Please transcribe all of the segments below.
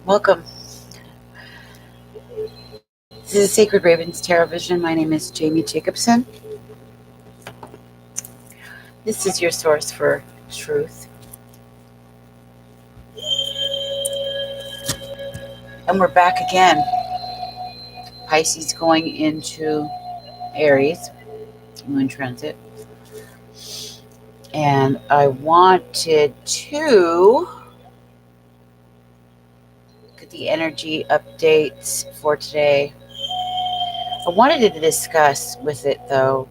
Welcome. This is Sacred Ravens Tarot Vision. My name is Jamie Jacobson. This is your source for truth. And we're back again. Pisces going into Aries, moon transit. And I wanted to get the energy updates for today. I wanted to discuss with it, though,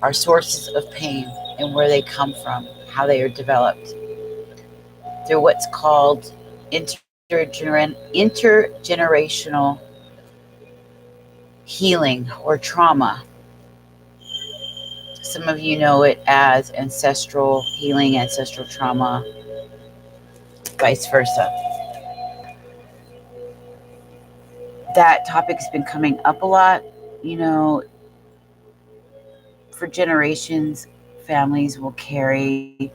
our sources of pain and where they come from, how they are developed. They're what's called intergenerational healing or trauma. Some of you know it as ancestral healing, ancestral trauma, vice versa. That topic has been coming up a lot. You know, for generations, families will carry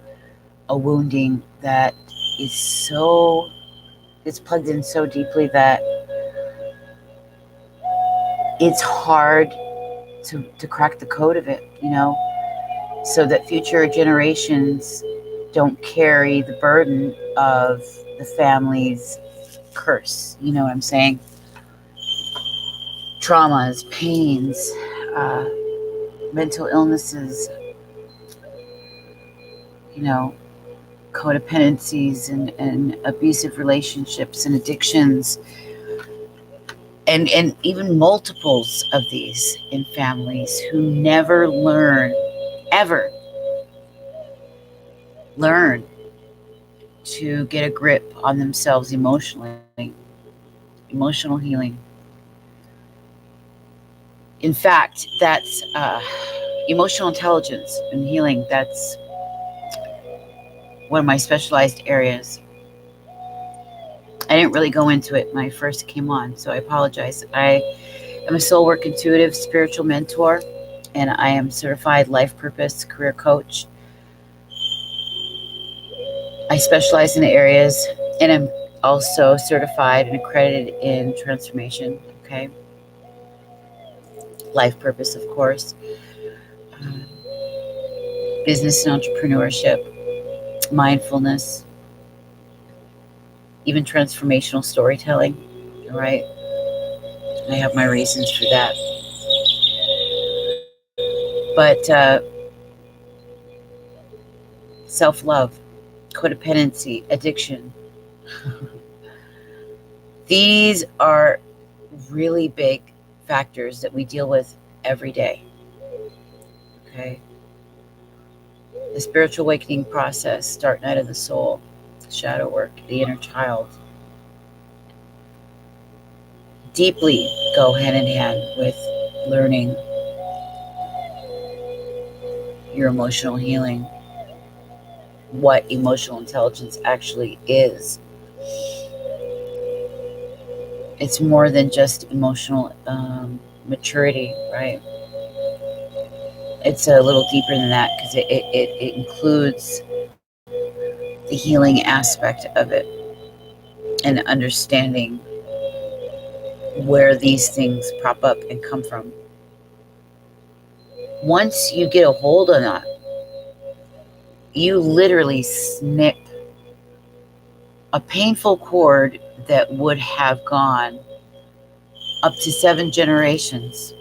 a wounding that is it's plugged in so deeply that it's hard to crack the code of it, so that future generations don't carry the burden of the family's curse. You know what I'm saying? Traumas, pains, uh, mental illnesses, you know, codependencies and abusive relationships and addictions, and even multiples of these in families who never ever learn to get a grip on themselves emotionally. Emotional healing. In fact, that's emotional intelligence and healing. That's one of my specialized areas. I didn't really go into it when I first came on, so I apologize. I am a soul work intuitive spiritual mentor, and I am certified life purpose career coach. I specialize in the areas, and I'm also certified and accredited in transformation. Okay, life purpose, of course, business and entrepreneurship, mindfulness, even transformational storytelling. All right, I have my reasons for that. But self-love, codependency, addiction, these are really big factors that we deal with every day. Okay, the spiritual awakening process, start night of the soul, shadow work, the inner child, deeply go hand in hand with learning your emotional healing, what emotional intelligence actually is. It's more than just emotional maturity, right? It's a little deeper than that, because it includes the healing aspect of it and understanding where these things prop up and come from. Once you get a hold on that, you literally snip a painful cord that would have gone up to 7 generations.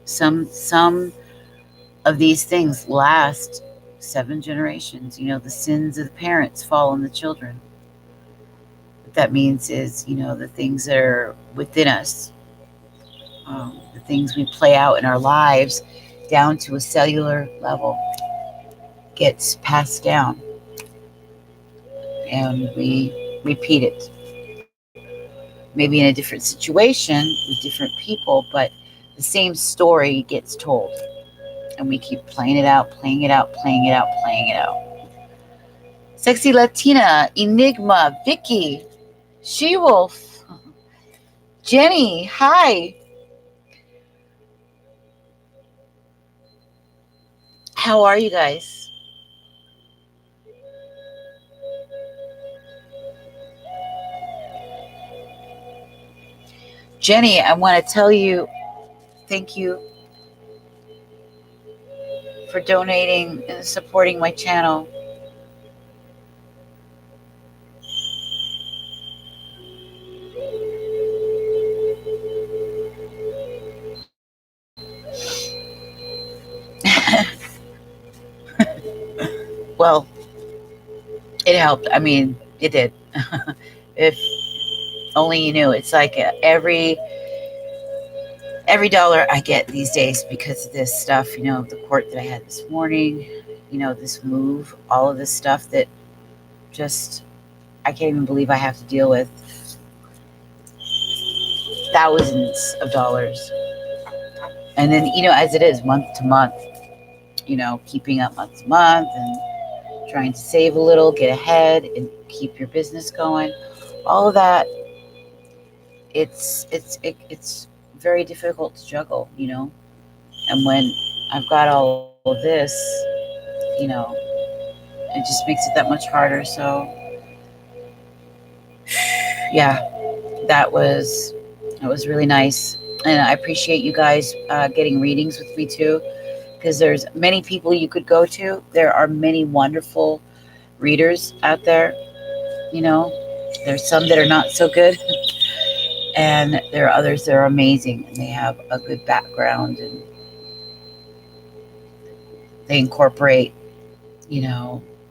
Some of these things last 7 generations. The sins of the parents fall on the children. What that means is, the things that are within us, the things we play out in our lives down to a cellular level, gets passed down, and we repeat it. Maybe in a different situation with different people, but the same story gets told. And we keep playing it out, playing it out, playing it out, playing it out. Sexy Latina, Enigma, Vicky, She-Wolf, Jenny, hi. How are you guys? Jenny, I want to tell you thank you for donating and supporting my channel. Well, it helped. I mean, it did. If only you knew. It's like every dollar I get these days because of this stuff, the court that I had this morning, this move, all of this stuff that just, I can't even believe I have to deal with thousands of dollars. And then, as it is month to month, keeping up month to month and trying to save a little, get ahead and keep your business going. All of that, it's very difficult to juggle, And when I've got all of this, you know, it just makes it that much harder. So, yeah, that was really nice, and I appreciate you guys getting readings with me too, because there's many people you could go to. There are many wonderful readers out there. You know, there's some that are not so good, and there are others that are amazing, and they have a good background, and they incorporate,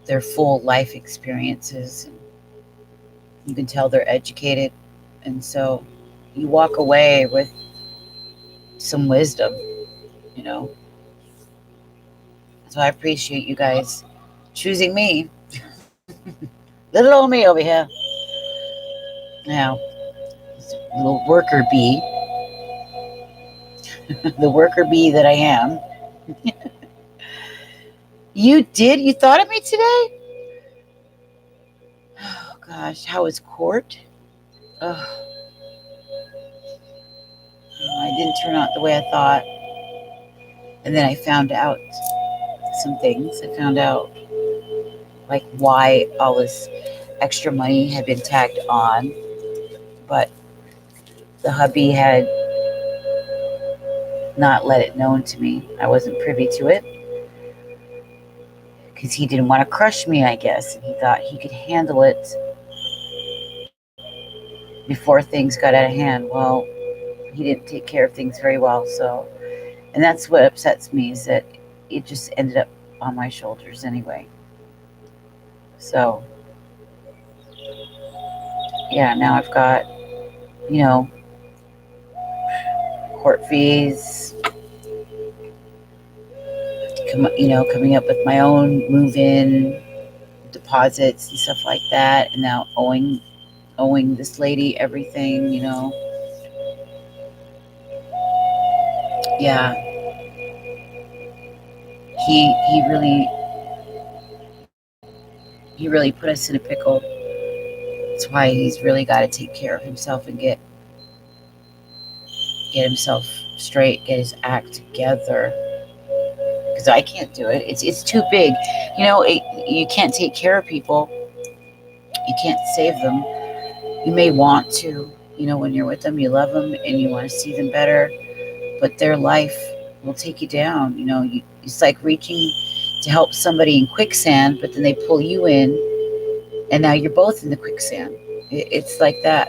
their full life experiences. And you can tell they're educated, and so you walk away with some wisdom, you know. So I appreciate you guys choosing me. Little old me over here. Now, little worker bee, the worker bee that I am. You did? You thought of me today? Oh, gosh. How was court? Oh, I didn't turn out the way I thought. And then I found out some things. I found out, like, why all this extra money had been tagged on. But the hubby had not let it known to me. I wasn't privy to it. Because he didn't want to crush me, I guess. And he thought he could handle it before things got out of hand. Well, he didn't take care of things very well. So, and that's what upsets me, is that it just ended up on my shoulders anyway. So, yeah, now I've got, court fees, coming up with my own move-in deposits and stuff like that, and now owing this lady everything, Yeah, he really put us in a pickle. That's why he's really got to take care of himself and get himself straight, get his act together. Because I can't do it. It's too big. You can't take care of people. You can't save them. You may want to, when you're with them, you love them and you want to see them better, but their life will take you down. It's like reaching to help somebody in quicksand, but then they pull you in, and now you're both in the quicksand. It's like that,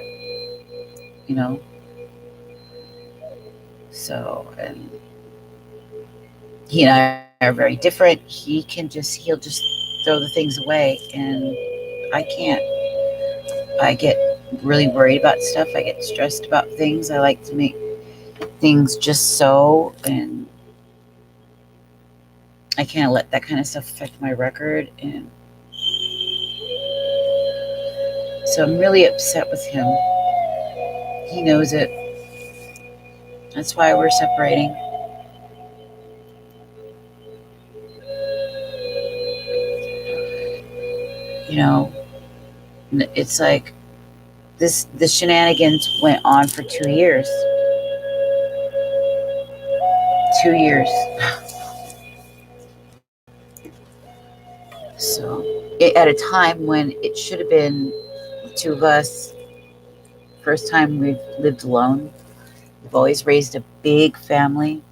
So, and he and I are very different. He'll just throw the things away, and I can't. I get really worried about stuff. I get stressed about things. I like to make things just so, and I can't let that kind of stuff affect my record. And so I'm really upset with him. He knows it. That's why we're separating. It's like the shenanigans went on for 2 years. 2 years. So, at a time when it should have been the two of us, first time we've lived alone. We've always raised a big family.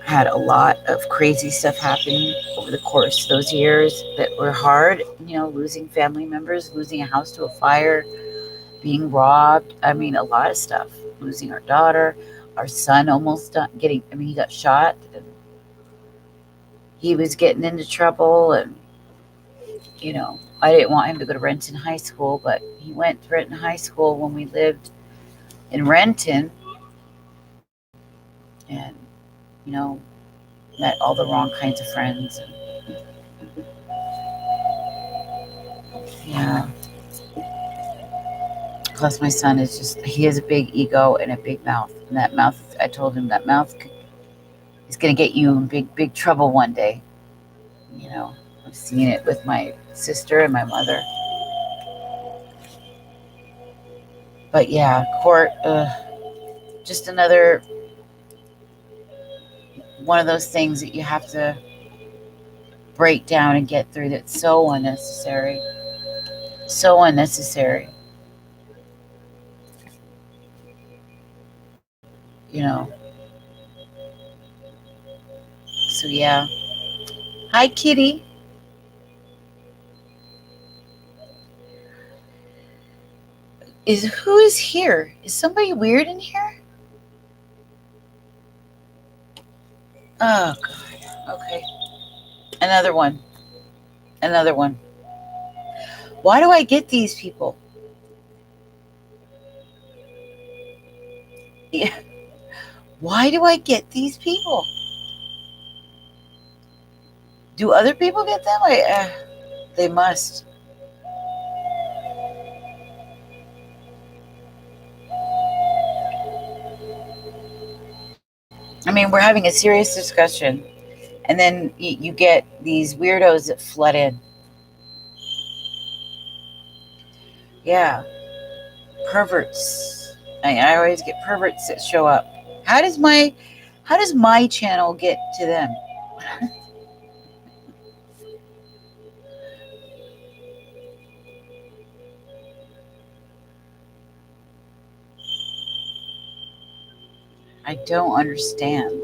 Had a lot of crazy stuff happen over the course of those years that were hard. Losing family members, losing a house to a fire, being robbed. I mean, a lot of stuff. Losing our daughter, our son almost getting, he got shot. And he was getting into trouble. And, I didn't want him to go to Renton High School, but he went to Renton High School when we lived in Renton. And, met all the wrong kinds of friends. And, yeah. Plus, my son he has a big ego and a big mouth. And that mouth, I told him, that mouth is going to get you in big, big trouble one day. I've seen it with my sister and my mother. But yeah, court, just another one of those things that you have to break down and get through. That's so unnecessary. So unnecessary. So yeah. Hi, Kitty. Who is here? Is somebody weird in here? Oh God. Okay. Another one. Why do I get these people? Yeah. Why do I get these people? Do other people get them? They must. I mean, we're having a serious discussion, and then you get these weirdos that flood in. Yeah. Perverts. I always get perverts that show up. How does my channel get to them? I don't understand.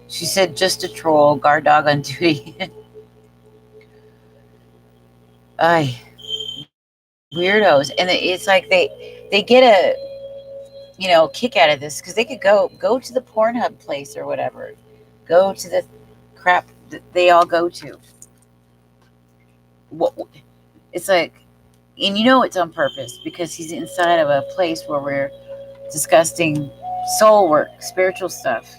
She said, just a troll, guard dog on duty. Ay, weirdos. And it's like they get a kick out of this because they could go to the Pornhub place or whatever. Go to the crap that they all go to. It's like, and it's on purpose because he's inside of a place where we're discussing soul work, spiritual stuff.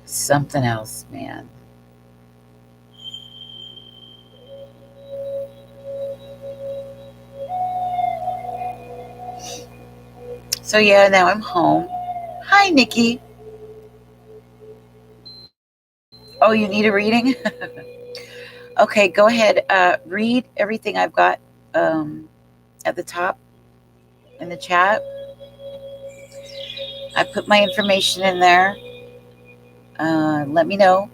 Something else, man. So yeah, now I'm home. Hi, Nikki. Oh, you need a reading? Okay, go ahead. Read everything I've got at the top in the chat. I put my information in there. Let me know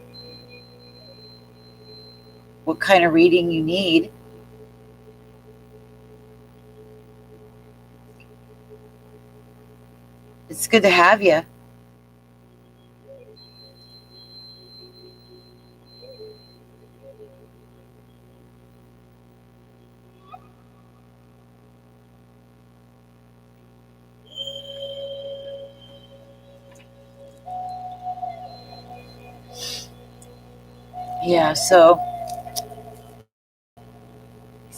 what kind of reading you need. It's good to have you. Yeah, so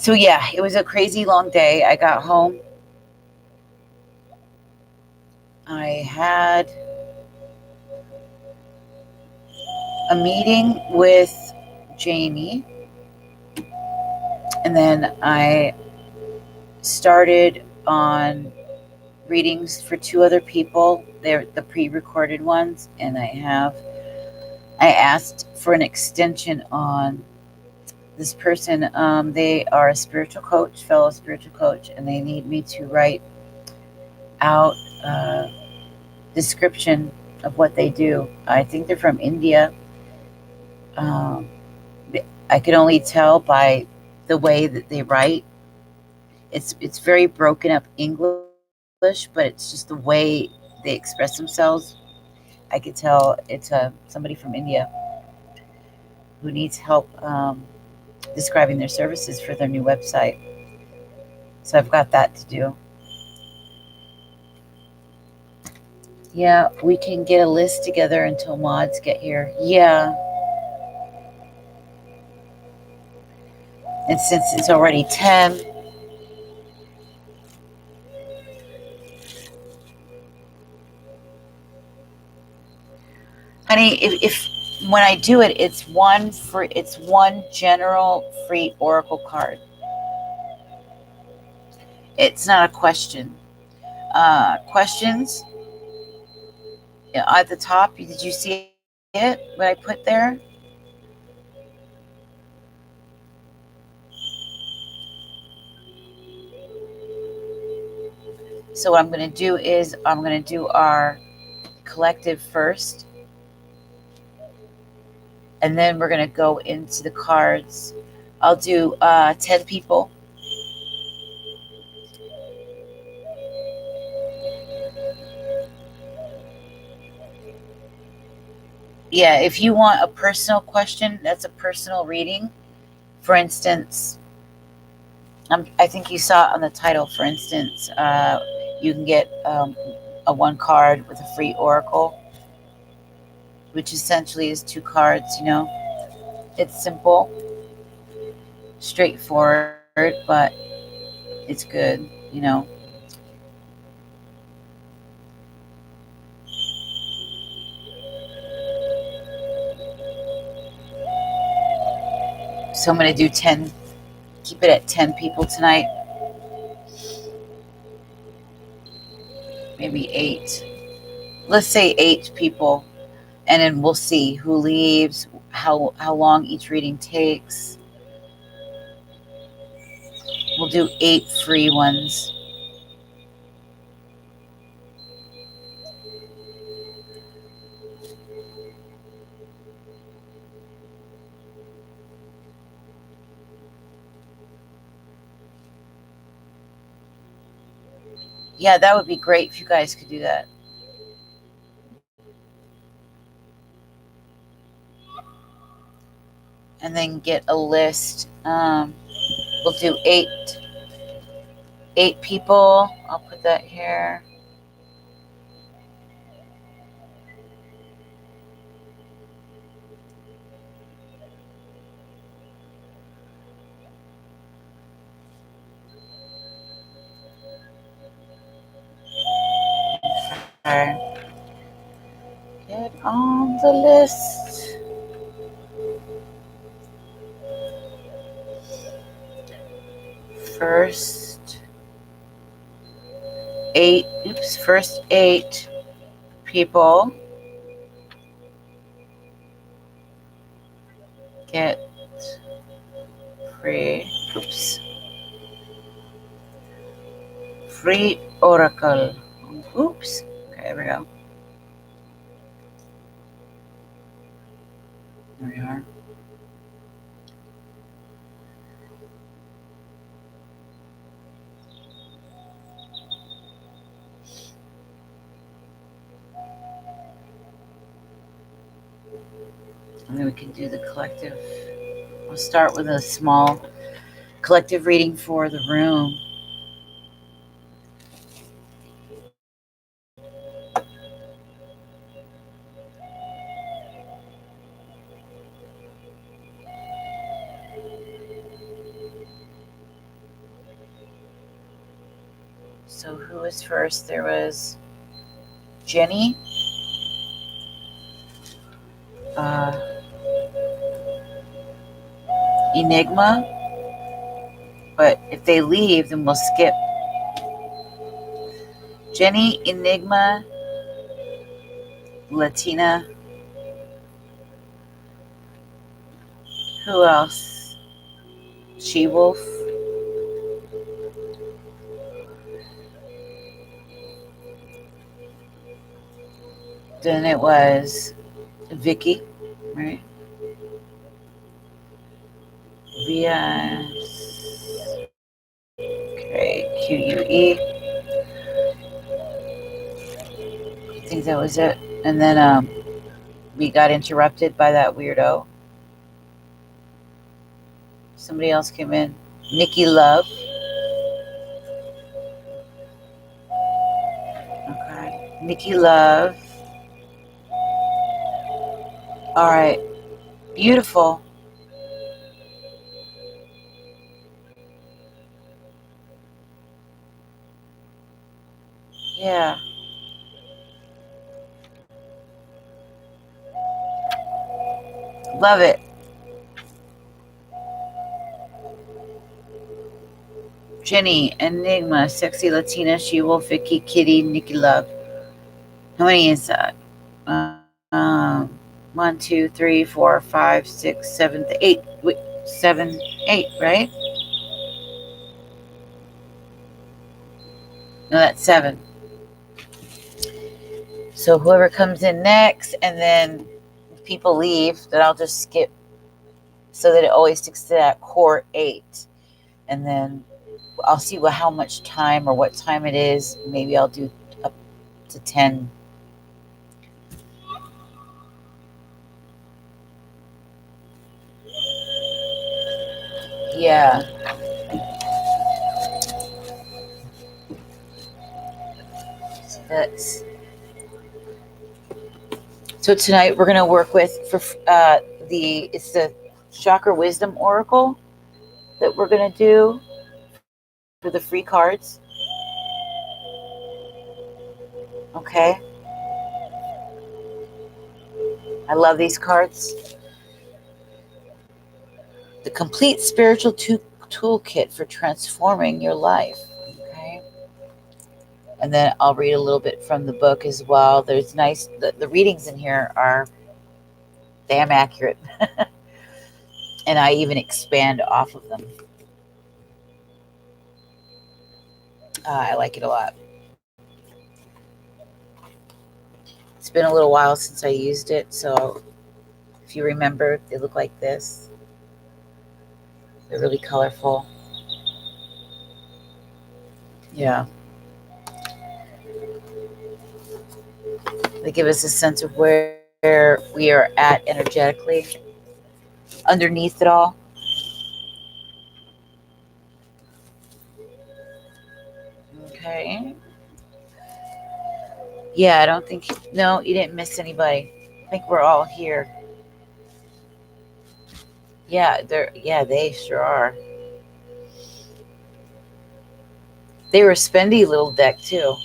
yeah, it was a crazy long day. I got home. I had a meeting with Jamie, and then I started on readings for 2 other people. They're the pre-recorded ones, and I asked for an extension on this person. They are a spiritual coach, fellow spiritual coach, and they need me to write out description of what they do. I think they're from India. Um, I can only tell by the way that they write. It's very broken up English, but it's just the way they express themselves. I could tell it's somebody from India who needs help describing their services for their new website. So I've got that to do. Yeah, we can get a list together until mods get here. Yeah, and since it's already 10, honey, if when I do it, it's one general free Oracle card. It's not a question. Questions at the top. Did you see it? What I put there? So what I'm going to do is I'm going to do our collective first, and then we're going to go into the cards. I'll do 10 people. Yeah, if you want a personal question, that's a personal reading. For instance, I think you saw it on the title. For instance, you can get a one card with a free oracle, which essentially is two cards. It's simple, straightforward, but it's good. So I'm going to do 10, keep it at 10 people tonight, maybe 8. Let's say 8 people, and then we'll see who leaves, how long each reading takes. We'll do 8 free ones. Yeah, that would be great if you guys could do that. And then get a list. We'll do 8 people. I'll put that here. Get on the list. First 8 people get free, free oracle. Oops. Okay, there we go. There we are. And then we can do the collective. We'll start with a small collective reading for the room. So who was first? There was Jenny, Enigma, but if they leave, then we'll skip. Jenny, Enigma, Latina. Who else? She-Wolf. Then it was Vicky, right? Okay, QUE. I think that was it. And then we got interrupted by that weirdo. Somebody else came in. Nikki Love. Okay. Nikki Love. All right. Beautiful. Yeah. Love it. Jenny, Enigma, Sexy Latina, She Wolf, Vicky, Kitty, Nikki Love. How many is that? 1, 2, 3, 4, 5, 6, 7, 8. Wait, 7, 8, right? No, that's 7. So whoever comes in next, and then if people leave, then I'll just skip so that it always sticks to that core 8. And then I'll see how much time or what time it is. Maybe I'll do up to 10. Yeah. So tonight we're going to work with it's the Chakra Wisdom Oracle that we're going to do for the free cards. Okay. I love these cards. The complete spiritual toolkit for transforming your life. Okay. And then I'll read a little bit from the book as well. There's the readings in here are damn accurate. And I even expand off of them. I like it a lot. It's been a little while since I used it, so if you remember, they look like this. They're really colorful. Yeah. They give us a sense of where we are at energetically underneath it all. Okay. Yeah, I don't think, no, you didn't miss anybody. I think we're all here. Yeah, they sure are. They were a spendy little deck too.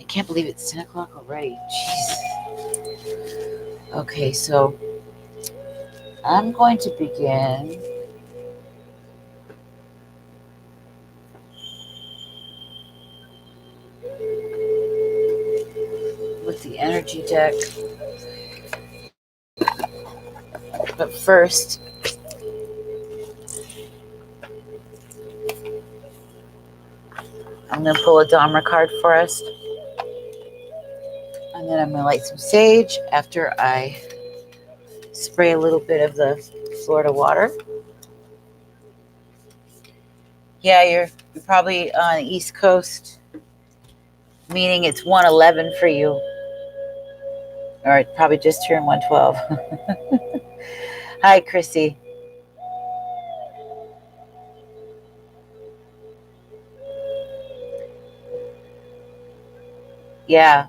I can't believe it's 10 o'clock already. Jeez. Okay, so I'm going to begin with the energy deck. But first, I'm going to pull a Dharma card for us. And then I'm going to light some sage after I spray a little bit of the Florida water. Yeah, you're probably on the East Coast, meaning it's 1:11 for you. Or probably just turned 1:12. Hi, Chrissy. Yeah.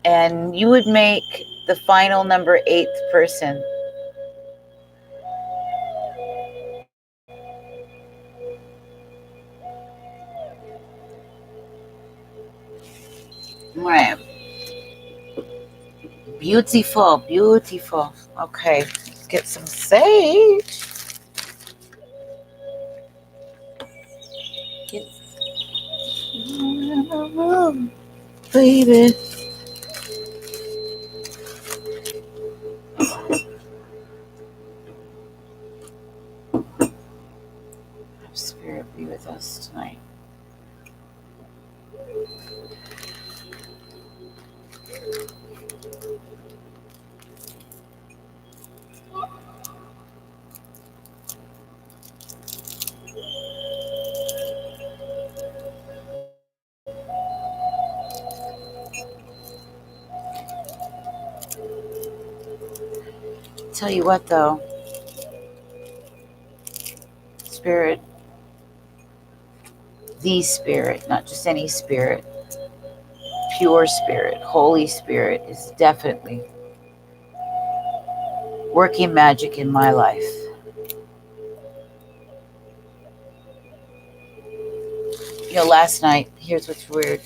And you would make the final number 8th person. Right. Beautiful, beautiful. Okay, let's get some sage. Get in the room, baby. Tell you what, though, Spirit, the Spirit, not just any Spirit, pure Spirit, Holy Spirit is definitely working magic in my life. Last night, here's what's weird.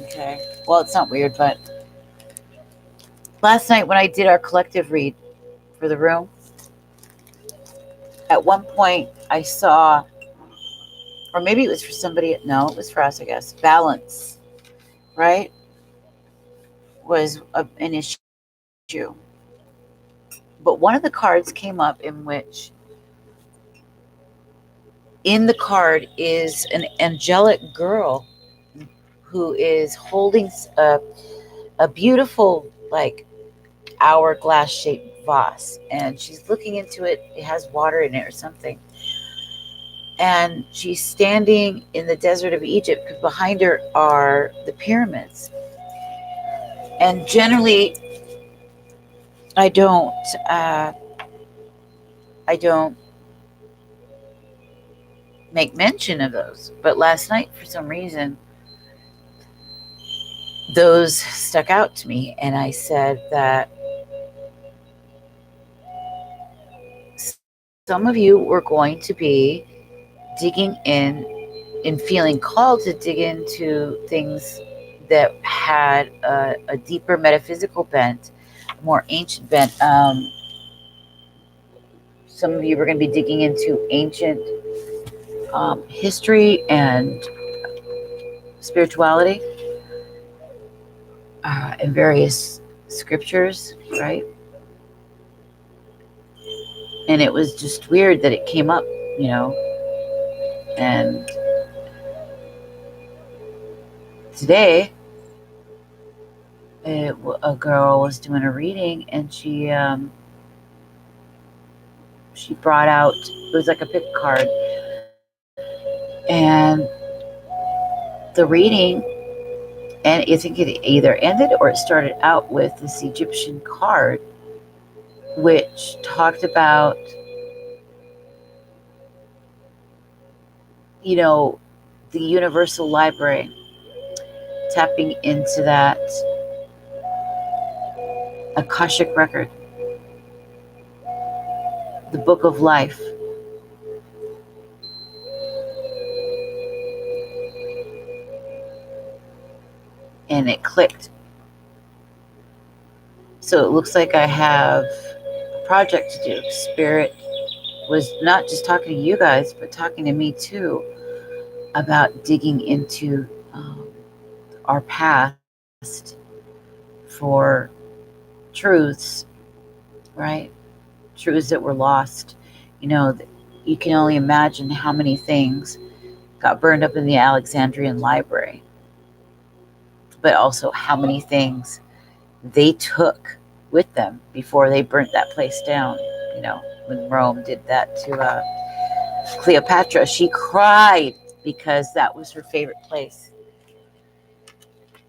Okay. Well, it's not weird, but last night when I did our collective read for the room, at one point I saw, or maybe it was for somebody, no, it was for us, I guess, balance, right? Was an issue. But one of the cards came up in which, in the card, is an angelic girl who is holding a beautiful, like, hourglass shaped vase, and she's looking into it. It has water in it or something. And she's standing in the desert of Egypt because behind her are the pyramids. And generally, I don't make mention of those. But last night, for some reason, those stuck out to me, and I said that some of you were going to be digging in and feeling called to dig into things that had a deeper metaphysical bent, more ancient bent. Some of you were going to be digging into ancient history and spirituality and various scriptures, right? And it was just weird that it came up, and today a girl was doing a reading, and she brought out, it was like a pick card, and the reading, and I think it either ended or it started out with this Egyptian card, which talked about, the Universal Library, tapping into that Akashic record, the book of life. And it clicked. So it looks like I have a project to do. Spirit was not just talking to you guys, but talking to me too, about digging into our past for truths, right? Truths that were lost. You can only imagine how many things got burned up in the Alexandrian library, but also how many things they took with them before they burnt that place down. When Rome did that to Cleopatra, she cried because that was her favorite place.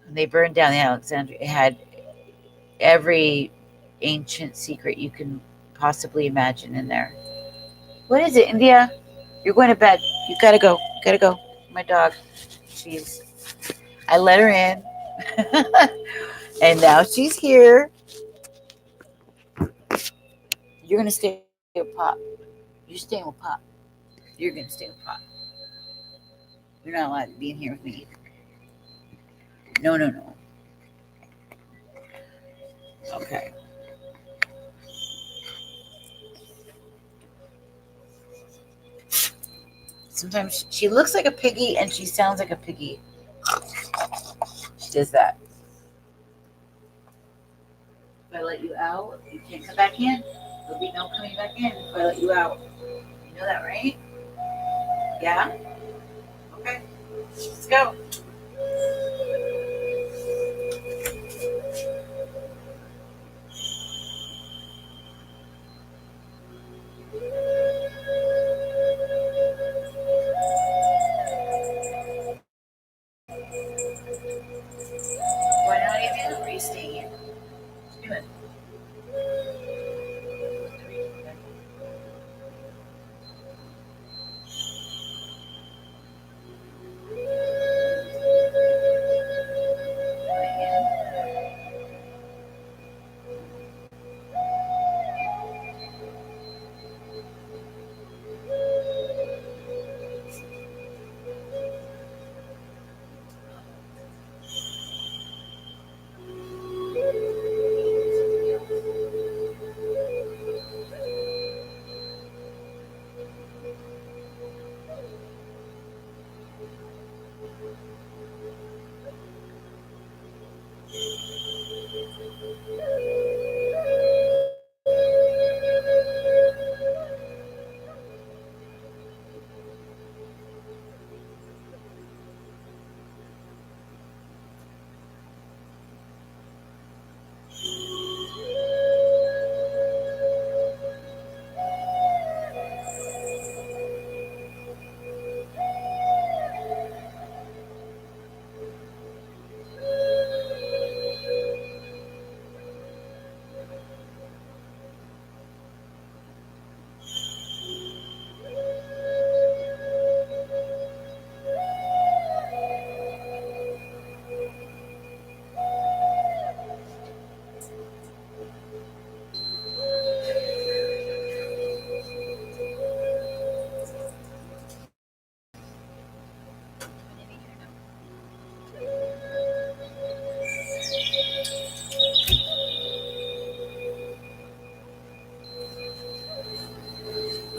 And they burned down the Alexandria. It had every ancient secret you can possibly imagine in there. What is it, India? You're going to bed. You gotta go. Gotta go. My dog. I let her in. And now she's here. You're gonna stay with Pop. You're staying with Pop. You're gonna stay with Pop. You're not allowed to be in here with me. No. Okay. Sometimes she looks like a piggy and she sounds like a piggy. She does that. If I let you out, you can't come back in. There'll be no coming back in if I let you out. You know that, right? Yeah? Okay. Let's go. Why not even? Or are you staying here? What are you doing?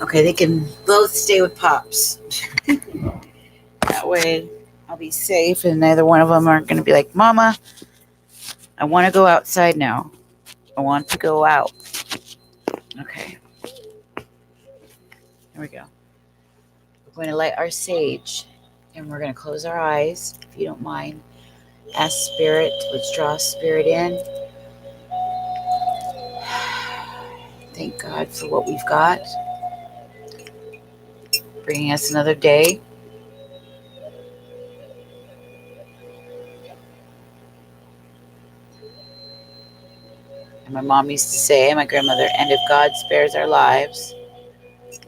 Okay, they can both stay with Pops. That way I'll be safe and neither one of them aren't going to be like, Mama, I want to go outside now. I want to go out. Okay, here we go. We're going to light our sage and we're going to close our eyes, if you don't mind. Ask Spirit, let's draw Spirit in. Thank God for what we've got. Bringing us another day. And my mom used to say, my grandmother, and if God spares our lives,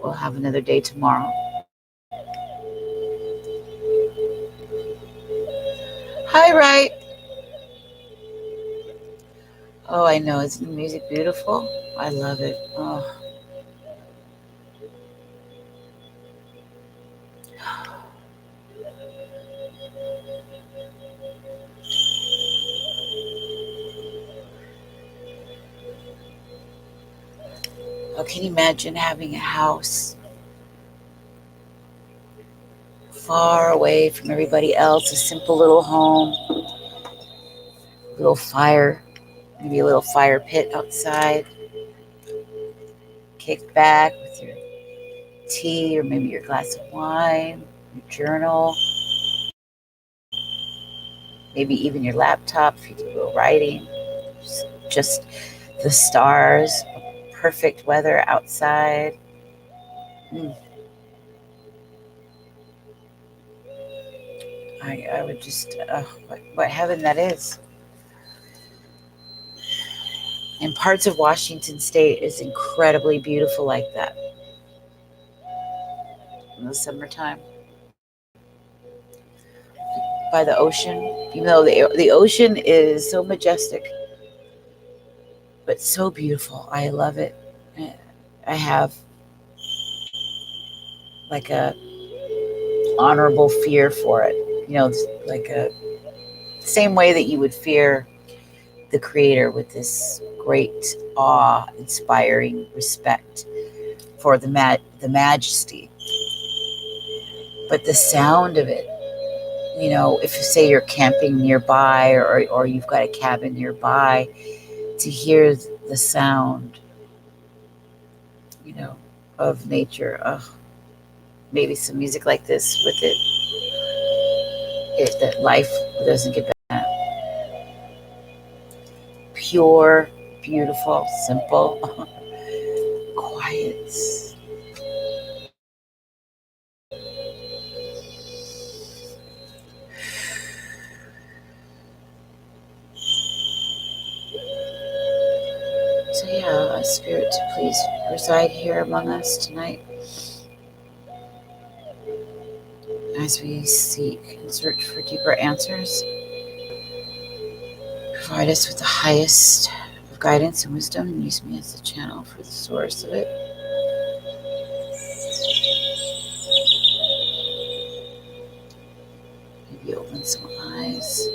we'll have another day tomorrow. Hi, Right. Oh, I know. Isn't the music beautiful? I love it. Oh. Oh, can you imagine having a house far away from everybody else, a simple little home, little fire, maybe a little fire pit outside, kick back with your tea or maybe your glass of wine, your journal, maybe even your laptop if you do a little writing, just the stars, perfect weather outside. I would just, what heaven that is. And parts of Washington State is incredibly beautiful like that in the summertime. By the ocean, even though the ocean is so majestic, but so beautiful. I love it. I have like a honorable fear for it. You know, like a same way that you would fear the Creator with this great awe-inspiring respect for the majesty. But the sound of it, you know, if you say you're camping nearby or you've got a cabin nearby, to hear the sound, you know, of nature. Maybe some music like this with it, that life doesn't get better. Pure, beautiful, simple, quiet. So yeah, Spirit, to please reside here among us tonight as we seek and search for deeper answers. Provide us with the highest of guidance and wisdom and use me as the channel for the source of it. Maybe open some eyes,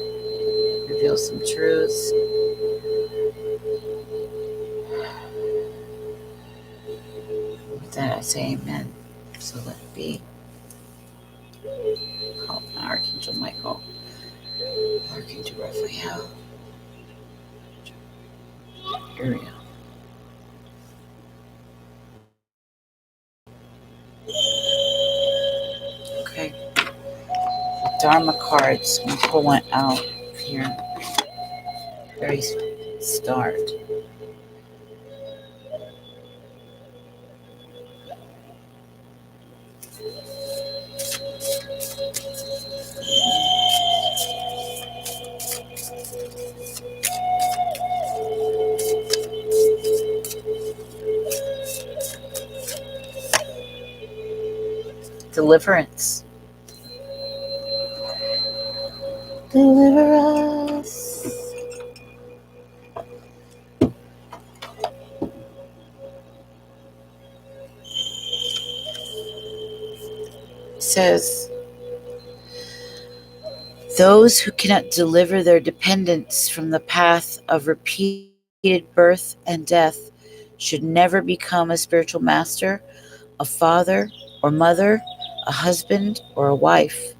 reveal some truths. With that I say amen. So let it be. Call Archangel Michael, Archangel Raphael, Uriel. Okay. Dharma cards. I'm going to pull one out here. Very start. Deliverance. Deliver us. It says, those who cannot deliver their dependents from the path of repeated birth and death should never become a spiritual master, a father or mother, a husband or a wife.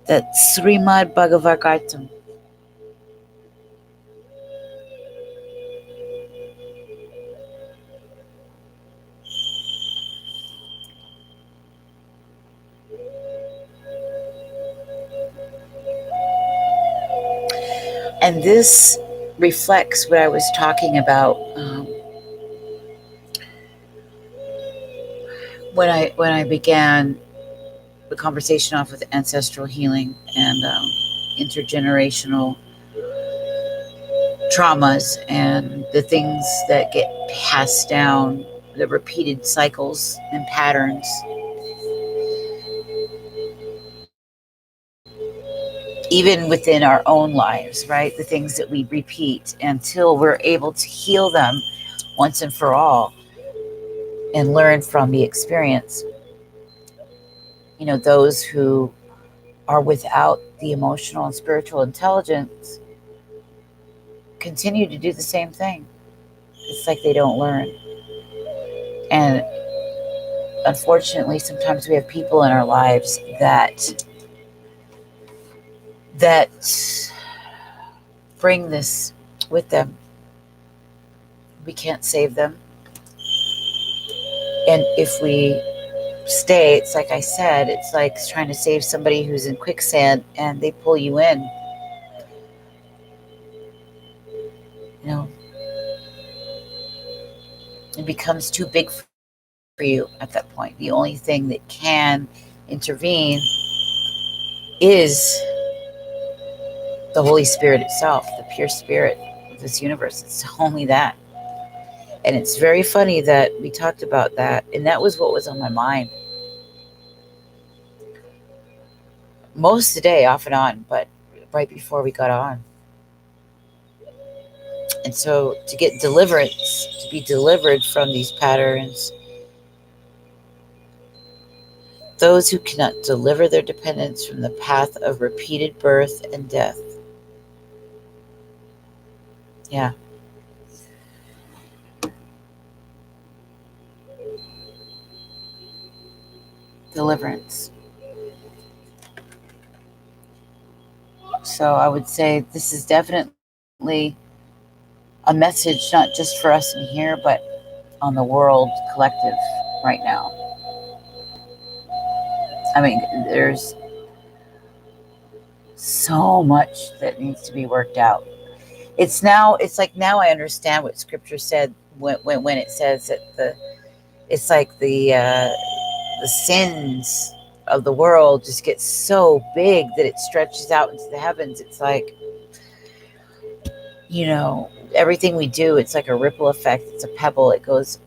That's Srimad Bhagavatam. And this reflects what I was talking about when I began the conversation off with ancestral healing and intergenerational traumas and the things that get passed down, the repeated cycles and patterns. Even within our own lives, right? The things that we repeat until we're able to heal them once and for all and learn from the experience. You know, those who are without the emotional and spiritual intelligence continue to do the same thing. It's like they don't learn. And unfortunately, sometimes we have people in our lives that bring this with them. We can't save them. And if we stay, it's like I said, it's like trying to save somebody who's in quicksand and they pull you in. You know, it becomes too big for you at that point. The only thing that can intervene is the Holy Spirit itself, the pure spirit of this universe. It's only that. And it's very funny that we talked about that, and that was what was on my mind most of the day, off and on, but right before we got on. And so to get deliverance, to be delivered from these patterns, those who cannot deliver their dependents from the path of repeated birth and death. Yeah. Deliverance. So I would say this is definitely a message, not just for us in here, but on the world collective right now. I mean, there's so much that needs to be worked out. It's like now I understand what Scripture said when it says that it's like the sins of the world just get so big that it stretches out into the heavens. It's like, you know, everything we do, it's like a ripple effect. It's a pebble. It goes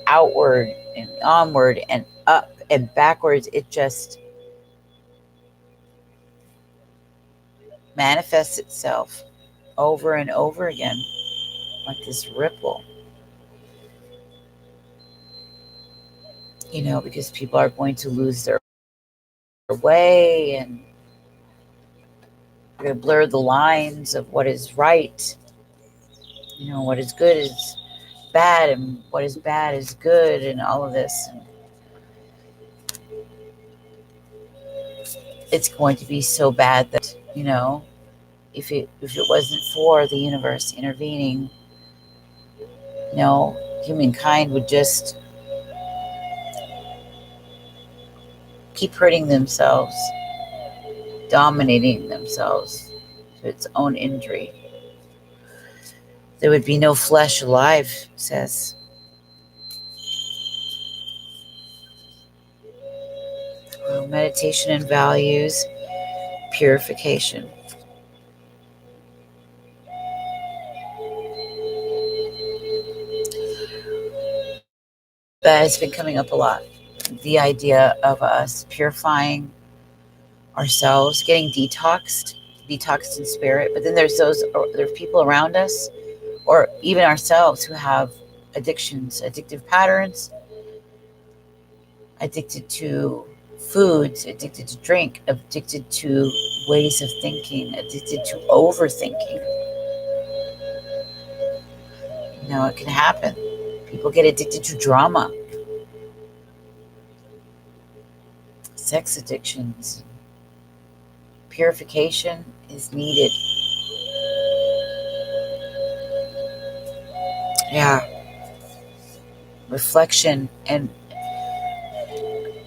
outward and onward and up and backwards. It just manifests itself over and over again like this ripple. You know, because people are going to lose their way and they're going to blur the lines of what is right. You know, what is good is bad and what is bad is good and all of this. And it's going to be so bad that, you know, if it wasn't for the universe intervening, you know, humankind would just keep hurting themselves, dominating themselves to its own injury. There would be no flesh alive, it says. Meditation and values, purification. That has been coming up a lot. The idea of us purifying ourselves, getting detoxed in spirit. But then there's people around us or even ourselves who have addictions, addictive patterns, addicted to foods, addicted to drink, addicted to ways of thinking, addicted to overthinking. You know, it can happen. People get addicted to drama. sex addictions. Purification is needed. Yeah. Reflection and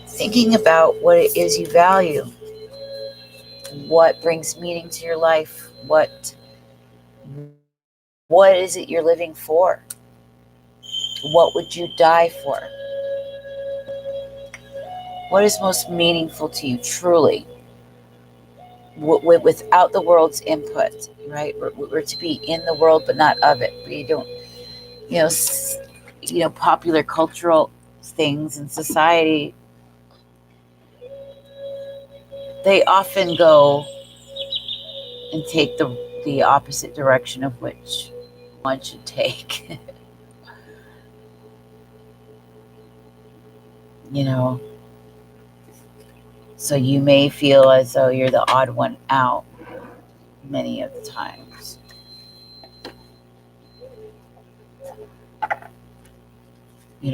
thinking about what it is you value, what brings meaning to your life, what is it you're living for? What would you die for? What is most meaningful to you truly? Without the world's input, right? We're to be in the world but not of it. We don't, popular cultural things in society, they often go and take the opposite direction of which one should take. So you may feel as though you're the odd one out many of the times. You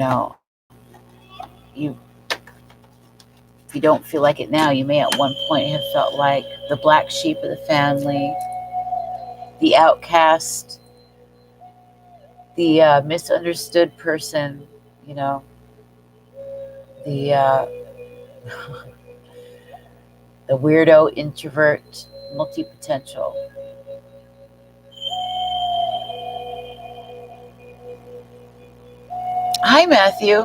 if you don't feel like it now, you may at one point have felt like the black sheep of the family, the outcast, the misunderstood person, the the weirdo, introvert, multi-potential. Hi, Matthew.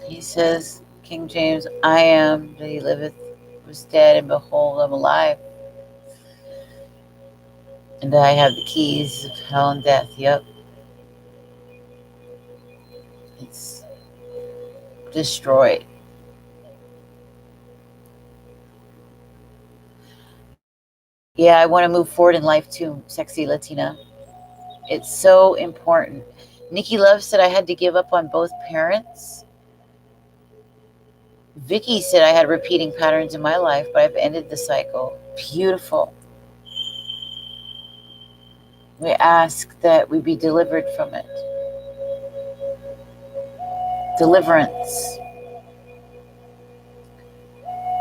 He says, King James, I am that he liveth, was dead, and behold, I'm alive. And I have the keys of hell and death. Yep. It's destroyed. Yeah, I want to move forward in life too, sexy Latina. It's so important. Nikki Love said I had to give up on both parents. Vicky said I had repeating patterns in my life, but I've ended the cycle. Beautiful. We ask that we be delivered from it. Deliverance.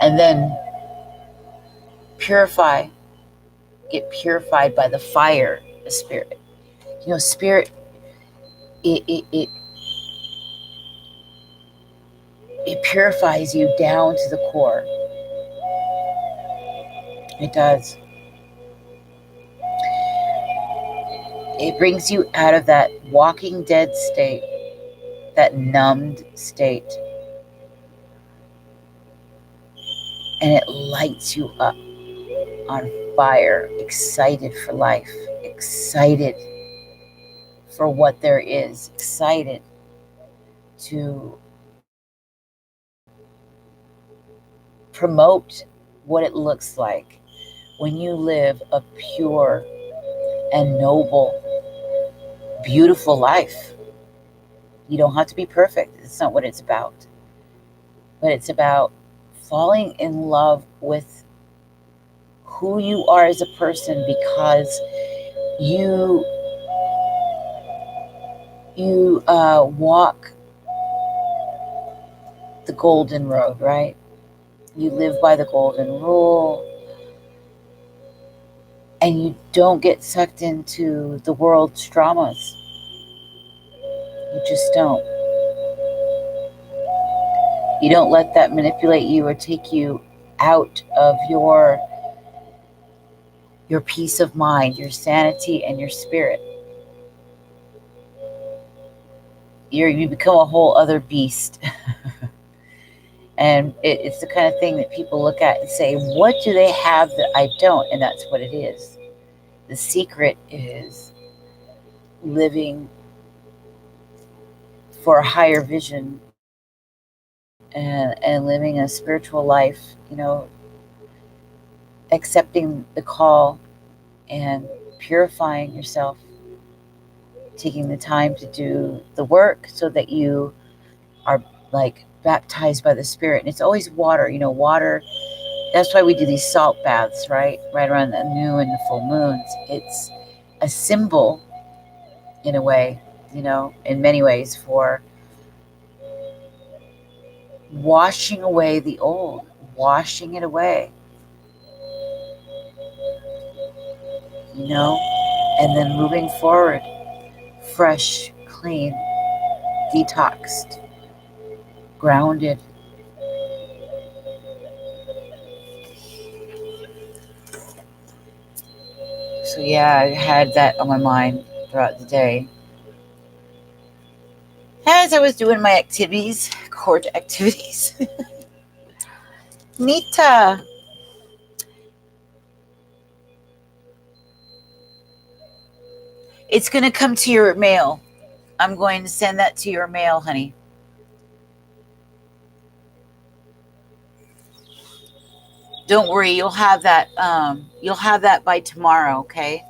And then purify. Get purified by the fire, the spirit. Spirit, it purifies you down to the core. It does. It brings you out of that walking dead state, that numbed state, and it lights you up on fire, excited for life, excited for what there is, excited to promote what it looks like when you live a pure and noble, beautiful life. You don't have to be perfect. It's not what it's about. But it's about falling in love with who you are as a person, because you walk the golden road, right? You live by the golden rule, and you don't get sucked into the world's dramas. You just don't. You don't let that manipulate you or take you out of your peace of mind, your sanity, and your spirit. You become a whole other beast. And it's the kind of thing that people look at and say, what do they have that I don't? And that's what it is. The secret is living for a higher vision and living a spiritual life, accepting the call and purifying yourself, taking the time to do the work so that you are like baptized by the Spirit. And it's always water. Water That's why we do these salt baths, right? Right around the new and the full moons. It's a symbol, in a way, in many ways, for washing away the old, washing it away, and then moving forward, fresh, clean, detoxed, grounded. So, yeah, I had that on my mind throughout the day. As I was doing my activities, court activities. Nita. It's going to come to your mail. I'm going to send that to your mail, honey. Don't worry, you'll have that. You'll have that by tomorrow, okay?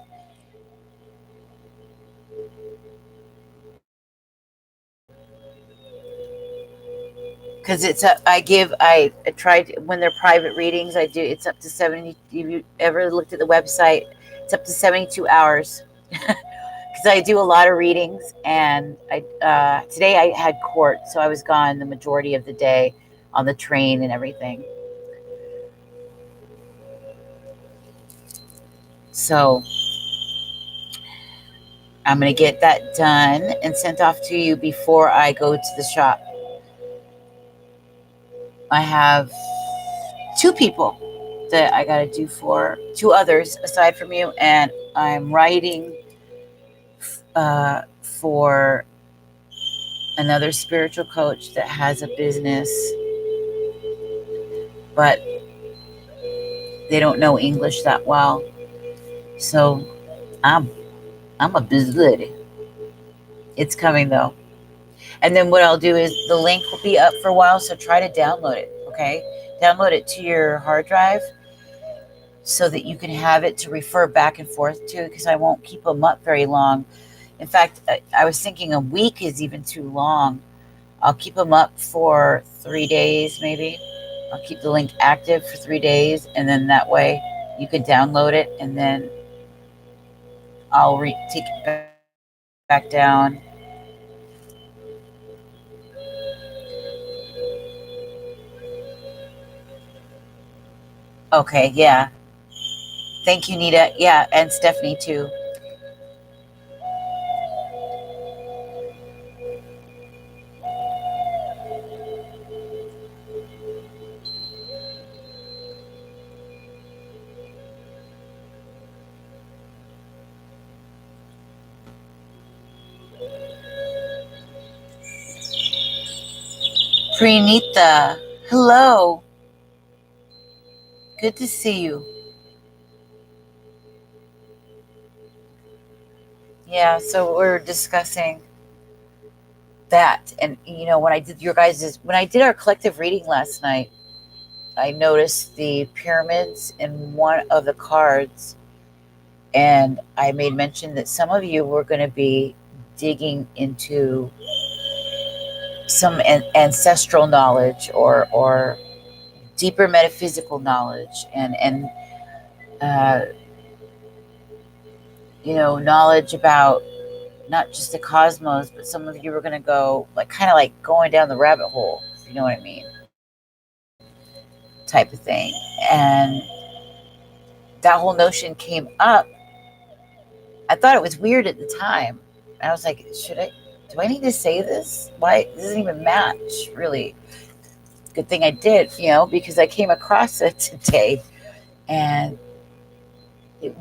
Because I tried when they're private readings. I do. It's up to 70. If you ever looked at the website, it's up to 72 hours. Because I do a lot of readings, and today I had court, so I was gone the majority of the day on the train and everything. So I'm going to get that done and sent off to you before I go to the shop. I have 2 people that I got to do for, 2 others aside from you, and I'm writing for another spiritual coach that has a business, but they don't know English that well. So I'm a busy lady. It's coming though. And then what I'll do is the link will be up for a while, so try to download it, okay? Download it to your hard drive so that you can have it to refer back and forth to, because I won't keep them up very long. In fact, I was thinking a week is even too long. I'll keep them up for 3 days, maybe. I'll keep the link active for 3 days, and then that way you can download it, and then I'll take it back down. Okay, yeah. Thank you, Nita. Yeah, and Stephanie too. Pranita, hello. Good to see you. Yeah, so we're discussing that, and when I did our collective reading last night, I noticed the pyramids in one of the cards, and I made mention that some of you were going to be digging into some ancestral knowledge or deeper metaphysical knowledge, and knowledge about not just the cosmos, but some of you were going to go kind of like going down the rabbit hole, if you know what I mean, type of thing. And that whole notion came up. I thought it was weird at the time. I was like, do I need to say this? Why? It doesn't even match, really. Good thing I did, because I came across it today, and it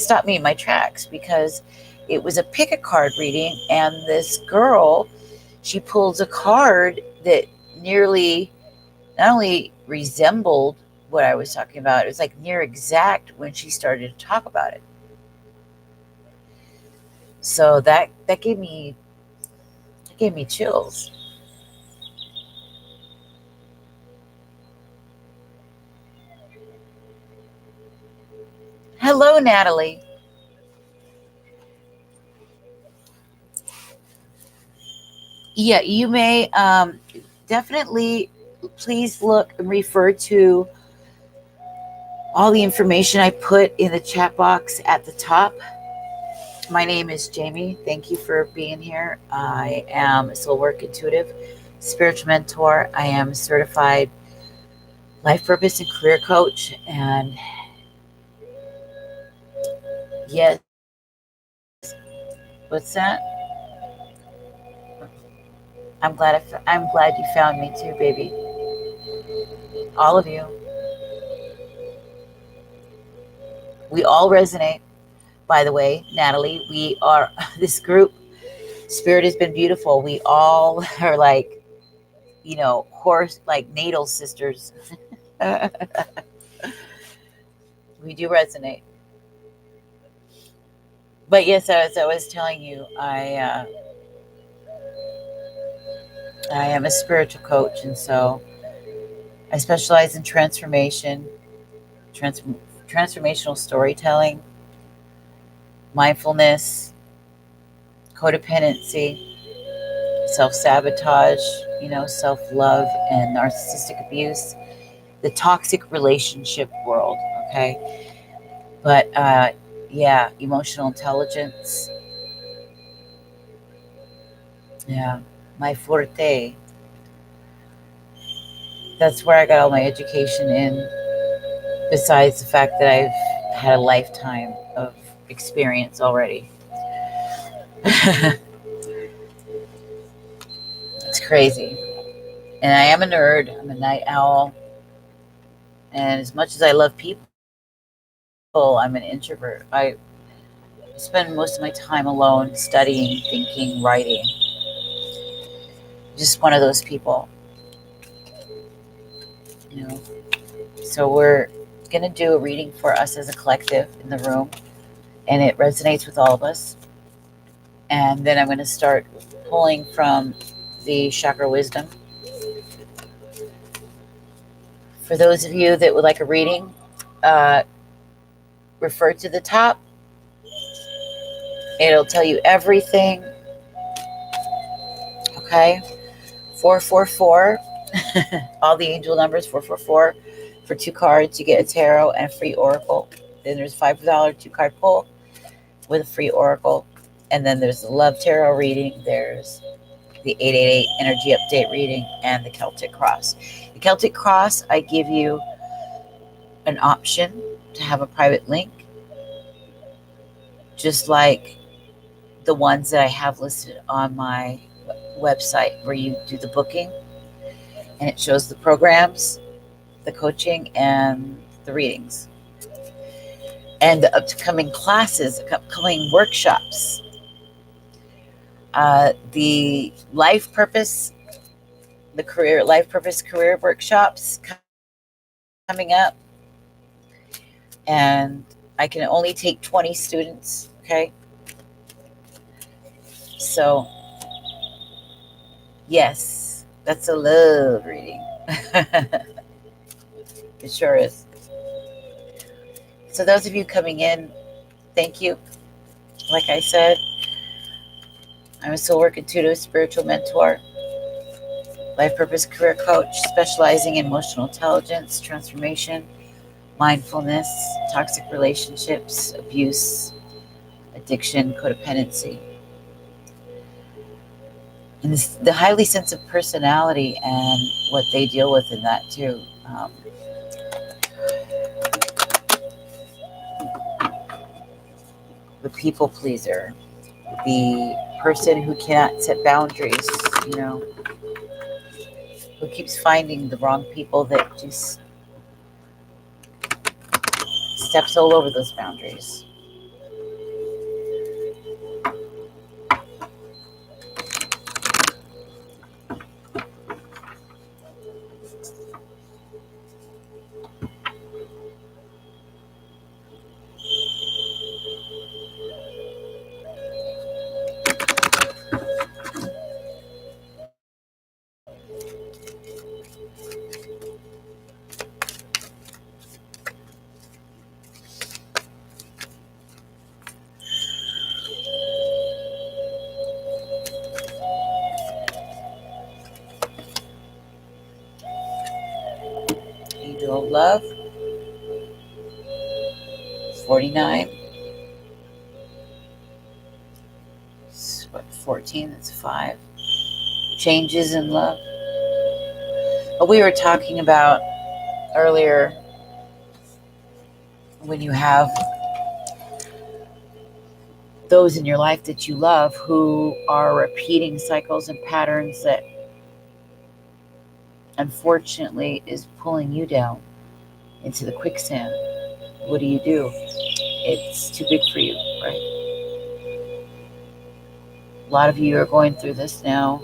stopped me in my tracks, because it was a pick a card reading, and this girl, she pulls a card that nearly not only resembled what I was talking about, it was like near exact when she started to talk about it. So that gave me chills. Hello, Natalie. Yeah, you may definitely please look and refer to all the information I put in the chat box at the top. My name is Jamie. Thank you for being here. I am a soul work intuitive, spiritual mentor. I am a certified life purpose and career coach. And yes, what's that? I'm glad you found me too, baby. All of you. We all resonate. By the way, Natalie, we are this group. Spirit has been beautiful. We all are like, horse, like natal sisters. We do resonate. But yes, as I was telling you, I am a spiritual coach, and so I specialize in trans- transformational storytelling, mindfulness, codependency, self-sabotage, self-love, and narcissistic abuse, the toxic relationship world. Okay, but yeah, emotional intelligence. Yeah, my forte. That's where I got all my education in. Besides the fact that I've had a lifetime of experience already. It's crazy. And I am a nerd. I'm a night owl. And as much as I love people, I'm an introvert. I spend most of my time alone studying, thinking, writing. Just one of those people. You know. So we're going to do a reading for us as a collective in the room. And it resonates with all of us. And then I'm going to start pulling from the chakra wisdom. For those of you that would like a reading, refer to the top. It'll tell you everything. Okay. 444. All the angel numbers, 444. For 2 cards, you get a tarot and a free oracle. Then there's $5 2-card pull with a free oracle. And then there's the love tarot reading. There's the 888 energy update reading and the Celtic cross. The Celtic cross, I give you an option to have a private link, just like the ones that I have listed on my website where you do the booking and it shows the programs, the coaching, and the readings, and the upcoming classes, upcoming workshops, the life purpose career workshops coming up. And I can only take 20 students. Okay. So yes, that's a love reading. It sure is. So those of you coming in, thank you. Like I said, I'm a soul work intuitive spiritual mentor, life purpose career coach, specializing in emotional intelligence, transformation, mindfulness, toxic relationships, abuse, addiction, codependency, and the highly sensitive personality and what they deal with in that too. The people pleaser, the person who cannot set boundaries, who keeps finding the wrong people that just steps all over those boundaries. unconditional love. 49. 14, that's 5. Changes in love. What we were talking about earlier, when you have those in your life that you love who are repeating cycles and patterns that unfortunately is pulling you down into the quicksand, what do? It's too big for you, right? A lot of you are going through this now,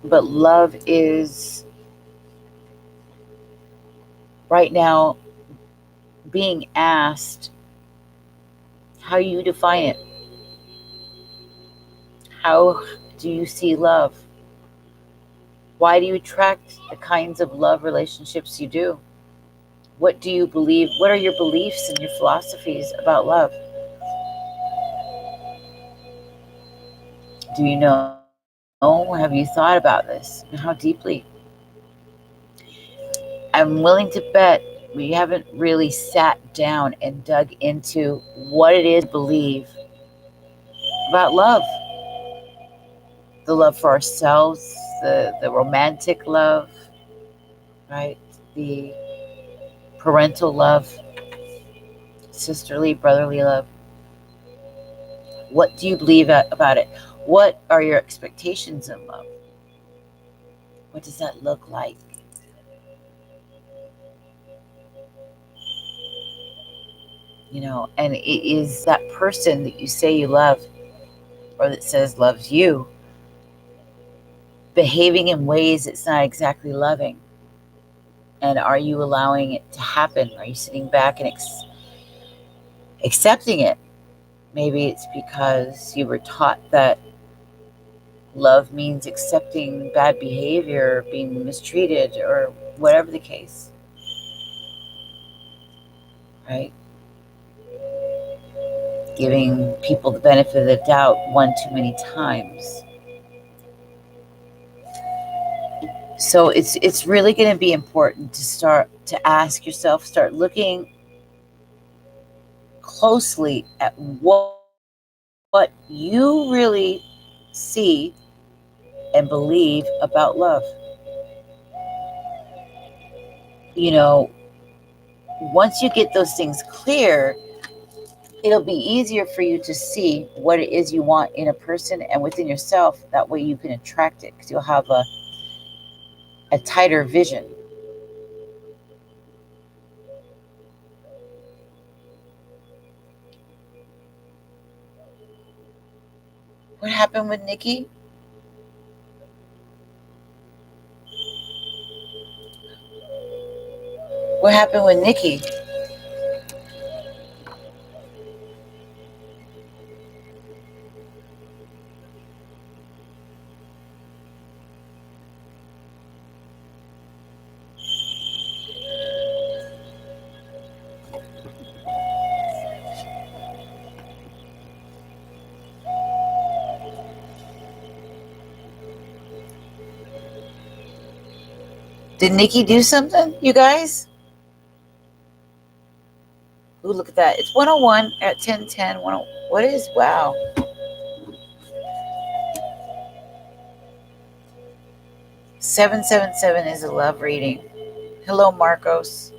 but love is right now being asked how you define it. How do you see love? Why do you attract the kinds of love relationships you do? What do you believe? What are your beliefs and your philosophies about love? Do you know? Have you thought about this? And how deeply? I'm willing to bet we haven't really sat down and dug into what it is we believe about love. The love for ourselves, the romantic love, right? The parental love, sisterly, brotherly love. What do you believe about it? What are your expectations in love? What does that look like? You know, and it is that person that you say you love or that says loves you behaving in ways that's not exactly loving? And are you allowing it to happen? Are you sitting back and accepting it? Maybe it's because you were taught that love means accepting bad behavior, being mistreated, or whatever the case, right? Giving people the benefit of the doubt one too many times. So it's really going to be important to start to ask yourself, start looking closely at what you really see and believe about love. You know, once you get those things clear, it'll be easier for you to see what it is you want in a person and within yourself. That way you can attract it because you'll have a tighter vision. What happened with Nikki? What happened with Nikki? Did Nikki do something, you guys? Ooh, look at that. It's 101 at 10:10. What is? Wow. 777 is a love reading. Hello, Marcos.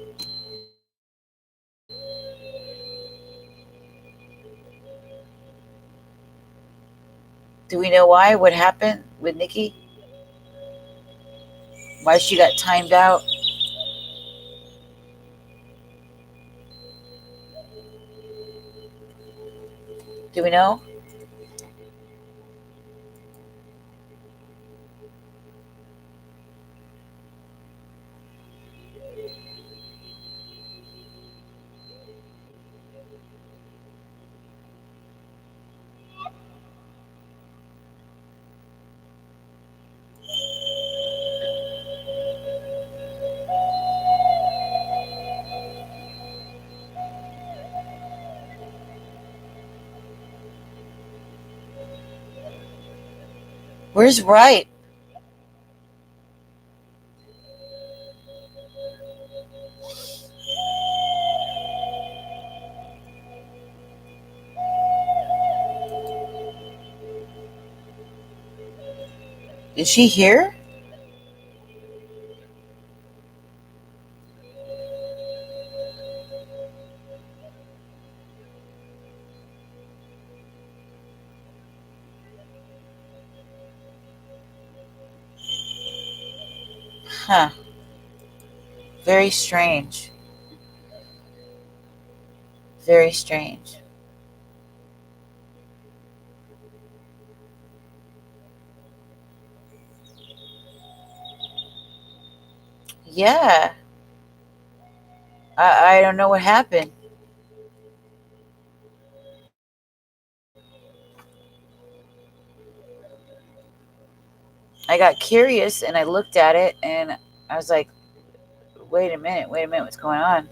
Do we know why? What happened with Nikki? Why she got timed out? Do we know? Where's Right? Is she here? Huh. Very strange. Very strange. Yeah. I don't know what happened. I got curious and I looked at it and I was like, wait a minute, what's going on?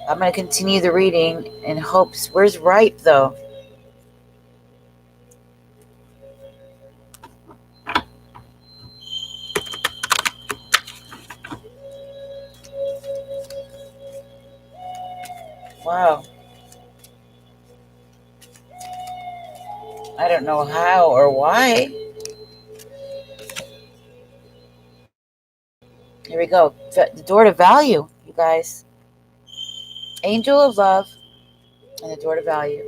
I'm going to continue the reading in hopes. Where's Ripe, though? Wow. I don't know how or why. Here we go. The door to value, you guys. Angel of love and the door to value.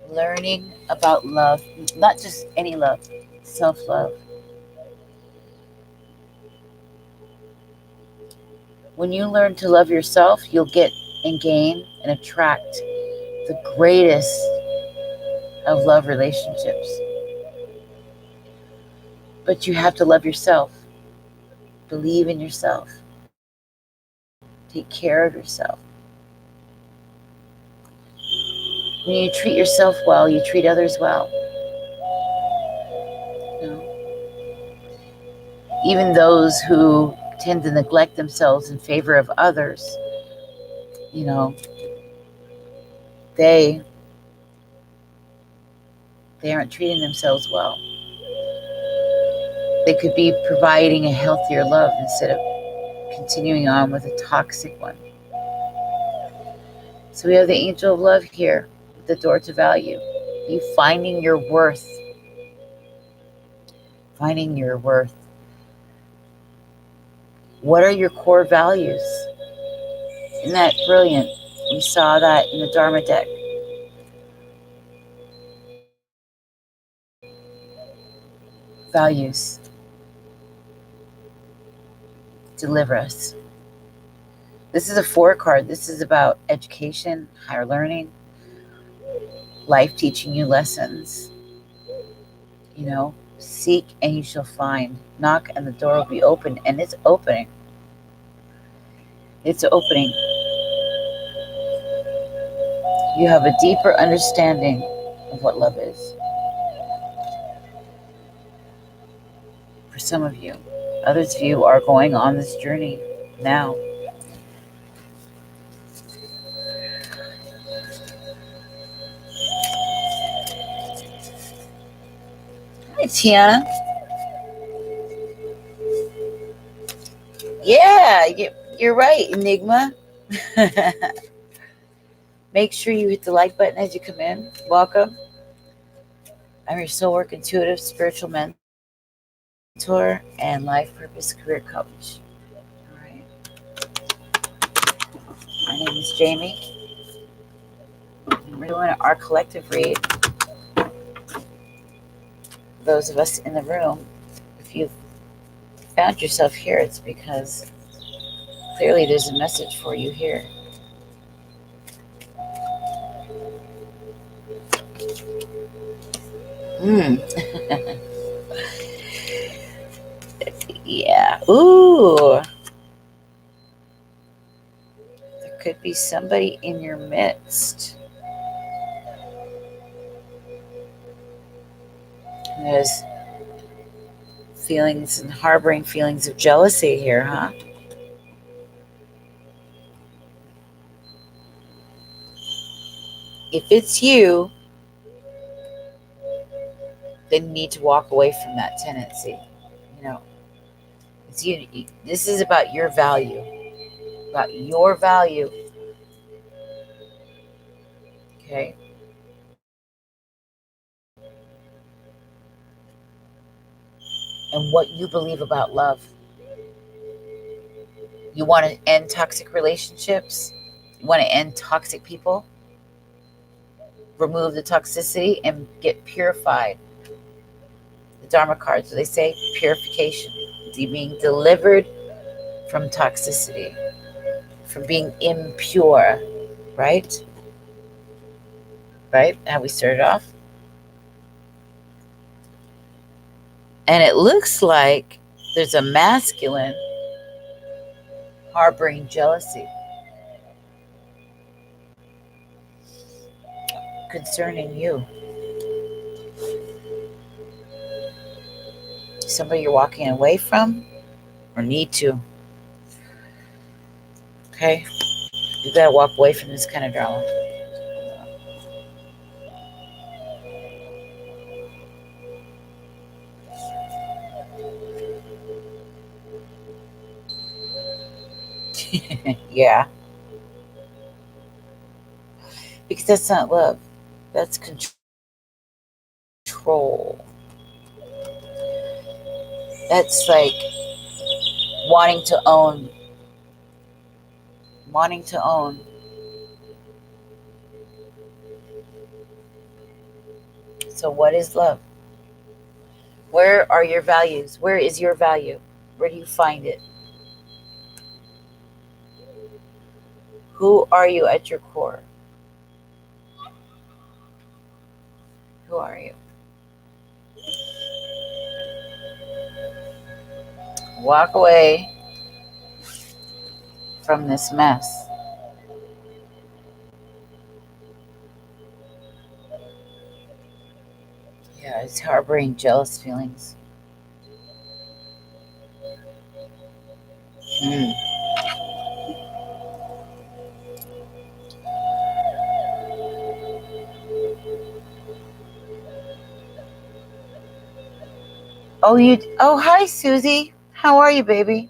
Learning about love, not just any love, self-love. When you learn to love yourself, you'll get and gain and attract the greatest of love relationships. But you have to love yourself. Believe in yourself. Take care of yourself. When you treat yourself well, you treat others well. You know? Even those who tend to neglect themselves in favor of others, you know, they aren't treating themselves well. They could be providing a healthier love instead of continuing on with a toxic one. So we have the angel of love here, the door to value. You finding your worth. Finding your worth. What are your core values? Isn't that brilliant? We saw that in the Dharma deck. Values deliver us. This is a 4 card. This is about education, higher learning, life teaching you lessons. You know, seek and you shall find. Knock and the door will be open. And it's opening. It's opening. You have a deeper understanding of what love is. For some of you. Others of you are going on this journey now. Hi, Tiana. Yeah, you're right, Enigma. Make sure you hit the like button as you come in. Welcome. I'm your soul work intuitive spiritual mentor and life purpose career coach. All right. My name is Jamie. We're doing our collective read. Those of us in the room, if you've found yourself here, it's because clearly there's a message for you here. Yeah. Ooh. There could be somebody in your midst who has feelings and harboring feelings of jealousy here, huh? If it's you, then you need to walk away from that tendency. You know, it's you. This is about your value. About your value. Okay? and what you believe about love. You want to end toxic relationships? You want to end toxic people? Remove the toxicity and get purified. The Dharma cards, they say purification, being delivered from toxicity, from being impure, right? Right? How we started off. And it looks like there's a masculine harboring jealousy concerning you. Somebody you're walking away from or need to. Okay? You gotta walk away from this kind of drama. Yeah. Because that's not love. That's control. That's like wanting to own. Wanting to own. So what is love? Where are your values? Where is your value? Where do you find it? Who are you at your core? Who are you? Walk away from this mess. Yeah, it's harboring jealous feelings. Mm. Oh, hi, Susie. How are you, baby?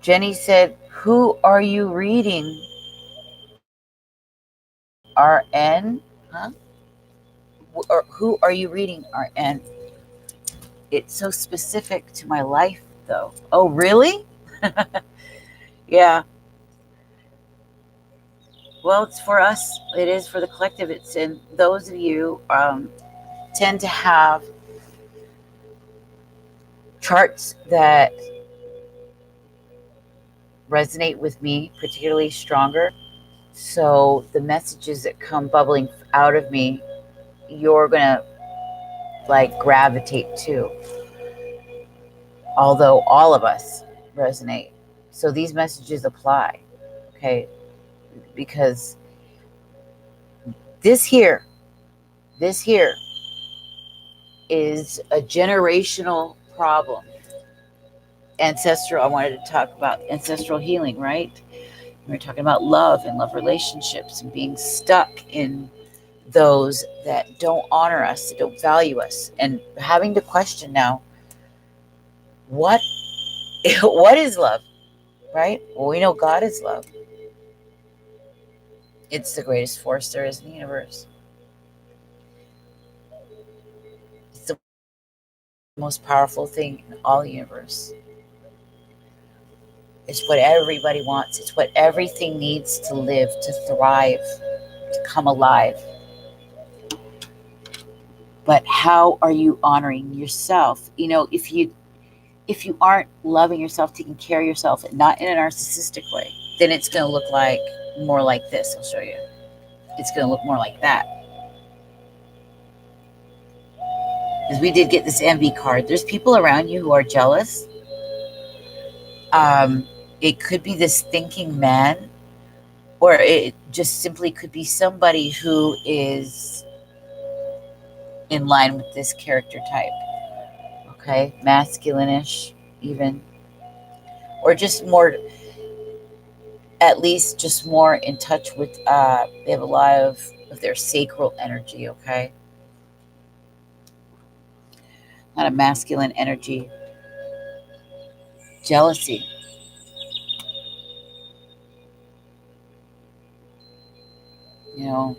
Jenny said, who are you reading? RN? Huh? Or who are you reading, RN? It's so specific to my life, though. Oh, really? Yeah. Well, it's for us. It is for the collective. It's in those of you tend to have charts that resonate with me particularly stronger. So the messages that come bubbling out of me, you're gonna like gravitate to. Although all of us resonate. So these messages apply, okay? Because this here is a generational problem. Ancestral, I wanted to talk about ancestral healing, right? We're talking about love and love relationships and being stuck in those that don't honor us, that don't value us, and having to question now, what what is love, right? Well, we know God is love. It's the greatest force there is in the universe. It's the most powerful thing in all the universe. It's what everybody wants. It's what everything needs to live, to thrive, to come alive. But how are you honoring yourself? You know, if you aren't loving yourself, taking care of yourself, and not in a narcissistic way, then it's going to look like more like this. I'll show you. It's going to look more like that. Because we did get this envy card. There's people around you who are jealous. It could be this thinking man, or it just simply could be somebody who is in line with this character type. Okay, masculine-ish even, or just more, at least just more in touch with they have a lot of their sacral energy. Okay, not a masculine energy. Jealousy. You know,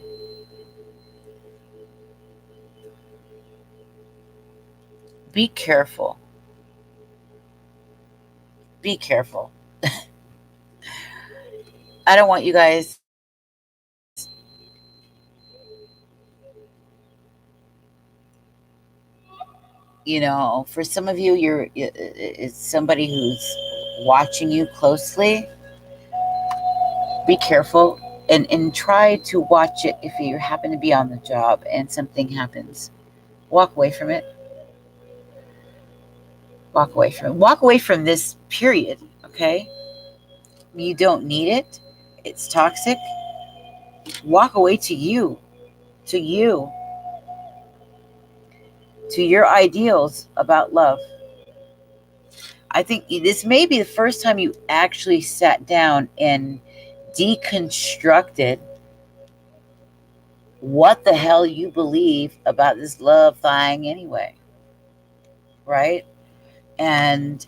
be careful. Be careful. I don't want you guys, you know, for some of you, it's somebody who's watching you closely. Be careful and try to watch it if you happen to be on the job and something happens. Walk away from it. Walk away from it. Walk away from this period, okay? You don't need it. It's toxic. Walk away to you, to you, to your ideals about love. I think this may be the first time you actually sat down and deconstructed what the hell you believe about this love thing anyway, right? And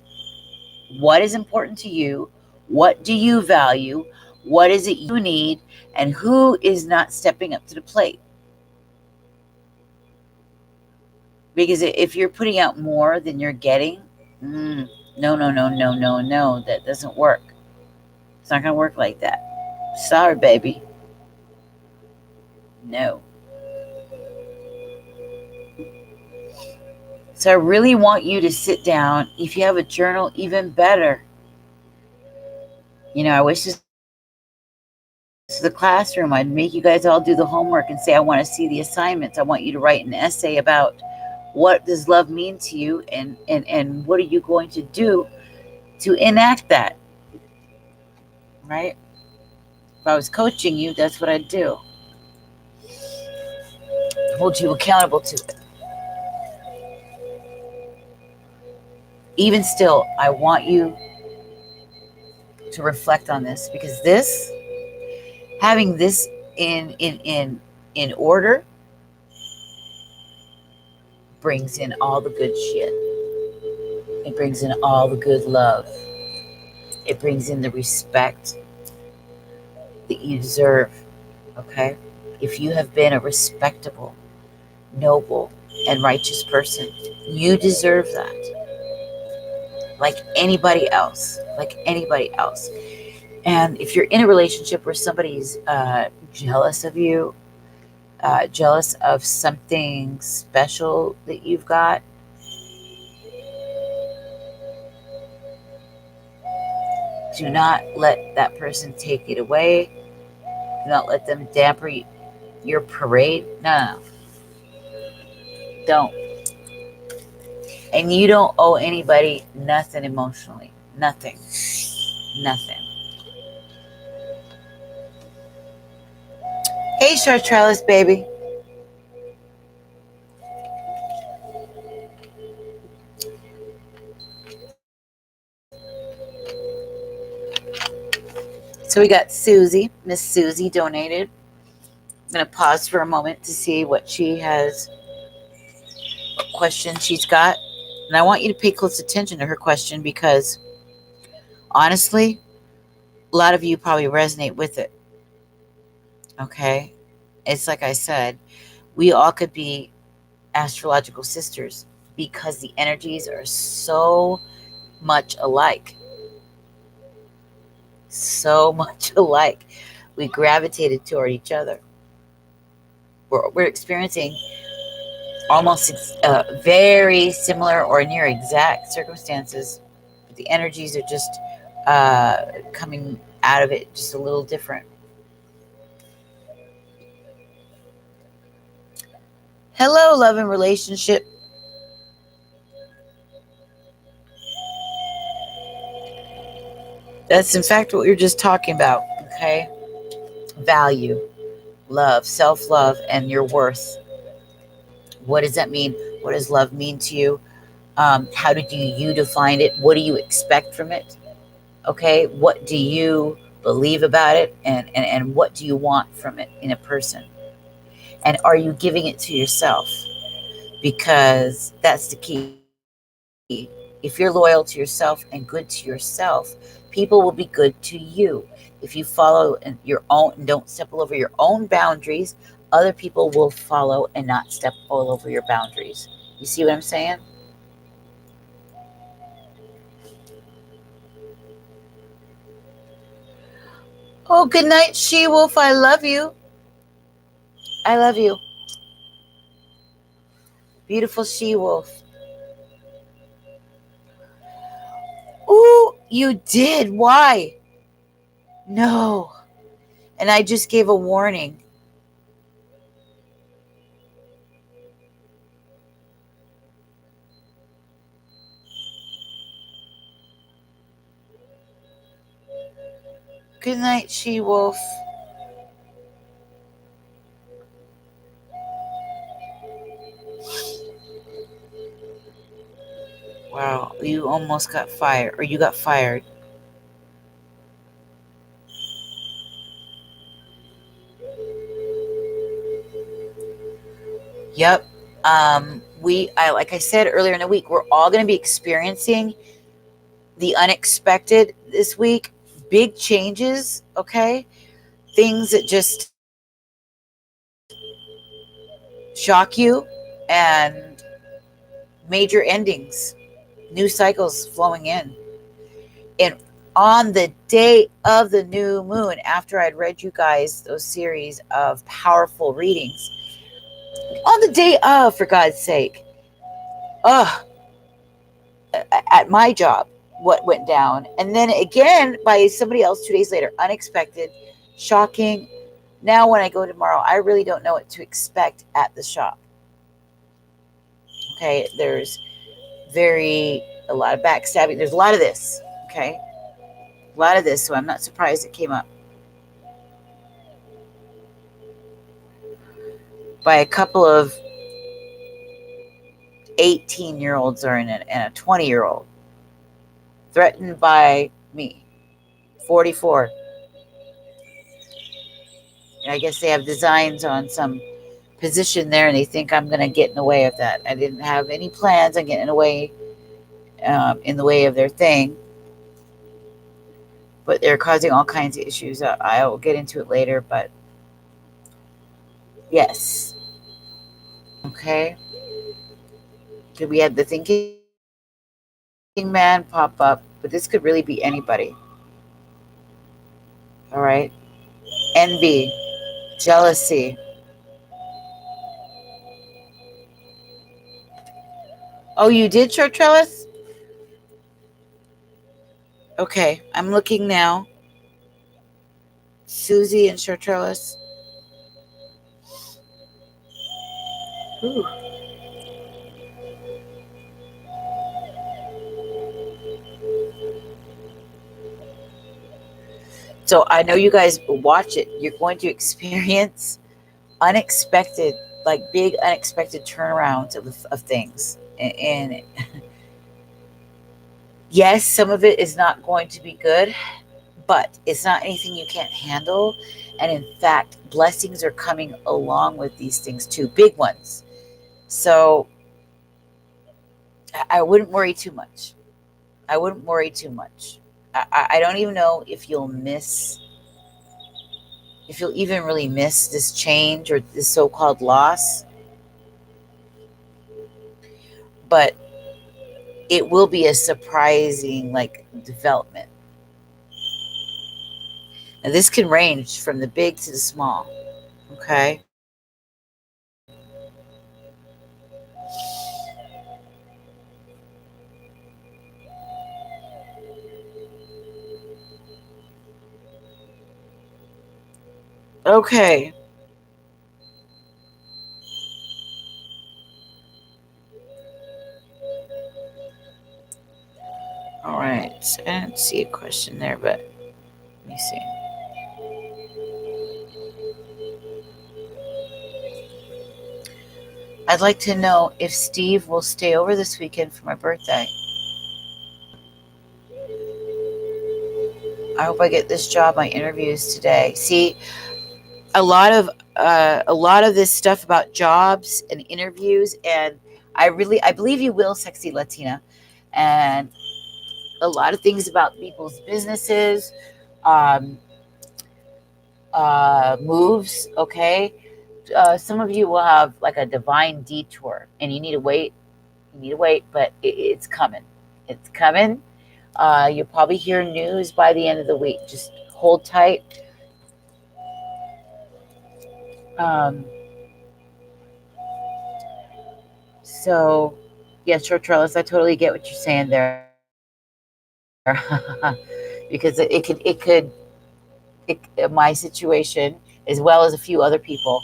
what is important to you? What do you value? What is it you need? And who is not stepping up to the plate? Because if you're putting out more than you're getting, no, no, no, no, no, no, that doesn't work. It's not going to work like that. Sorry, baby. No. So I really want you to sit down. If you have a journal, even better. You know, I wish this was the classroom. I'd make you guys all do the homework and say, I want to see the assignments. I want you to write an essay about what does love mean to you, and what are you going to do to enact that, right? If I was coaching you, that's what I'd do. Hold you accountable to it. Even still, I want you to reflect on this, because this, having this in order, brings in all the good shit. It brings in all the good love. It brings in the respect that you deserve, okay? If you have been a respectable, noble, and righteous person, you deserve that. Like anybody else. Like anybody else. And if you're in a relationship where somebody's jealous of you, jealous of something special that you've got, do not let that person take it away. Do not let them damper your parade. No. Don't. And you don't owe anybody nothing emotionally. Nothing. Nothing. Hey, Chartralis, baby. So we got Susie. Miss Susie donated. I'm going to pause for a moment to see what she has, what question she's got. And I want you to pay close attention to her question, because honestly, a lot of you probably resonate with it. Okay? It's like I said, we all could be astrological sisters because the energies are so much alike. So much alike. We gravitated toward each other. We're experiencing almost very similar or near exact circumstances, but the energies are just coming out of it just a little different. Hello, love and relationship. That's in fact what we were just talking about, okay? Value, love, self-love, and your worth. What does that mean? What does love mean to you? How do you define it? What do you expect from it? Okay, what do you believe about it? And what do you want from it in a person? And are you giving it to yourself? Because that's the key. If you're loyal to yourself and good to yourself, people will be good to you. If you follow your own and don't step all over your own boundaries, other people will follow and not step all over your boundaries. You see what I'm saying? Oh, good night, She Wolf. I love you. I love you. Beautiful She Wolf. Ooh, you did. Why? No. And I just gave a warning. Good night, She Wolf. Wow, you almost got fired, or you got fired. Yep. Like I said earlier in the week, we're all going to be experiencing the unexpected this week. Big changes, okay? Things that just shock you, and major endings, new cycles flowing in. And on the day of the new moon, after I'd read you guys those series of powerful readings, on the day of, for God's sake, at my job, what went down. And then again by somebody else 2 days later, unexpected, shocking. Now, when I go tomorrow, I really don't know what to expect at the shop. Okay, there's a lot of backstabbing. There's a lot of this. Okay, a lot of this. So I'm not surprised it came up by a couple of 18-year-olds and a 20-year-old threatened by me, 44. And I guess they have designs on some position there, and they think I'm going to get in the way of that. I didn't have any plans on getting in the way of their thing, but they're causing all kinds of issues. I will get into it later, but yes, okay. We had the thinking man pop up, but this could really be anybody. All right, envy, jealousy. Oh, you did, short trellis? Okay, I'm looking now. Susie and short trellis. Ooh. So I know you guys watch it. You're going to experience unexpected, like big unexpected turnarounds of things. And yes, some of it is not going to be good, but it's not anything you can't handle. And in fact, blessings are coming along with these things too, big ones. So I wouldn't worry too much. I wouldn't worry too much. I don't even know if you'll even really miss this change or this so-called loss, but it will be a surprising development. And this can range from the big to the small. Okay. Okay. All right. I didn't see a question there, but let me see. I'd like to know if Steve will stay over this weekend for my birthday. I hope I get this job. My interviews today. See, a lot of this stuff about jobs and interviews, and I believe you will, sexy Latina. and a lot of things about people's businesses, um, moves. Okay, some of you will have like a divine detour, and you need to wait. You need to wait, but it's coming. It's coming. You'll probably hear news by the end of the week. Just hold tight. Um, so, yeah, short trellis. I totally get what you're saying there, because my situation, as well as a few other people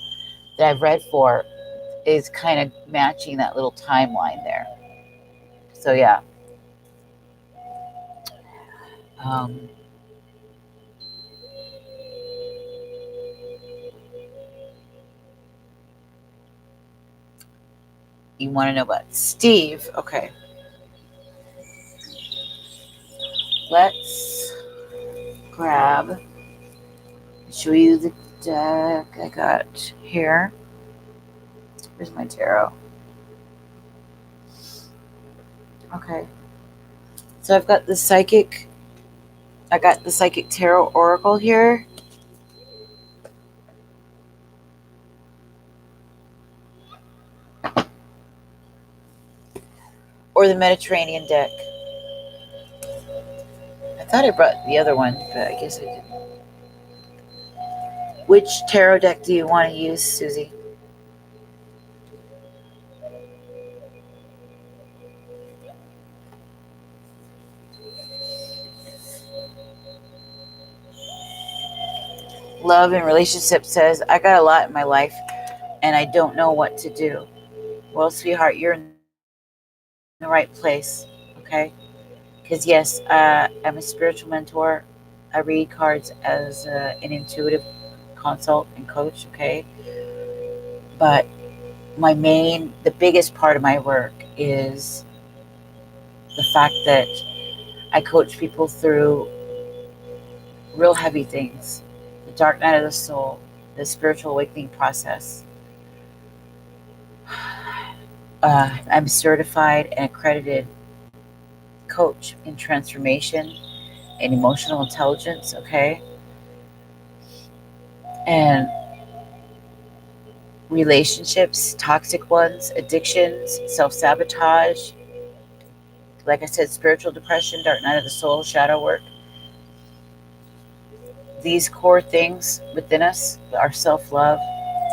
that I've read for, is kind of matching that little timeline there. So yeah. Um, you want to know about Steve? Okay, let's grab, show you the deck I got here. Here's my tarot. Okay, so I got the psychic tarot oracle here. Or the Mediterranean deck. I thought I brought the other one, but I guess I didn't. Which tarot deck do you want to use, Susie? Love and Relationship says, I got a lot in my life and I don't know what to do. Well, sweetheart, you're in the right place, okay? Because, yes, I'm a spiritual mentor. I read cards as an intuitive consult and coach, okay? But the biggest part of my work is the fact that I coach people through real heavy things, the dark night of the soul, the spiritual awakening process. I'm certified and accredited coach in transformation and emotional intelligence, okay? And relationships, toxic ones, addictions, self sabotage, like I said, spiritual depression, dark night of the soul, shadow work. These core things within us, our self love,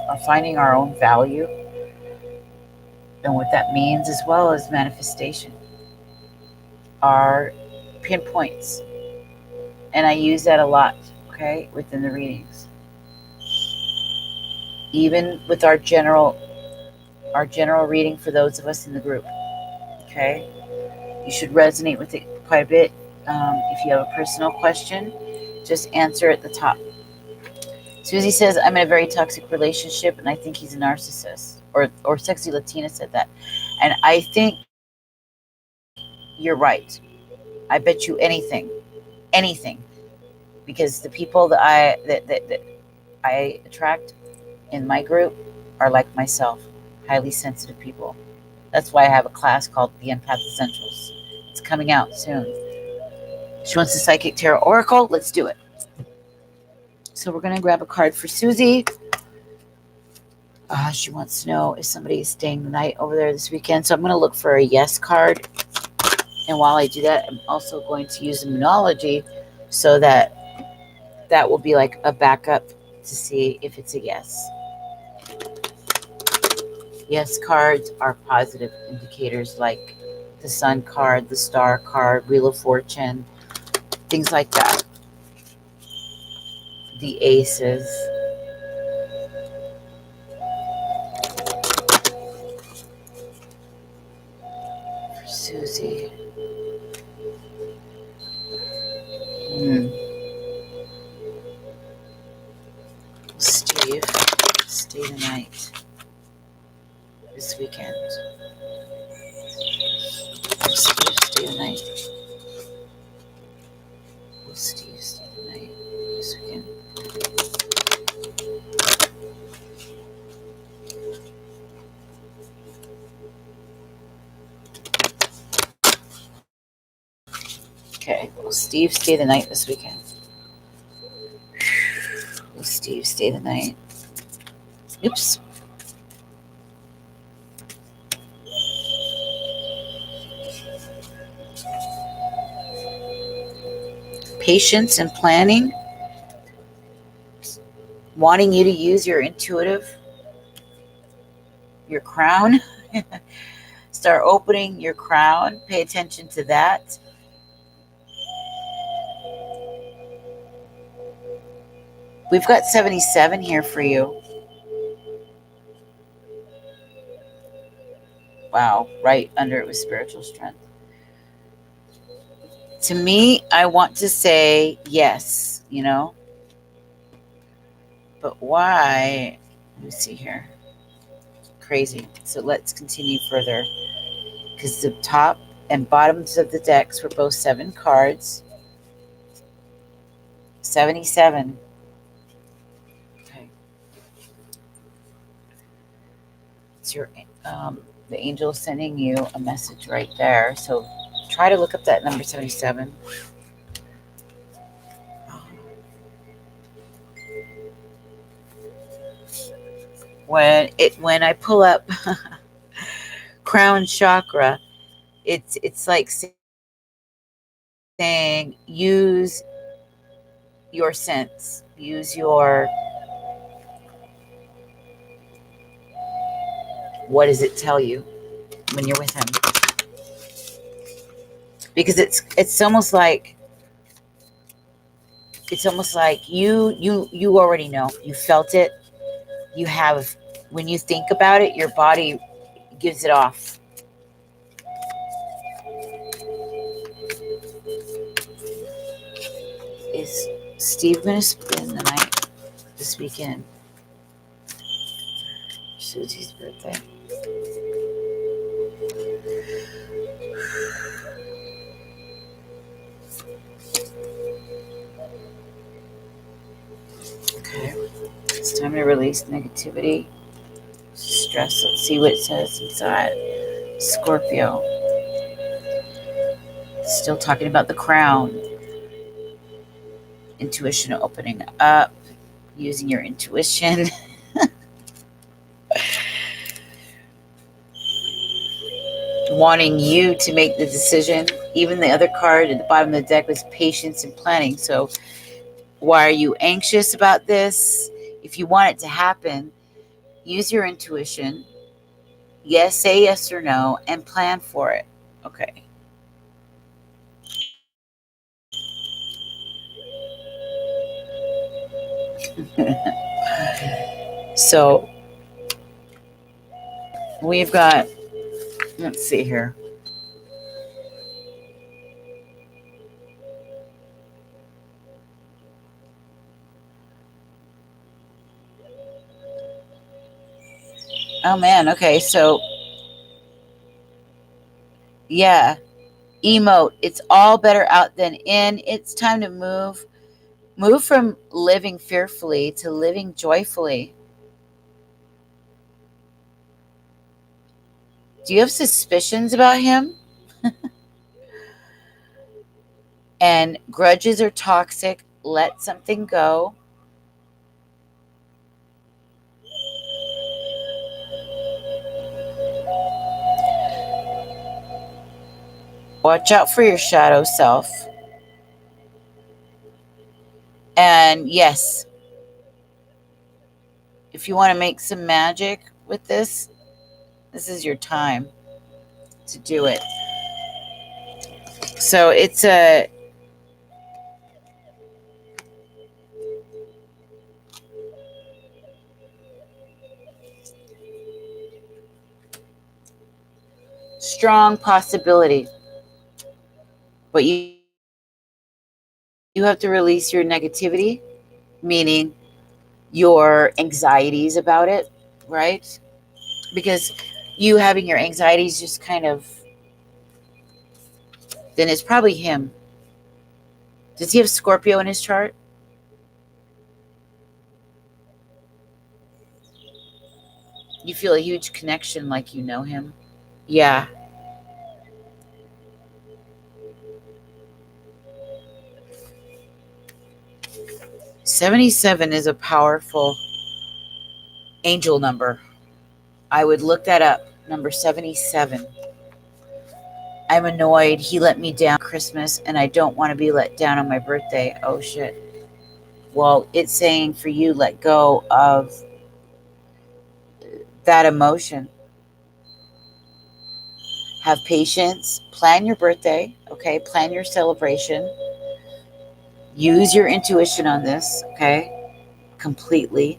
our finding our own value, and what that means, as well as manifestation, are pinpoints. And I use that a lot, okay, within the readings. Even with our general reading for those of us in the group, okay? You should resonate with it quite a bit. If you have a personal question, just answer at the top. Susie says, I'm in a very toxic relationship and I think he's a narcissist. Or Sexy Latina said that. And I think you're right. I bet you anything. Because the people that I attract in my group are like myself, highly sensitive people. That's why I have a class called The Empath Essentials. It's coming out soon. She wants the Psychic Tarot Oracle. Let's do it. So we're going to grab a card for Susie. She wants to know if somebody is staying the night over there this weekend. So I'm going to look for a yes card. And while I do that, I'm also going to use Numerology so that will be like a backup to see if it's a yes. Yes cards are positive indicators, like the Sun card, the Star card, Wheel of Fortune, things like that. The Aces. For Susie. Steve, stay the night this weekend. Steve, stay the night. Steve, stay the night this weekend. Will Steve stay the night this weekend? Will Steve stay the night? Oops. Patience and planning. Wanting you to use your intuitive, your crown. Start opening your crown. Pay attention to that. We've got 77 here for you. Wow, right under it was spiritual strength. To me, I want to say yes, you know. But why? Let me see here. Crazy. So let's continue further. Because the top and bottoms of the decks were both 7 cards. 77. Okay. It's your the angel sending you a message right there. So try to look up that number 77. When I pull up crown chakra, it's like saying use your sense, use your, what does it tell you when you're with him? Because it's almost like you already know, you felt it, you have, when you think about it, your body gives it off. Is Steve going to spend the night this weekend? Susie's birthday. Okay. It's time to release negativity, stress. Let's see what it says inside. Scorpio. Still talking about the crown. Intuition opening up. Using your intuition. Wanting you to make the decision. Even the other card at the bottom of the deck was patience and planning. So why are you anxious about this? If you want it to happen, use your intuition. Yes, say yes or no, and plan for it. Okay. So we've got, let's see here. Oh man, okay, so yeah, emote. It's all better out than in. It's time to move. Move from living fearfully to living joyfully. Do you have suspicions about him? And grudges are toxic. Let something go. Watch out for your shadow self. And yes, if you want to make some magic with this is your time to do it. So it's a strong possibility. But you have to release your negativity, meaning your anxieties about it, right? Because you having your anxieties just kind of, then it's probably him. Does he have Scorpio in his chart? You feel a huge connection, like you know him. Yeah. 77 is a powerful angel number. I would look that up. Number 77. I'm annoyed. He let me down Christmas, and I don't want to be let down on my birthday. Oh, shit. Well, it's saying for you, let go of that emotion. Have patience. Plan your birthday, okay? Plan your celebration. Use your intuition on this, okay? Completely.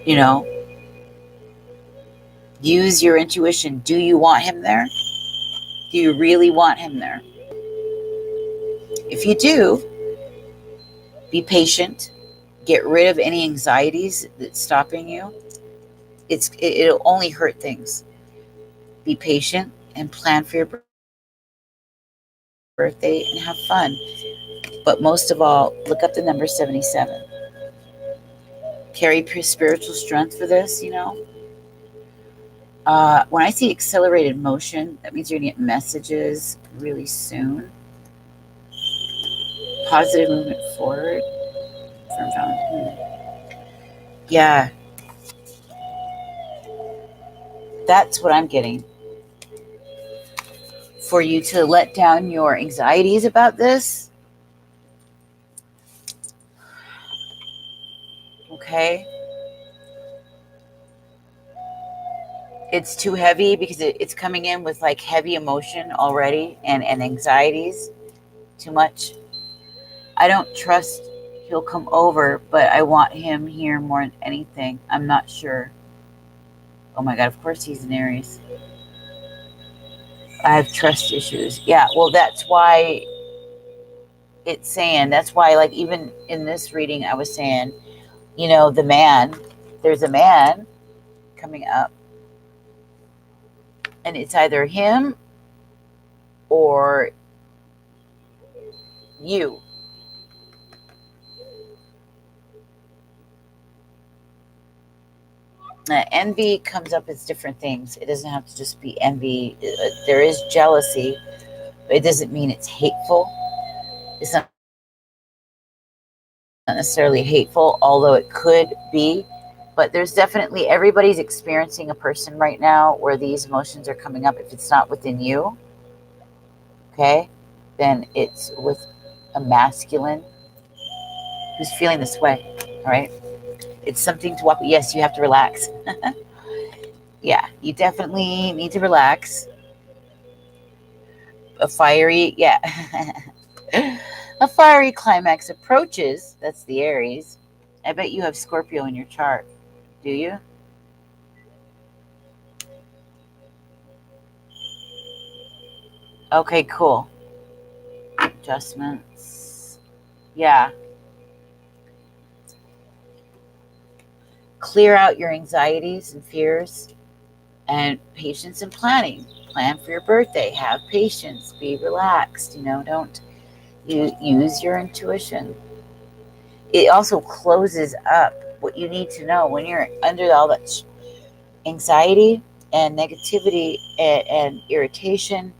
You know, use your intuition. Do you want him there? Do you really want him there? If you do, be patient. Get rid of any anxieties that's stopping you. It'll only hurt things. Be patient and plan for your birthday and have fun. But most of all, look up the number 77. Carry spiritual strength for this, you know. When I see accelerated motion, that means you're going to get messages really soon. Positive movement forward. Firm foundation. Yeah. That's what I'm getting. For you to let down your anxieties about this. Okay. It's too heavy because it's coming in with like heavy emotion already and anxieties. Too much. I don't trust he'll come over, but I want him here more than anything. I'm not sure. Oh my God, of course he's an Aries. I have trust issues. Yeah, well, that's why it's saying, that's why, like, even in this reading, I was saying, you know, there's a man coming up, and it's either him or you. Envy comes up as different things. It doesn't have to just be envy. There is jealousy, but it doesn't mean it's hateful. It's not necessarily hateful, although it could be. But there's definitely, everybody's experiencing a person right now where these emotions are coming up. If it's not within you, okay, then it's with a masculine who's feeling this way, all right? It's something to walk. Yes, you have to relax. Yeah, you definitely need to relax. A fiery, yeah. A fiery climax approaches. That's the Aries. I bet you have Scorpio in your chart. Do you? Okay, cool. Adjustments. Yeah. Clear out your anxieties and fears, and patience and planning. Plan for your birthday. Have patience. Be relaxed. You know, don't use your intuition. It also closes up what you need to know when you're under all that anxiety and negativity and irritation.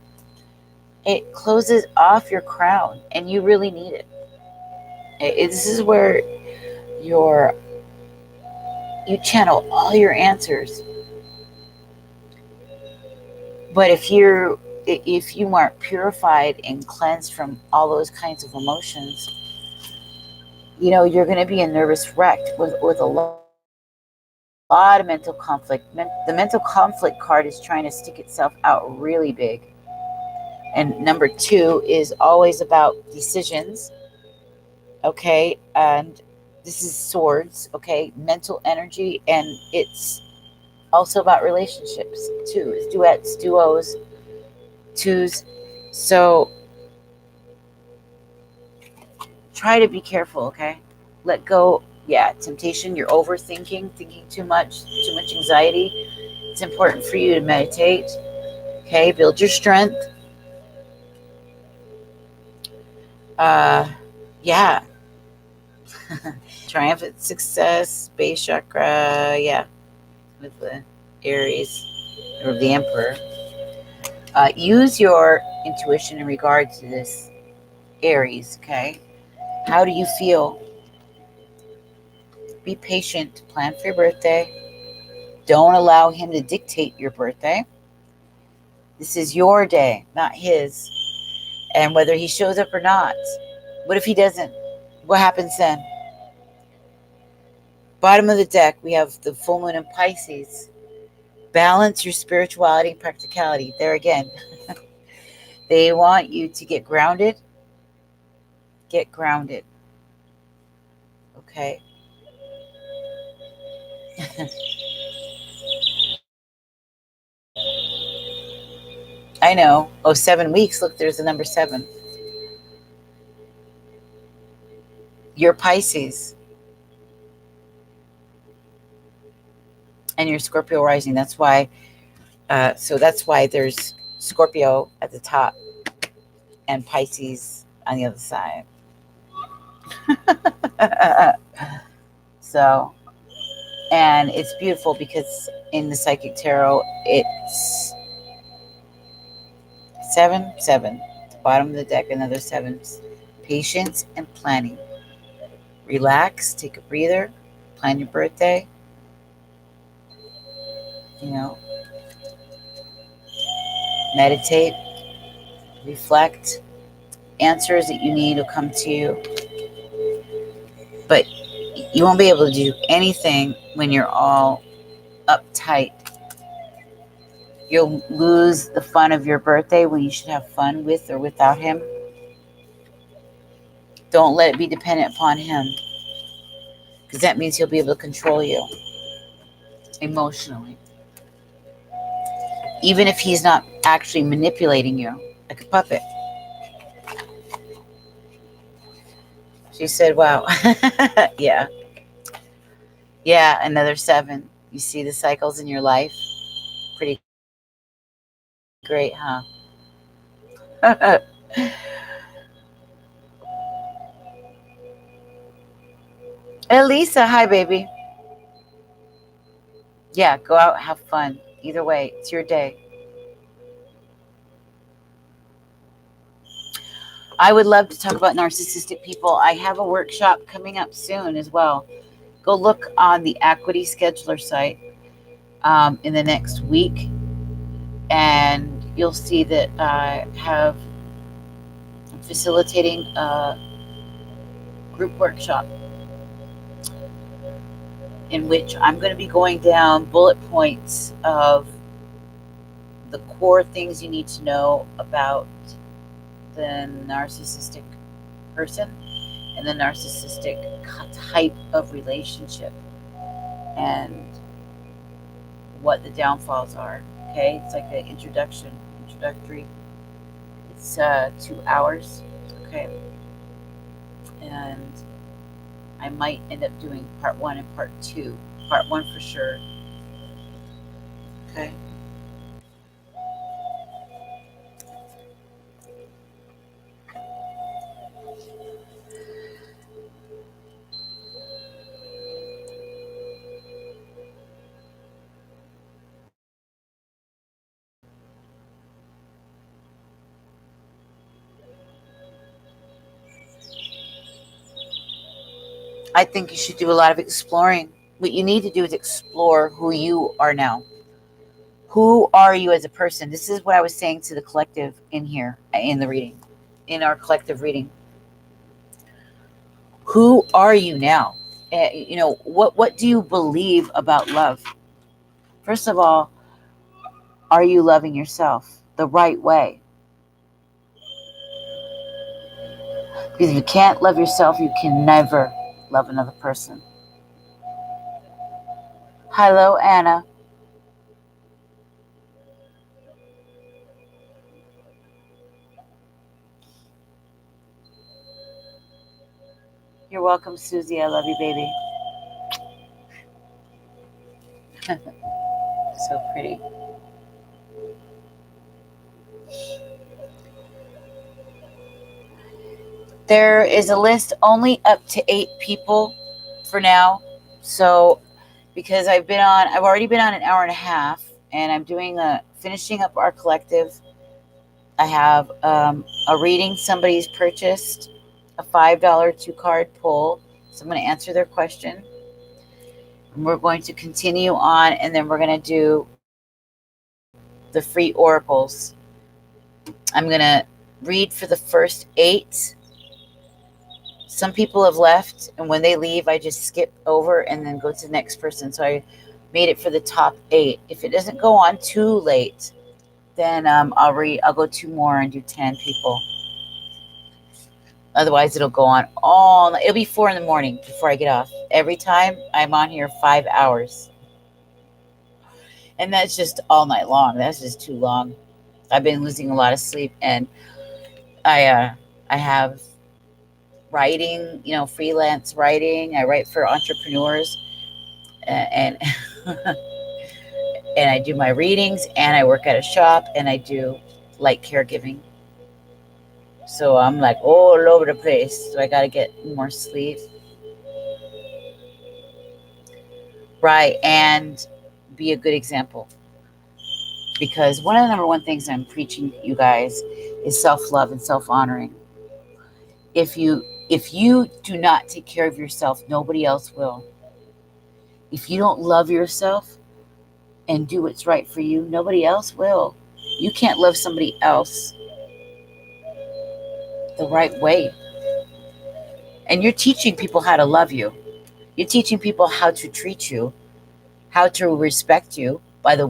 It closes off your crown, and you really need it. This is where you channel all your answers. But if you aren't purified and cleansed from all those kinds of emotions, you know, you're going to be a nervous wreck with a lot of mental conflict. The mental conflict card is trying to stick itself out really big. And number 2 is always about decisions. Okay. And this is swords. Okay. Mental energy. And it's also about relationships too. It's duets, duos, twos. So try to be careful, okay? Let go. Yeah, temptation, you're overthinking, thinking too much anxiety. It's important for you to meditate, okay? Build your strength. Yeah. Triumphant success, base chakra, yeah, with the Aries or the Emperor. Use your intuition in regard to this, Aries, okay? How do you feel? Be patient. Plan for your birthday. Don't allow him to dictate your birthday. This is your day, not his. And whether he shows up or not, what if he doesn't? What happens then? Bottom of the deck, we have the full moon in Pisces. Balance your spirituality and practicality. There again, they want you to get grounded. Get grounded. Okay? I know. Oh, 7 weeks. Look, there's the number 7. You're Pisces. And you're Scorpio rising. That's why. That's why there's Scorpio at the top and Pisces on the other side. So, and it's beautiful because in the Psychic Tarot, it's 7, 7. At the bottom of the deck, another 7. Patience and planning. Relax, take a breather, plan your birthday. You know, meditate, reflect. Answers that you need will come to you. But you won't be able to do anything when you're all uptight. You'll lose the fun of your birthday when you should have fun with or without him. Don't let it be dependent upon him, because that means he'll be able to control you emotionally. Even if he's not actually manipulating you like a puppet. She said, wow. Yeah. Yeah, another 7. You see the cycles in your life? Pretty great, huh? Elisa, hi, baby. Yeah, go out, have fun. Either way, it's your day. I would love to talk about narcissistic people. I have a workshop coming up soon as well. Go look on the Equity Scheduler site in the next week, and you'll see that I'm facilitating a group workshop in which I'm going to be going down bullet points of the core things you need to know about the narcissistic person and the narcissistic type of relationship and what the downfalls are. Okay, it's like an introductory. It's 2 hours. Okay, and I might end up doing part 1 and part 2. Part 1 for sure. Okay. I think you should do a lot of exploring. What you need to do is explore who you are now. Who are you as a person? This is what I was saying to the collective in here, in the reading, in our collective reading. Who are you now? What do you believe about love? First of all, are you loving yourself the right way? Because if you can't love yourself, you can never love another person. Hello, Anna. You're welcome, Susie. I love you, baby. So pretty. There is a list only up to 8 people for now. So, because I've already been on an hour and a half, and I'm finishing up our collective. I have a reading somebody's purchased, a $5 2-card pull. So I'm going to answer their question. And we're going to continue on, and then we're going to do the free oracles. I'm going to read for the first 8. Some people have left, and when they leave, I just skip over and then go to the next person. So I made it for the top 8. If it doesn't go on too late, then I'll go 2 more and do 10 people. Otherwise, it'll go on all night. It'll be 4 in the morning before I get off. Every time I'm on here 5 hours. And that's just all night long. That's just too long. I've been losing a lot of sleep, and I have writing, freelance writing. I write for entrepreneurs, and and I do my readings, and I work at a shop, and I do light caregiving. So I'm like all over the place. So I got to get more sleep. Right, and be a good example. Because one of the number one things I'm preaching to you guys is self-love and self-honoring. If you do not take care of yourself, nobody else will. If you don't love yourself and do what's right for you, nobody else will. You can't love somebody else the right way. And you're teaching people how to love you. You're teaching people how to treat you, how to respect you by the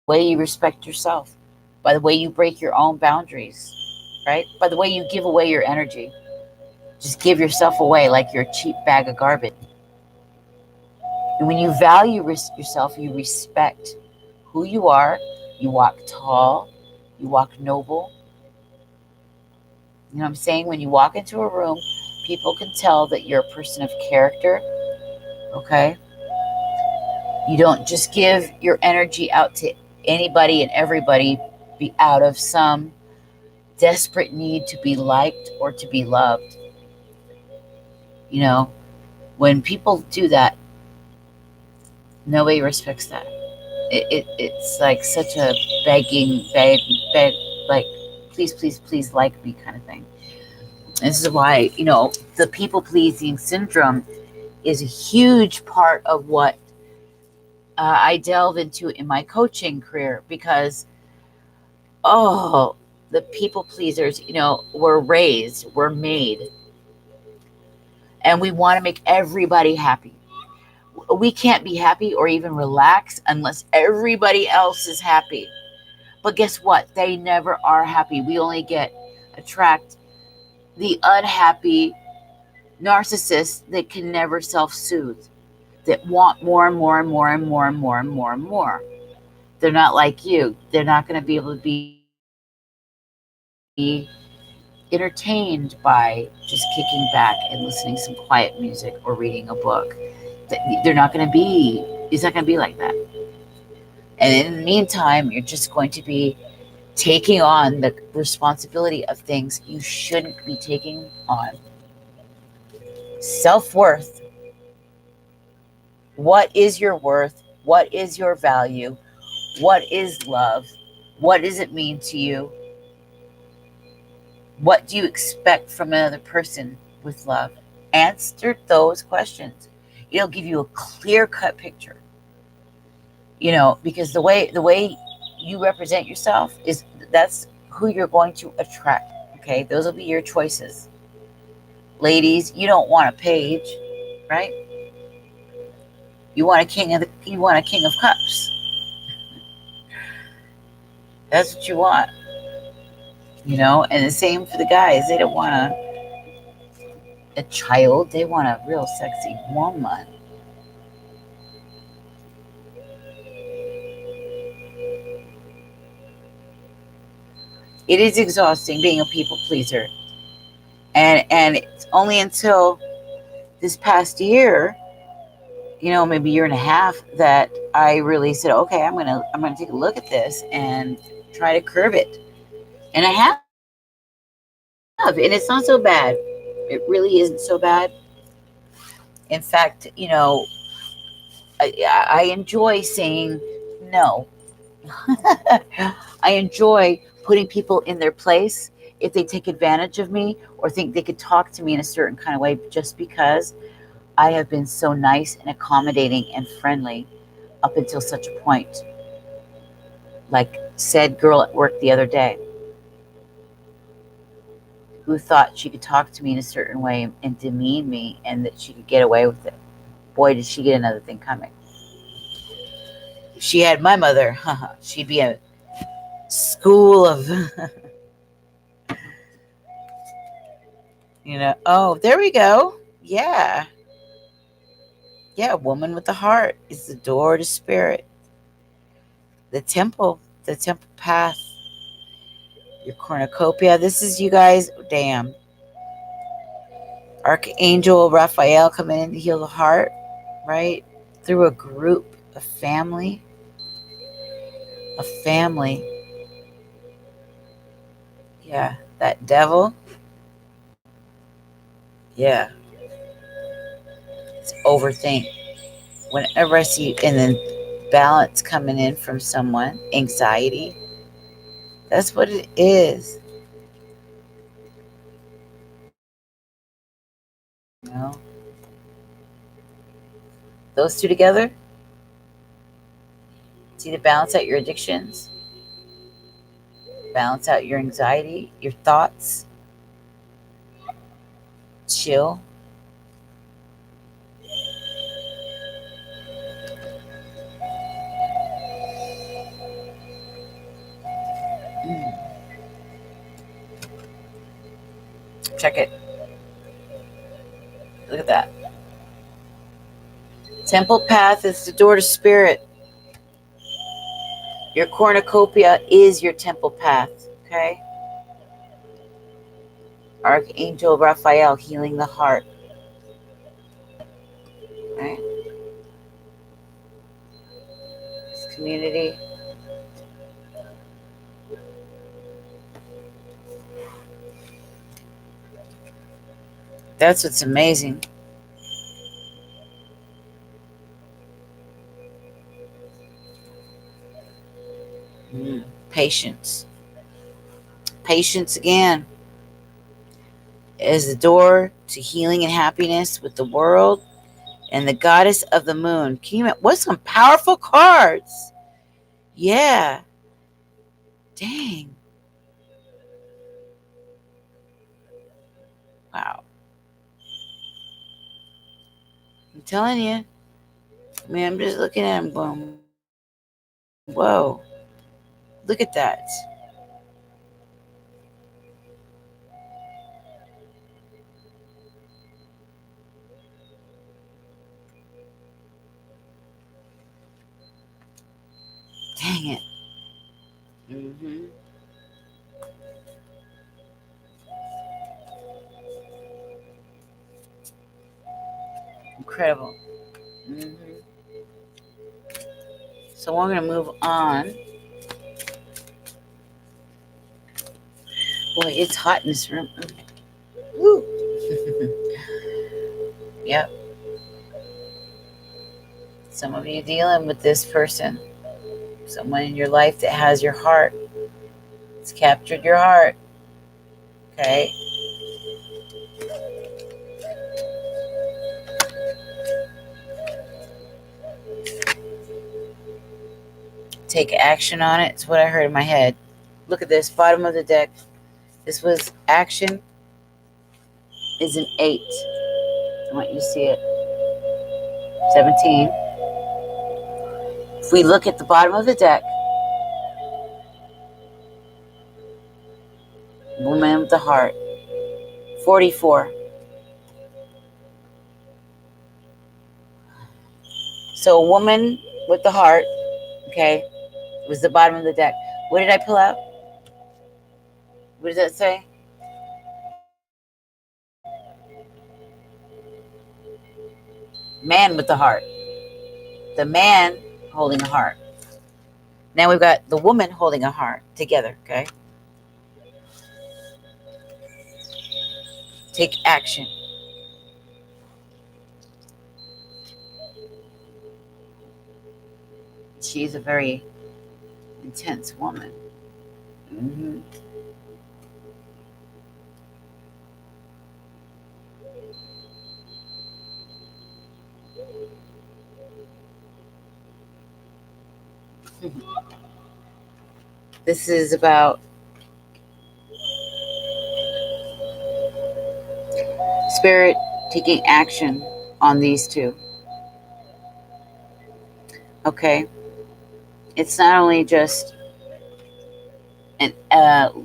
way you respect yourself, by the way you break your own boundaries, right? By the way you give away your energy. Just give yourself away like you're a cheap bag of garbage. And when you value yourself, you respect who you are. You walk tall. You walk noble. You know what I'm saying? When you walk into a room, people can tell that you're a person of character. Okay? You don't just give your energy out to anybody and everybody out of some desperate need to be liked or to be loved. When people do that, nobody respects that. It's like such a begging, like, please, please, please like me kind of thing. And this is why, the people-pleasing syndrome is a huge part of what I delve into in my coaching career, because, the people pleasers, we're made, and we want to make everybody happy. We can't be happy or even relax unless everybody else is happy. But guess what? They never are happy. We only attract the unhappy narcissists that can never self-soothe, that want more and more and more and more and more and more and more. They're not like you. They're not going to be able to be entertained by just kicking back and listening to some quiet music or reading a book. They're not going to be, it's not going to be like that. And in the meantime, you're just going to be taking on the responsibility of things you shouldn't be taking on. Self-worth. What is your worth? What is your value? What is love? What does it mean to you? What do you expect from another person with love? Answer those questions. It'll give you a clear-cut picture. Because the way you represent yourself that's who you're going to attract. Okay, those will be your choices. Ladies, you don't want a page, right? You want a king of cups. That's what you want. And the same for the guys. They don't want a child. They want a real sexy woman. It is exhausting being a people pleaser. And it's only until this past year, maybe year and a half, that I really said, okay, I'm gonna take a look at this and try to curb it. And I have. And it's not so bad. It really isn't so bad. In fact, I enjoy saying no. I enjoy putting people in their place if they take advantage of me or think they could talk to me in a certain kind of way just because I have been so nice and accommodating and friendly up until such a point. Like said girl at work the other day who thought she could talk to me in a certain way and demean me and that she could get away with it. Boy, did she get another thing coming. If she had my mother, she'd be a school of, oh, there we go. Yeah. Yeah, woman with the heart is the door to spirit. The temple path, your cornucopia. This is you guys, damn. Archangel Raphael coming in to heal the heart, right? Through a group, a family. A family. Yeah, that devil. Yeah, it's overthink. Whenever I see, and then balance coming in from someone, anxiety. That's what it is. You know, those two together, see to balance out your addictions, balance out your anxiety, your thoughts, chill. Mm, check it. Look at that. Temple path is the door to spirit. Your cornucopia is your temple path. Okay. Archangel Raphael healing the heart. Right. This community. That's what's amazing. Mm, patience. Patience again is the door to healing and happiness with the world and the goddess of the moon. Can you imagine? What some powerful cards? Yeah. Dang. Wow. I'm telling you. I mean, I'm just looking at them going, whoa. Look at that. Dang it. Mm-hmm. Incredible. Mm-hmm. So we're going to move on. Boy, it's hot in this room. Woo. Yep. Some of you dealing with this person. Someone in your life that has your heart. It's captured your heart. Okay. Take action on it. It's what I heard in my head. Look at this, bottom of the deck. This was action is an 8. I want you to see it. 17. If we look at the bottom of the deck, woman with the heart. 44. So a woman with the heart, okay, was the bottom of the deck. What did I pull out? What does that say? Man with the heart. The man holding a heart. Now we've got the woman holding a heart together, okay? Take action. She's a very intense woman. Mhm. This is about spirit taking action on these two. Okay, it's not only just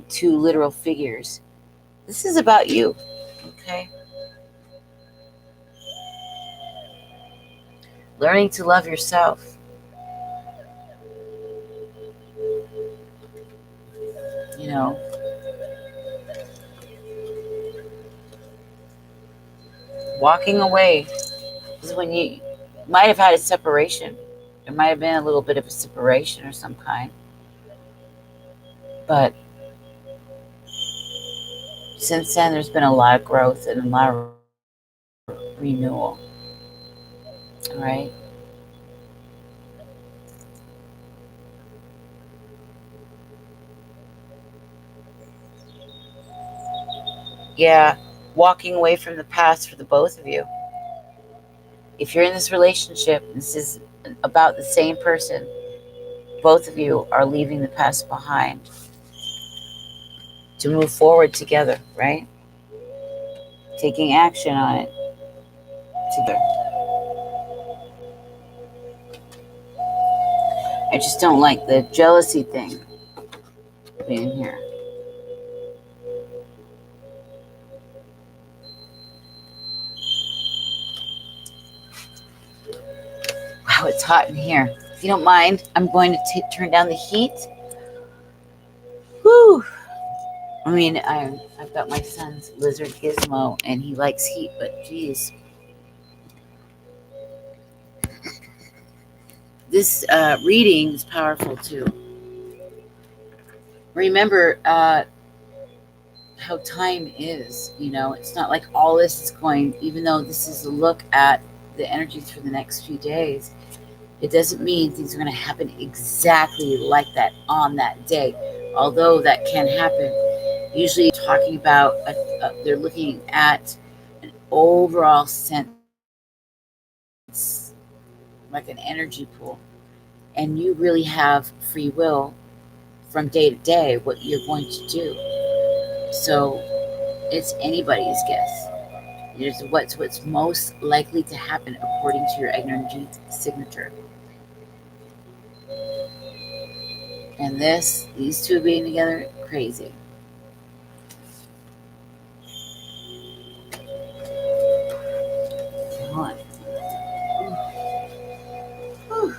two literal figures. This is about you. Okay, learning to love yourself. You know, walking away. This is when you might have had a separation. There might have been a little bit of a separation or some kind, but since then there's been a lot of growth and a lot of renewal. All right. Yeah, walking away from the past for the both of you. If you're in this relationship, this is about the same person. Both of you are leaving the past behind to move forward together, right? Taking action on it together. I just don't like the jealousy thing being here. Wow, it's hot in here. If you don't mind, I'm going to turn down the heat. Whew. I mean, I've got my son's lizard Gizmo, and he likes heat, but geez. This reading is powerful too. Remember how time is. It's not like all this is going, even though this is a look at the energies for the next few days, it doesn't mean things are going to happen exactly like that on that day. Although that can happen. Usually, talking about, they're looking at an overall sense, like an energy pool. And you really have free will from day to day what you're going to do. So it's anybody's guess. It's what's most likely to happen according to your energy signature. And these two being together, crazy. Come on. Whew.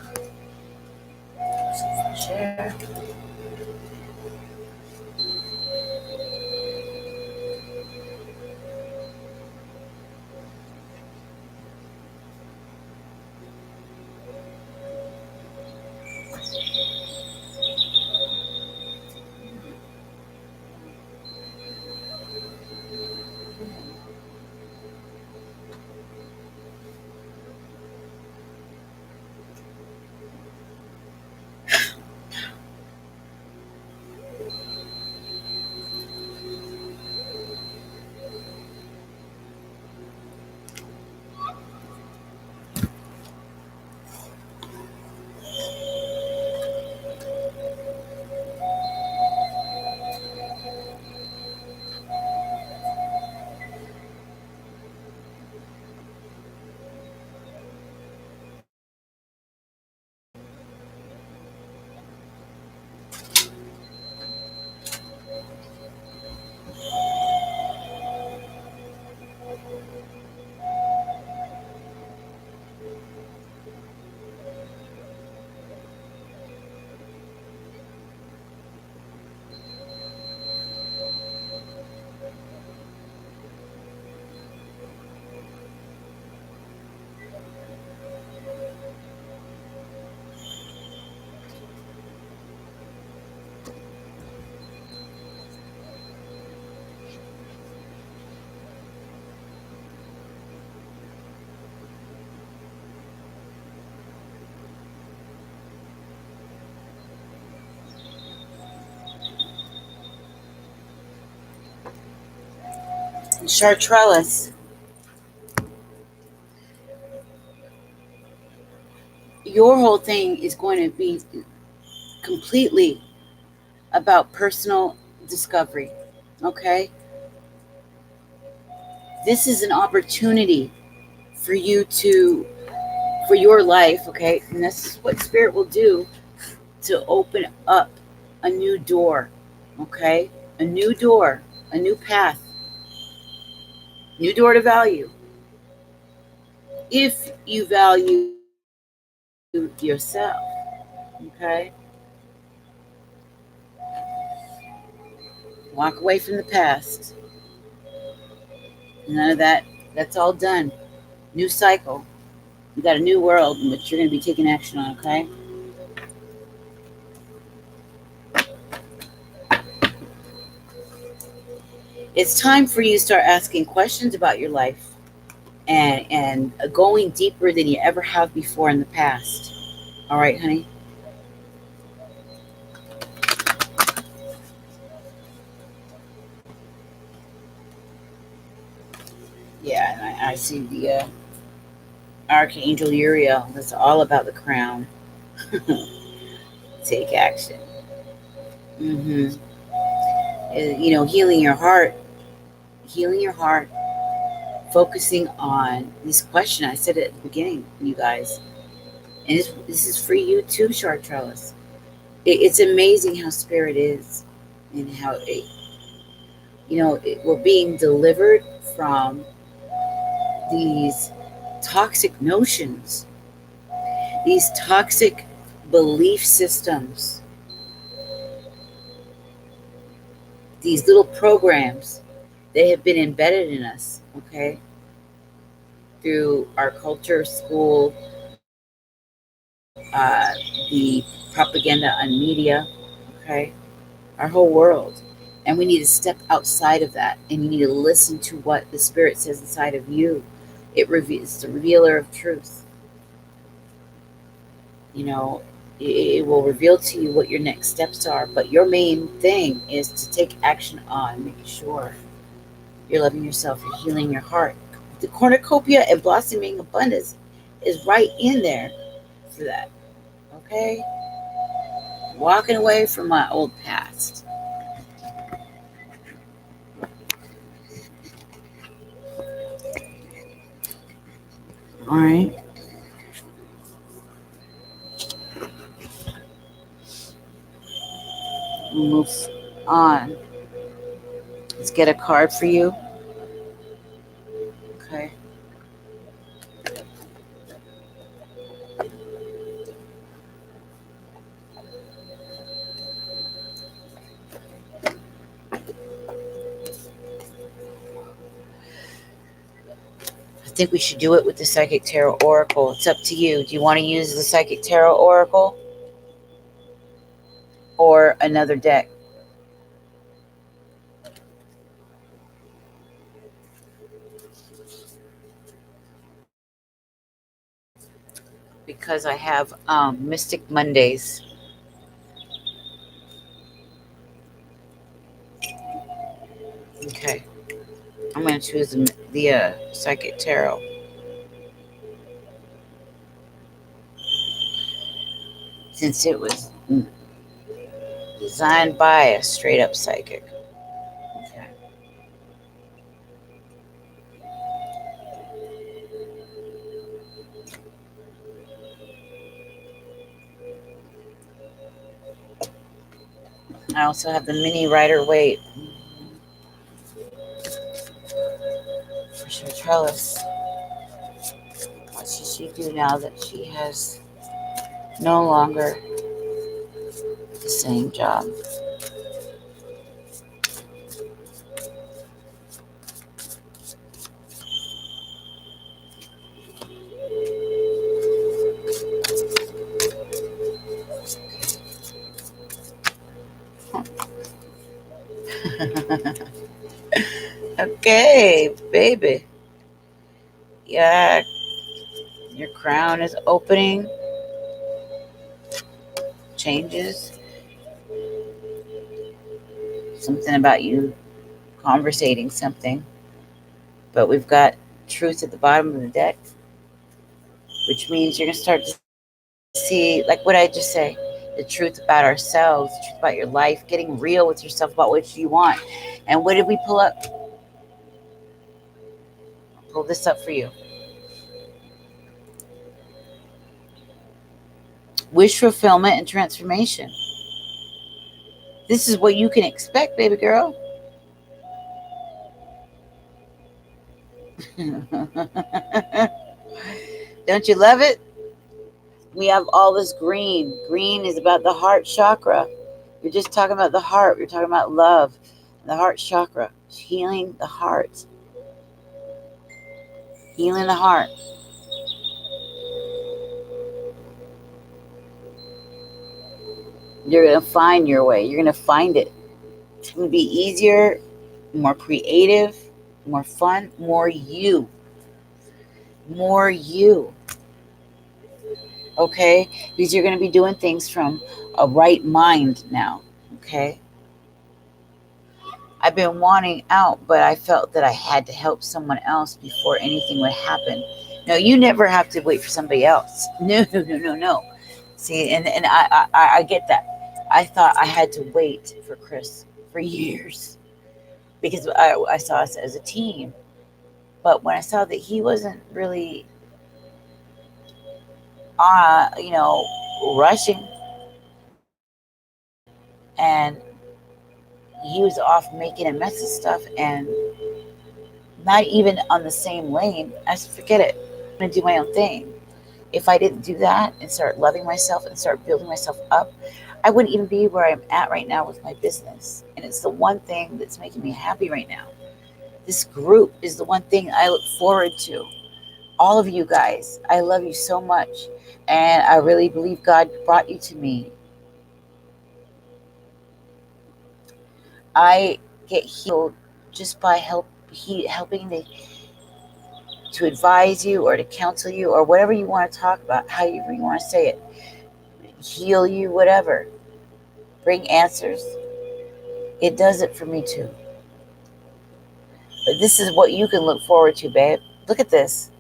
Some fresh air. Chartrellis, your whole thing is going to be completely about personal discovery. Okay? This is an opportunity for you to, for your life, okay? And this is what Spirit will do, to open up a new door, okay? A new door, a new path, new door to value. If you value yourself, okay? Walk away from the past. None of that. That's all done. New cycle. You got a new world in which you're going to be taking action on, okay? It's time for you to start asking questions about your life, and going deeper than you ever have before in the past. All right, honey? Yeah, and I see the Archangel Uriel. That's all about the crown. Take action. Mm-hmm. Healing your heart. Healing your heart. Focusing on this question. I said it at the beginning, you guys. And this is for you too, Chartrellis. It's amazing how Spirit is, and how we're being delivered from these toxic notions, these toxic belief systems, these little programs. They have been embedded in us, okay, through our culture, school, uh, the propaganda on media, okay, our whole world. And we need to step outside of that, and you need to listen to what the Spirit says inside of you. It's the revealer of truth. It will reveal to you what your next steps are, but your main thing is to take action on making sure you're loving yourself, you're healing your heart. The cornucopia and blossoming abundance is right in there for that. Okay? Walking away from my old past. All right? We'll move on. Let's get a card for you. Okay. I think we should do it with the Psychic Tarot Oracle. It's up to you. Do you want to use the Psychic Tarot Oracle or another deck? Because I have Mystic Mondays. Okay. I'm going to choose the Psychic Tarot. Since it was designed by a straight up psychic. Okay. I also have the mini Rider Waite for Chartrellis. What should she do now that she has no longer the same job? Okay, baby. Yeah, your crown is opening. Changes. Something about you conversating something. But we've got truth at the bottom of the deck, which means you're going to start to see, like what I just say, the truth about ourselves, the truth about your life, getting real with yourself about what you want. And what did we pull up? I'll pull this up for you. Wish fulfillment and transformation. This is what you can expect, baby girl. Don't you love it? We have all this green. Green is about the heart chakra. You're just talking about the heart. You're talking about love. The heart chakra. Healing the heart. Healing the heart. You're going to find your way. You're going to find it. It's going to be easier, more creative, more fun, more you. More you. Okay? Because you're going to be doing things from a right mind now. Okay? I've been wanting out, but I felt that I had to help someone else before anything would happen. No, you never have to wait for somebody else. No, no, no, no, no. See, and I get that. I thought I had to wait for Chris for years because I saw us as a team. But when I saw that he wasn't really, rushing, and he was off making a mess of stuff and not even on the same lane, I said, forget it. I'm going to do my own thing. If I didn't do that and start loving myself and start building myself up, I wouldn't even be where I'm at right now with my business. And it's the one thing that's making me happy right now. This group is the one thing I look forward to. All of you guys, I love you so much. And I really believe God brought you to me. I get healed just by helping to advise you or to counsel you or whatever you want to talk about, how you want to say it. Heal you, whatever. Bring answers. It does it for me too. But this is what you can look forward to, babe. Look at this.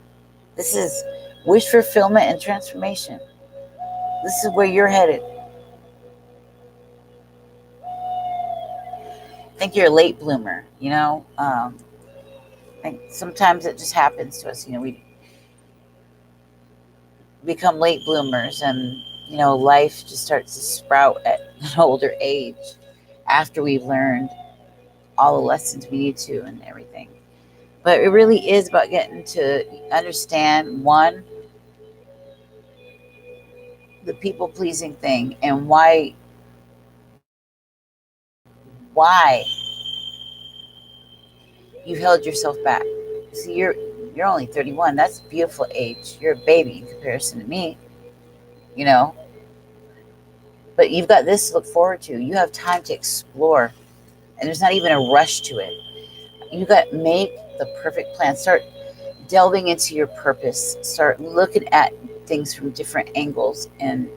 This is wish fulfillment and transformation. This is where you're headed. I think you're a late bloomer, I think sometimes it just happens to us, we become late bloomers and, life just starts to sprout at an older age after we've learned all the lessons we need to and everything. But it really is about getting to understand, one, the people-pleasing thing and why you've held yourself back. See, you're only 31. That's a beautiful age. You're a baby in comparison to me, you know. But you've got this to look forward to. You have time to explore, and there's not even a rush to it. You got to make the perfect plan. Start delving into your purpose. Start looking at things from different angles and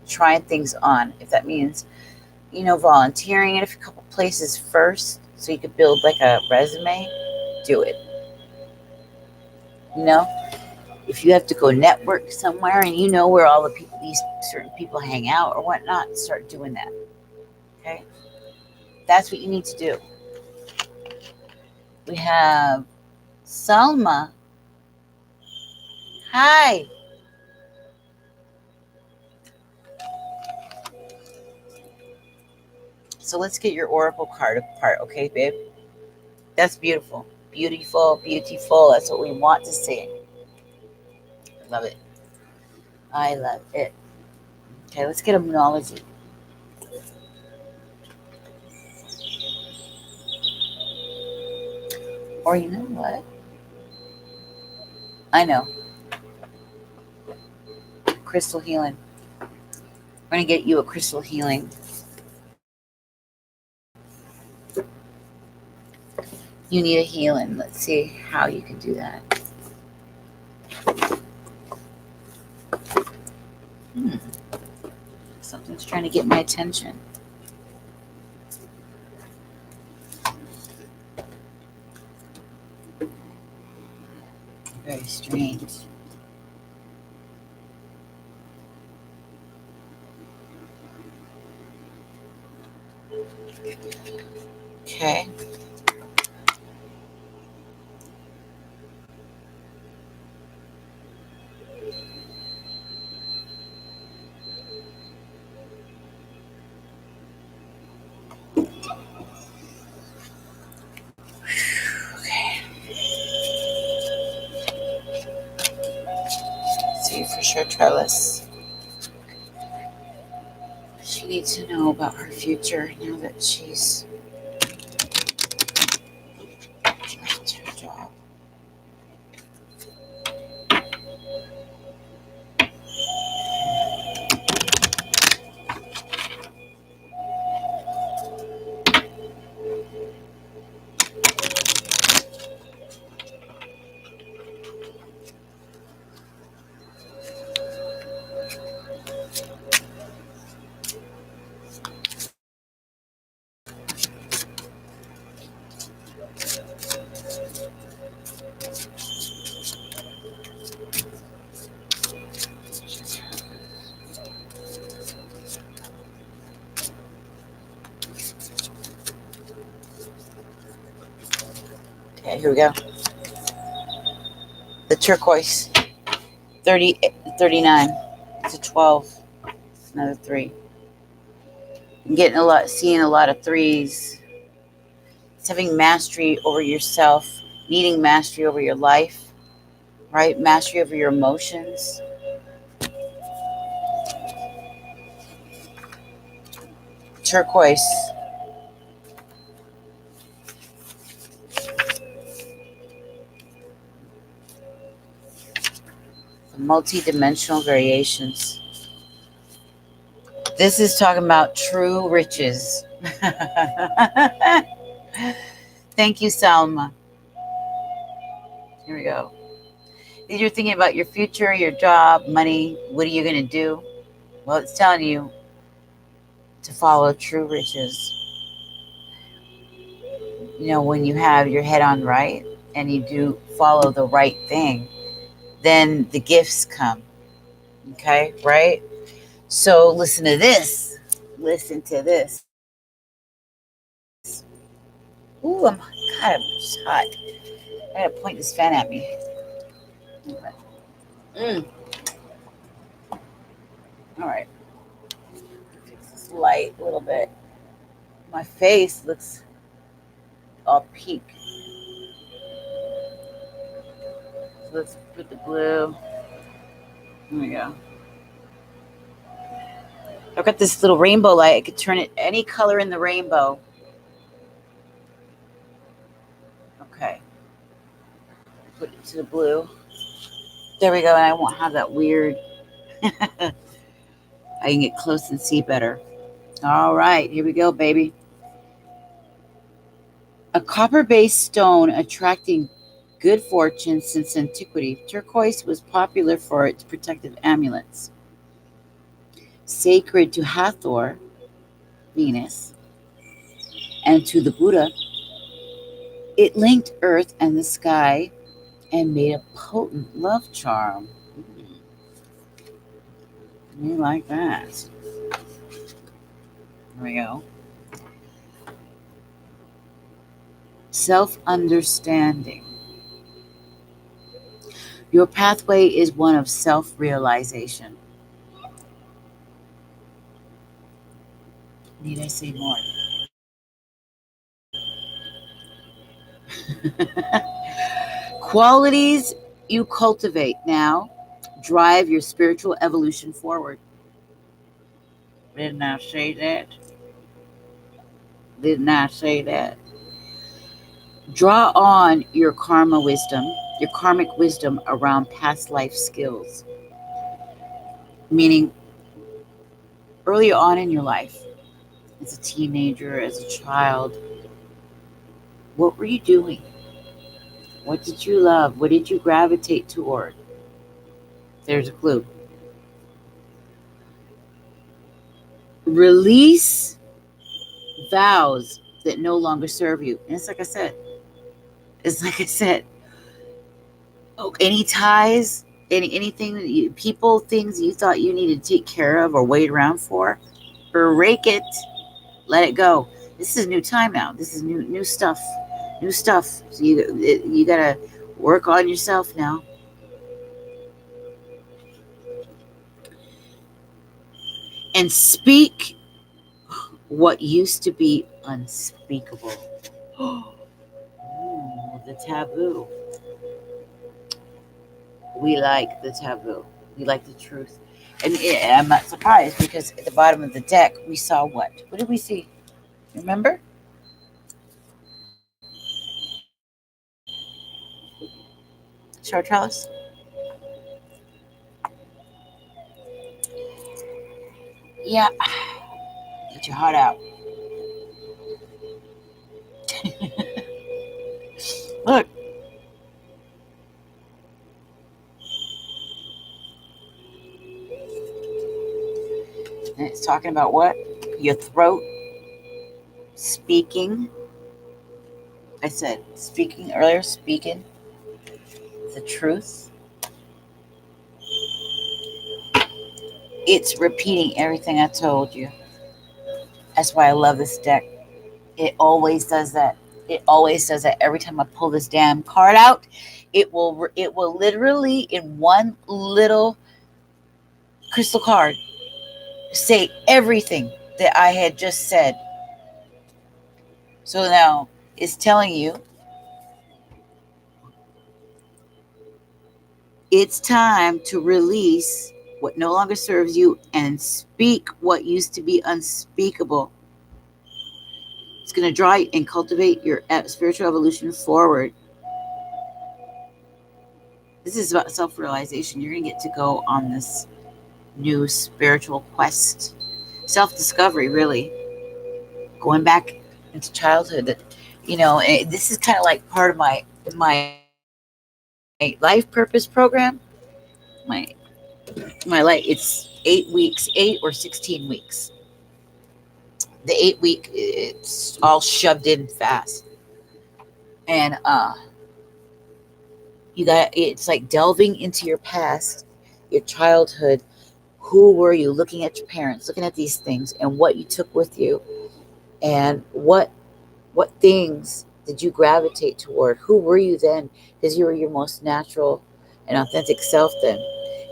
trying things on. If that means, volunteering in a couple places first so you could build like a resume, do it. If you have to go network somewhere and you know where all these certain people hang out or whatnot, start doing that. Okay? That's what you need to do. We have Salma. Hi. So let's get your oracle card apart, okay, babe? That's beautiful. Beautiful, beautiful. That's what we want to see. Love it. I love it. Okay, let's get a monology. Or you know what? I know. Crystal healing. We're going to get you a crystal healing. You need a healing. Let's see how you can do that. Something's trying to get my attention. Very strange. Okay. Okay. See for sure, Trellis. She needs to know about her future now that she's left her job. Okay, here we go. The turquoise. 30, 39. It's a 12. It's another 3. I'm seeing a lot of 3s. It's having mastery over yourself, needing mastery over your life, right? Mastery over your emotions. Turquoise. Multi-dimensional variations. This is talking about true riches. Thank you, Salma. Here we go. If you're thinking about your future, your job, money, what are you going to do? Well, it's telling you to follow true riches. You know, when you have your head on right and you do follow the right thing, then the gifts come. Okay, right? So listen to this. Listen to this. Ooh, God, I'm just hot. I gotta point this fan at me. All right. Fix this light a little bit. My face looks all pink. So let's put the blue. There we go. I've got this little rainbow light. I could turn it any color in the rainbow. Okay. Put it to the blue. There we go. And I won't have that weird. I can get close and see better. All right. Here we go, baby. A copper-based stone attracting good fortune since antiquity, turquoise was popular for its protective amulets. Sacred to Hathor, Venus, and to the Buddha, it linked earth and the sky and made a potent love charm. We like that. There we go. Self-understanding. Your pathway is one of self-realization. Need I say more? Qualities you cultivate now drive your spiritual evolution forward. Didn't I say that? Didn't I say that? Draw on your karmic wisdom around past life skills. Meaning, earlier on in your life, as a teenager, as a child, what were you doing? What did you love? What did you gravitate toward? There's a clue. Release vows that no longer serve you. And it's like I said, Oh, any ties, anything that people, things you thought you needed to take care of or wait around for, break it, let it go. This is new time now. This is new stuff, new stuff. So you gotta work on yourself now. And speak what used to be unspeakable. The taboo. We like the taboo. We like the truth. And I'm not surprised because at the bottom of the deck we saw what? What did we see? Remember? Chartreuse? Yeah. Get your heart out. Look. And it's talking about what? Your throat speaking. I said speaking earlier, speaking the truth. It's repeating everything I told you. That's why I love this deck. It always does that. It always does that. Every time I pull this damn card out, it will literally in one little crystal card say everything that I had just said. So now it's telling you it's time to release what no longer serves you and speak what used to be unspeakable. It's going to drive and cultivate your spiritual evolution forward. This is about self realization. You're going to get to go on this new spiritual quest, self discovery, really. Going back into childhood. That this is kind of like part of my life purpose program. My my life. It's 8 weeks, 8 or 16 weeks. The 8 week, it's all shoved in fast, and it's like delving into your past, your childhood. Who were you? Looking at your parents, looking at these things, and what you took with you, and what things did you gravitate toward? Who were you then? Because you were your most natural and authentic self then,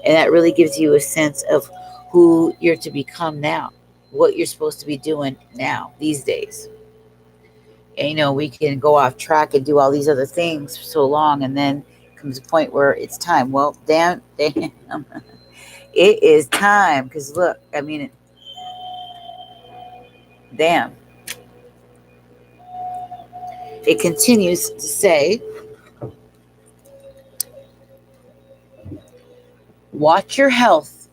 and that really gives you a sense of who you're to become now, what you're supposed to be doing now these days. And we can go off track and do all these other things for so long, and then comes a point where it's time. Well, damn, it is time. Because look, I mean, damn. It continues to say, watch your health,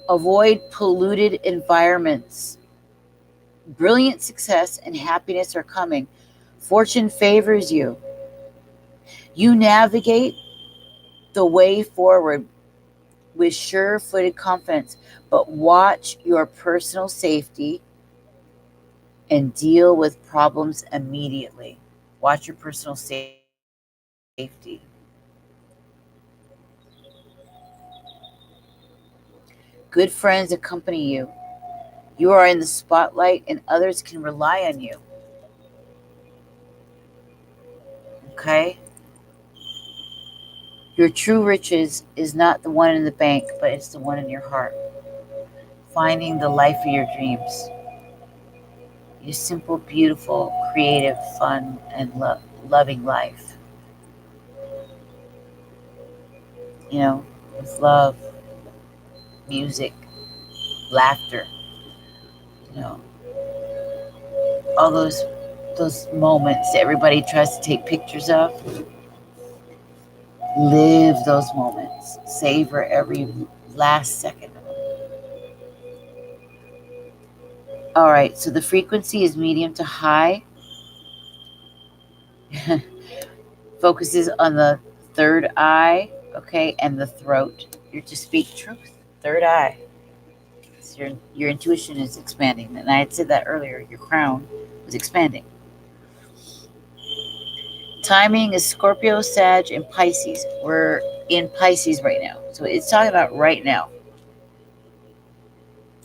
avoid polluted environments. Brilliant success and happiness are coming. Fortune favors you. You navigate the way forward with sure footed confidence, but watch your personal safety and deal with problems immediately. Watch your personal safety. Good friends accompany you. You are in the spotlight and others can rely on you. Okay? Your true riches is not the one in the bank, but it's the one in your heart. Finding the life of your dreams. Your simple, beautiful, creative, fun, and loving life. With love, music, laughter, you know, all those moments that everybody tries to take pictures of. Live those moments. Savor every last second of them. All right, so the frequency is medium to high. Focuses on the third eye, okay, and the throat. You're to speak truth. Third eye. So your intuition is expanding. And I had said that earlier. Your crown was expanding. Timing is Scorpio, Sag, and Pisces. We're in Pisces right now. So it's talking about right now.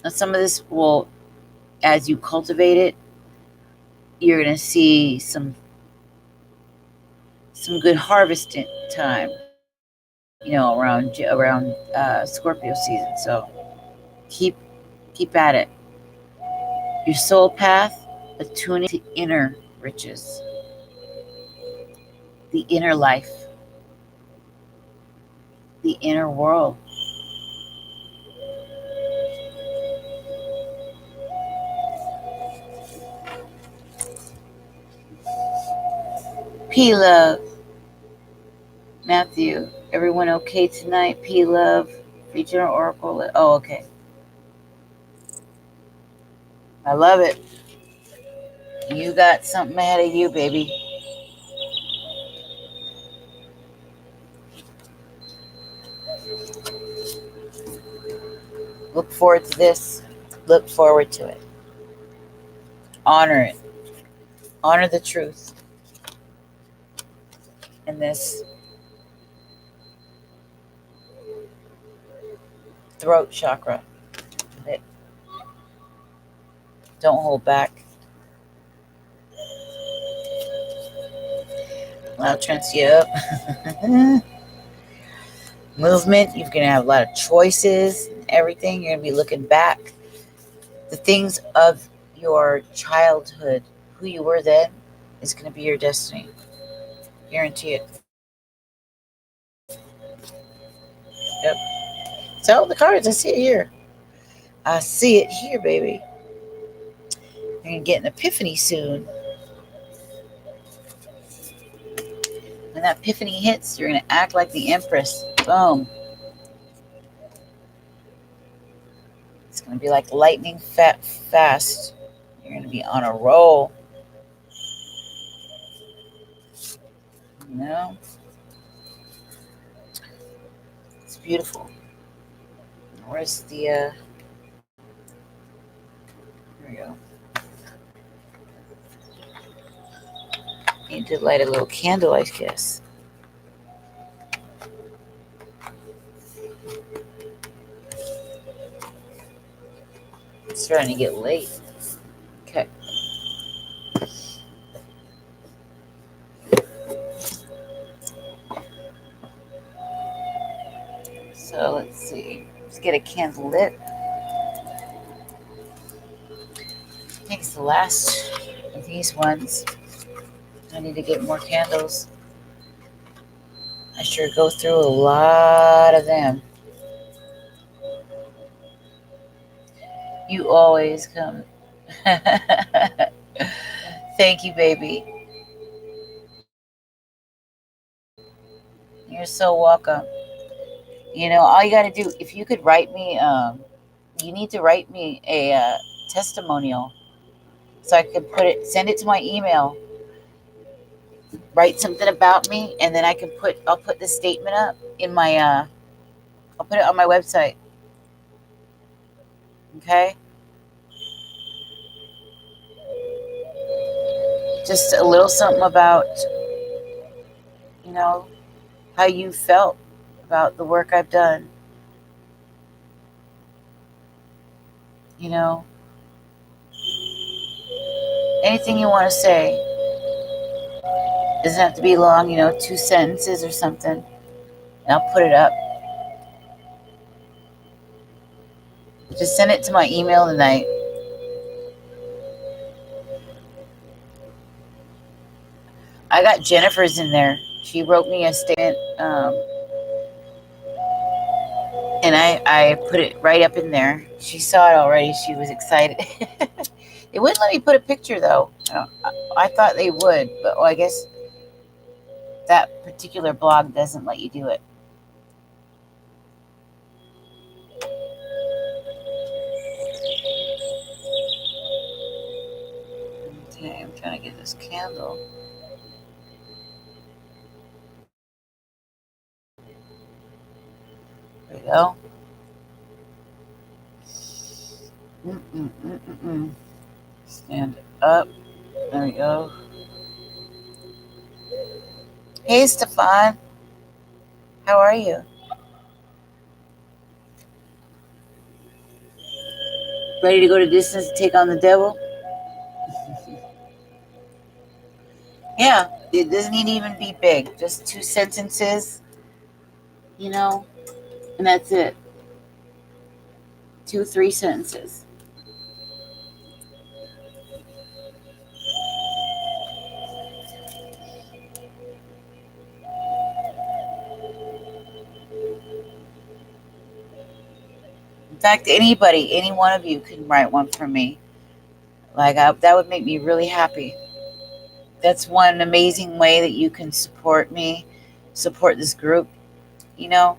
Now, some of this will, as you cultivate it, you're going to see some good harvesting time, around Scorpio season. So keep at it. Your soul path, attuning to inner riches, the inner life, the inner world. P love, Matthew. Everyone okay tonight? P love, regional oracle. Oh, okay. I love it. You got something ahead of you, baby. Look forward to this. Look forward to it. Honor it. Honor the truth in this throat chakra. Don't hold back. I'll trance you up. Movement. You're going to have a lot of choices. Everything. You're going to be looking back. The things of your childhood, who you were then, is going to be your destiny. Guarantee it. Yep. So the cards, I see it here. I see it here, baby. You're going to get an epiphany soon. When that epiphany hits, you're going to act like the Empress. Boom. It's going to be like lightning fast. You're going to be on a roll. You know? It's beautiful. Where's the, here we go. Need to light a little candle, I guess. It's starting to get late. Okay. So let's see. Let's get a candle lit. I think it's the last of these ones. I need to get more candles. I sure go through a lot of them. You always come. Thank you, baby. You're so welcome. You know, all you got to do, if you could write me, you need to write me a testimonial so I can send it to my email. Write something about me, and then I'll put the statement up in my, I'll put it on my website. Okay? Just a little something about, you know, how you felt about the work I've done. You know, anything you want to say. Doesn't have to be long, 2 sentences or something. And I'll put it up. Just send it to my email tonight. I got Jennifer's in there. She wrote me a statement, and I put it right up in there. She saw it already. She was excited. They wouldn't let me put a picture, though. I thought they would, but I guess that particular blog doesn't let you do it. Okay, I'm trying to get this candle. There we go. Stand up. There we go. Hey, Stefan. How are you? Ready to go to distance and take on the devil? Yeah, it doesn't need to even be big. Just 2 sentences, you know, and that's it. 2, 3 sentences. In fact, anybody, any one of you can write one for me. That would make me really happy. That's one amazing way that you can support me, support this group, you know,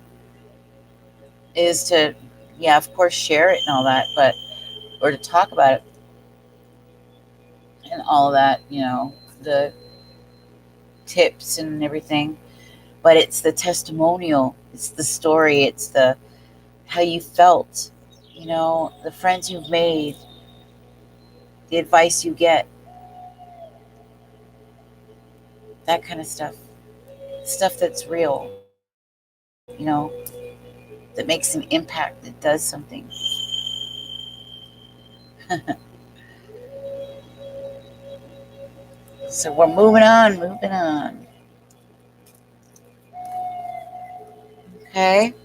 is to, yeah, of course, share it and all that, but, or to talk about it and all that, the tips and everything. But it's the testimonial, it's the story, it's the how you felt, the friends you've made, the advice you get, that kind of stuff. Stuff that's real, you know, that makes an impact, that does something. So we're moving on, moving on. Okay.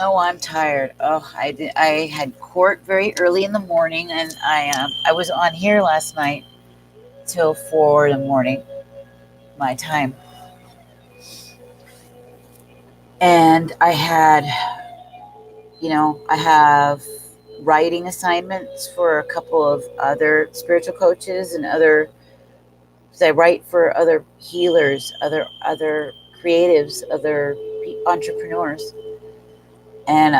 Oh, I'm tired. Oh, I had court very early in the morning, and I was on here last night till 4 in the morning, my time, and I have writing assignments for a couple of other spiritual coaches and other. Because I write for other healers, other creatives, other entrepreneurs, and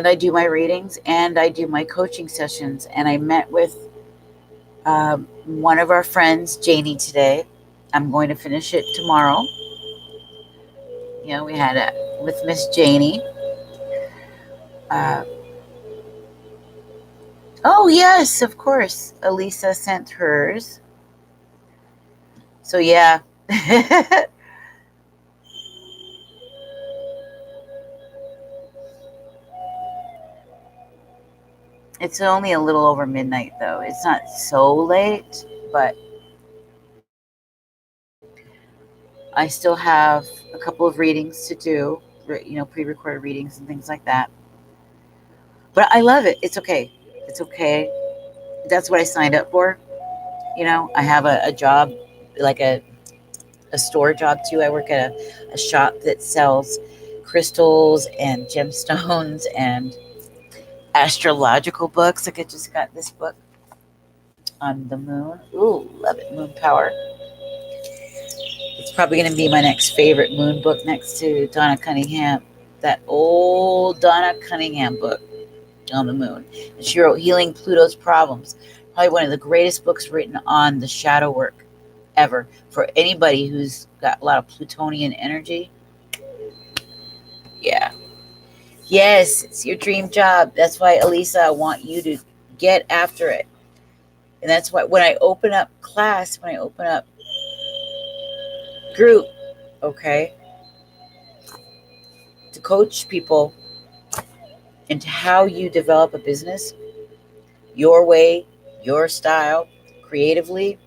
I do my readings and I do my coaching sessions. And I met with one of our friends, Janie, today. I'm going to finish it tomorrow. We had with Miss Janie. Uh, oh yes, of course. Elisa sent hers. So yeah. It's only a little over midnight though. It's not so late, but I still have a couple of readings to do, pre-recorded readings and things like that. But I love it. It's okay. It's okay. That's what I signed up for. I have a job, like a store job too. I work at a shop that sells crystals and gemstones and astrological books. Like I just got this book on the moon. Ooh, love it. Moon Power. It's probably going to be my next favorite moon book next to Donna Cunningham. That old Donna Cunningham book on the moon. And she wrote Healing Pluto's Problems. Probably one of the greatest books written on the shadow work ever. For anybody who's got a lot of Plutonian energy. Yeah. Yes, it's your dream job. That's why, Elisa, I want you to get after it. And that's why when I open up class, when I open up group, okay, to coach people into how you develop a business your way, your style, creatively,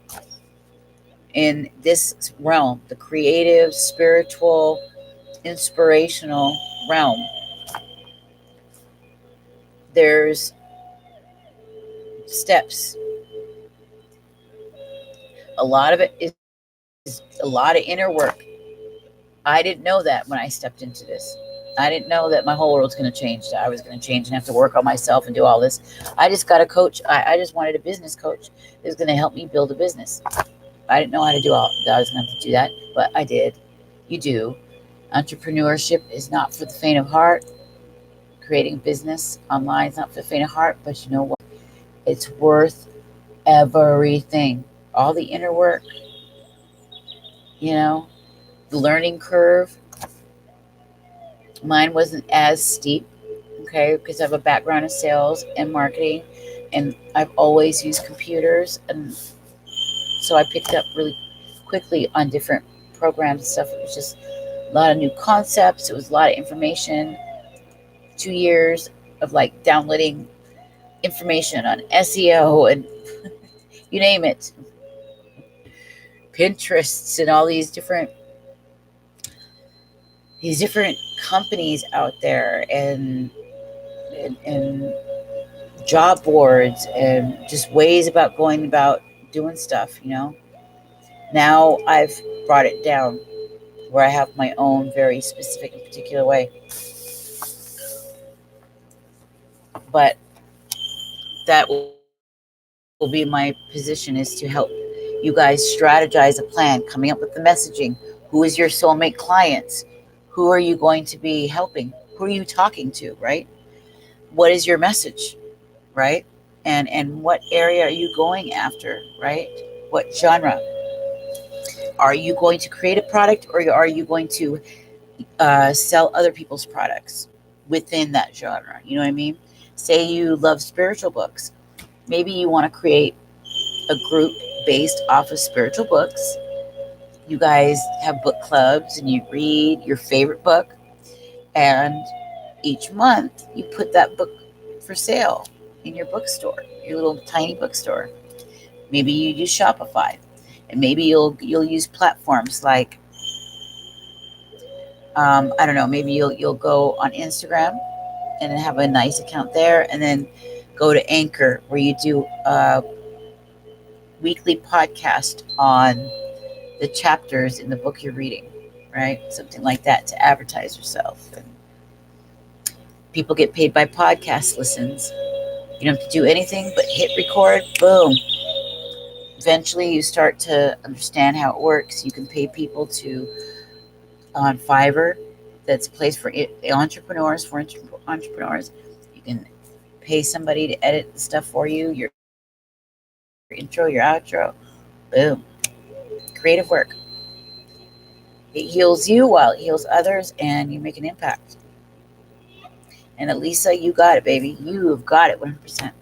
in this realm, the creative, spiritual, inspirational realm. There's steps. A lot of it is a lot of inner work. I didn't know that when I stepped into this. I didn't know that my whole world's going to change, that I was going to change and have to work on myself and do all this. I just got a coach. I just wanted a business coach that was going to help me build a business. I didn't know how to do all that. I was going to have to do that, but I did. You do. Entrepreneurship is not for the faint of heart. Creating a business online is not for the faint of heart, but you know what? It's worth everything. All the inner work, the learning curve. Mine wasn't as steep, okay, because I have a background in sales and marketing, and I've always used computers and So I picked up really quickly on different programs and stuff. It was just a lot of new concepts. It was a lot of information. 2 years of like downloading information on SEO and you name it, Pinterests and all these different companies out there and job boards and just ways about going about doing stuff. Now I've brought it down where I have my own very specific and particular way. But that will be my position, is to help you guys strategize a plan, coming up with the messaging. Who is your soulmate clients? Who are you going to be helping? Who are you talking to, right? What is your message, right? And what area are you going after, right? What genre? Are you going to create a product, or are you going to sell other people's products within that genre? You know what I mean? Say you love spiritual books. Maybe you want to create a group based off of spiritual books. You guys have book clubs and you read your favorite book, and each month you put that book for sale in your bookstore, your little tiny bookstore. Maybe you use Shopify, and maybe you'll use platforms like I don't know. Maybe you'll go on Instagram and then have a nice account there, and then go to Anchor where you do a weekly podcast on the chapters in the book you're reading, right? Something like that to advertise yourself. And people get paid by podcast listens. You don't have to do anything but hit record, boom. Eventually, you start to understand how it works. You can pay people to on Fiverr. That's a place for entrepreneurs. You can pay somebody to edit the stuff for you. Your intro, your outro, boom. Creative work. It heals you while it heals others, and you make an impact. And Elisa, you got it, baby. You have got it 100%.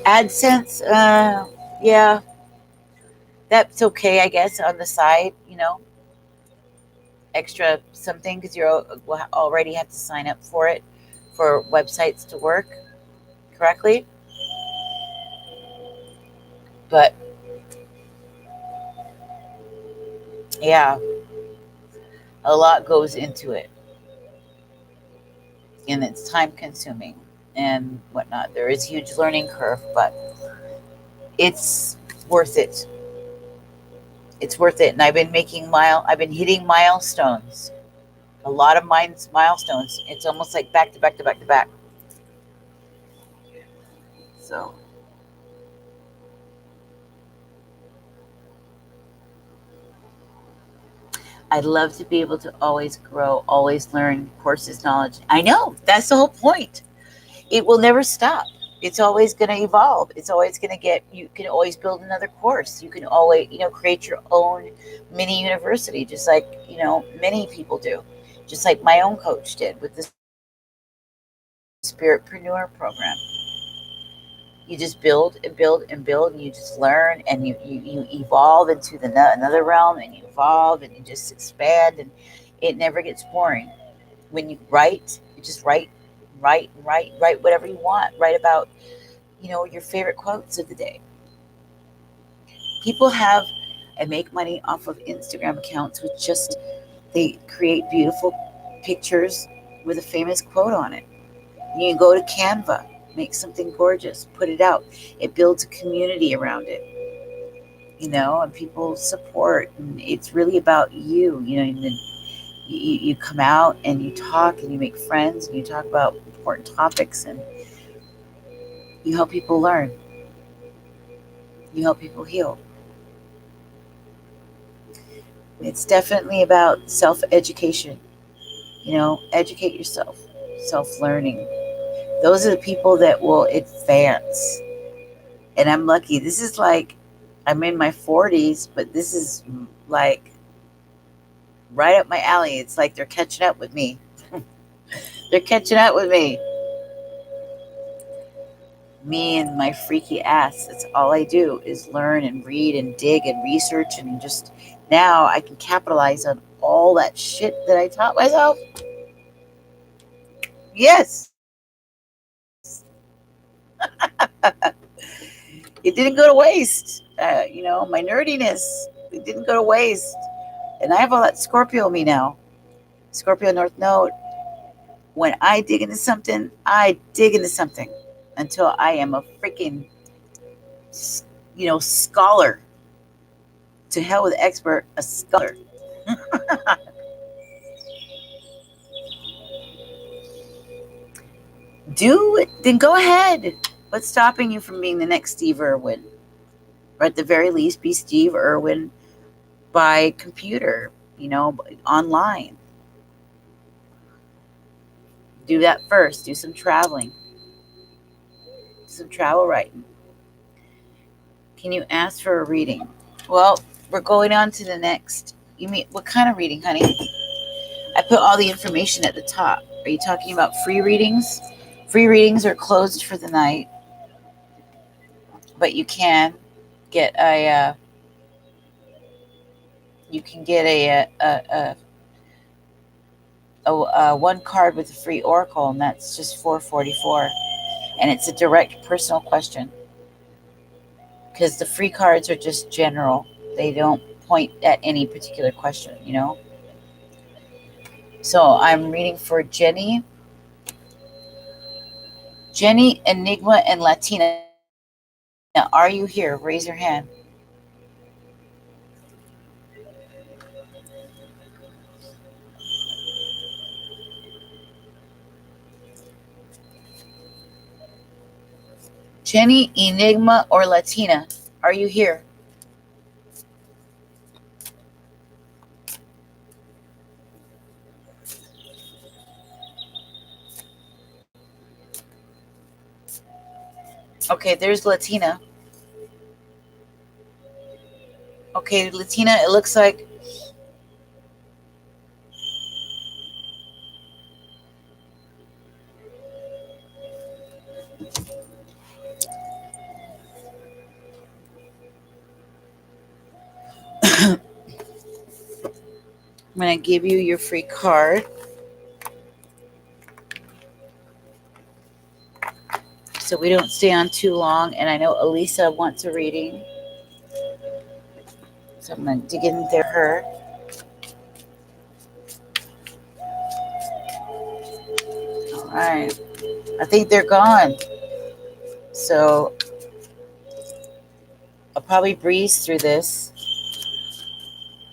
AdSense, yeah, that's okay, I guess, on the side, extra something, because you already have to sign up for it for websites to work correctly. But yeah, a lot goes into it, and it's time consuming and whatnot. There is a huge learning curve, but it's worth it. It's worth it. And I've been hitting milestones. A lot of milestones. It's almost like back to back to back to back. So I'd love to be able to always grow, always learn courses, knowledge. I know, that's the whole point. It will never stop. It's always going to evolve. It's always going to you can always build another course. You can always, create your own mini university, just like, many people do. Just like my own coach did with the Spiritpreneur program. You just build and build and build, and you just learn, and you evolve into another realm, and you evolve, and you just expand, and it never gets boring. When you write, you just write whatever you want. Write about, your favorite quotes of the day. People have and make money off of Instagram accounts with they create beautiful pictures with a famous quote on it. You can go to Canva, make something gorgeous, put it out. It builds a community around it, and people support. And it's really about you, and then you come out and you talk and you make friends and you talk about important topics, and you help people learn. You help people heal. It's definitely about self-education. Educate yourself, self-learning. Those are the people that will advance. And I'm lucky. This is like, I'm in my 40s, but this is like right up my alley. It's like they're catching up with me. They're catching up with me. Me and my freaky ass. That's all I do is learn and read and dig and research, and just now I can capitalize on all that shit that I taught myself. Yes. It didn't go to waste. My nerdiness, it didn't go to waste. And I have all that Scorpio in me now. Scorpio North Node. When I dig into something, I dig into something until I am a freaking, scholar. To hell with expert, a scholar. Do it, then go ahead. What's stopping you from being the next Steve Irwin? Or at the very least, be Steve Irwin by computer, online. Do that first. Do some traveling. Some travel writing. Can you ask for a reading? Well, we're going on to the next. You mean what kind of reading, honey? I put all the information at the top. Are you talking about free readings? Free readings are closed for the night, but you can get a one card with a free oracle, and that's just $4.44, and it's a direct personal question because the free cards are just general. They don't point at any particular question, So I'm reading for Jenny, Enigma, and Latina. Now, are you here? Raise your hand. Jenny, Enigma, or Latina, are you here? Okay, there's Latina. Okay, Latina, it looks like I'm going to give you your free card. So we don't stay on too long. And I know Elisa wants a reading. So I'm going to dig in there her. All right. I think they're gone. So I'll probably breeze through this.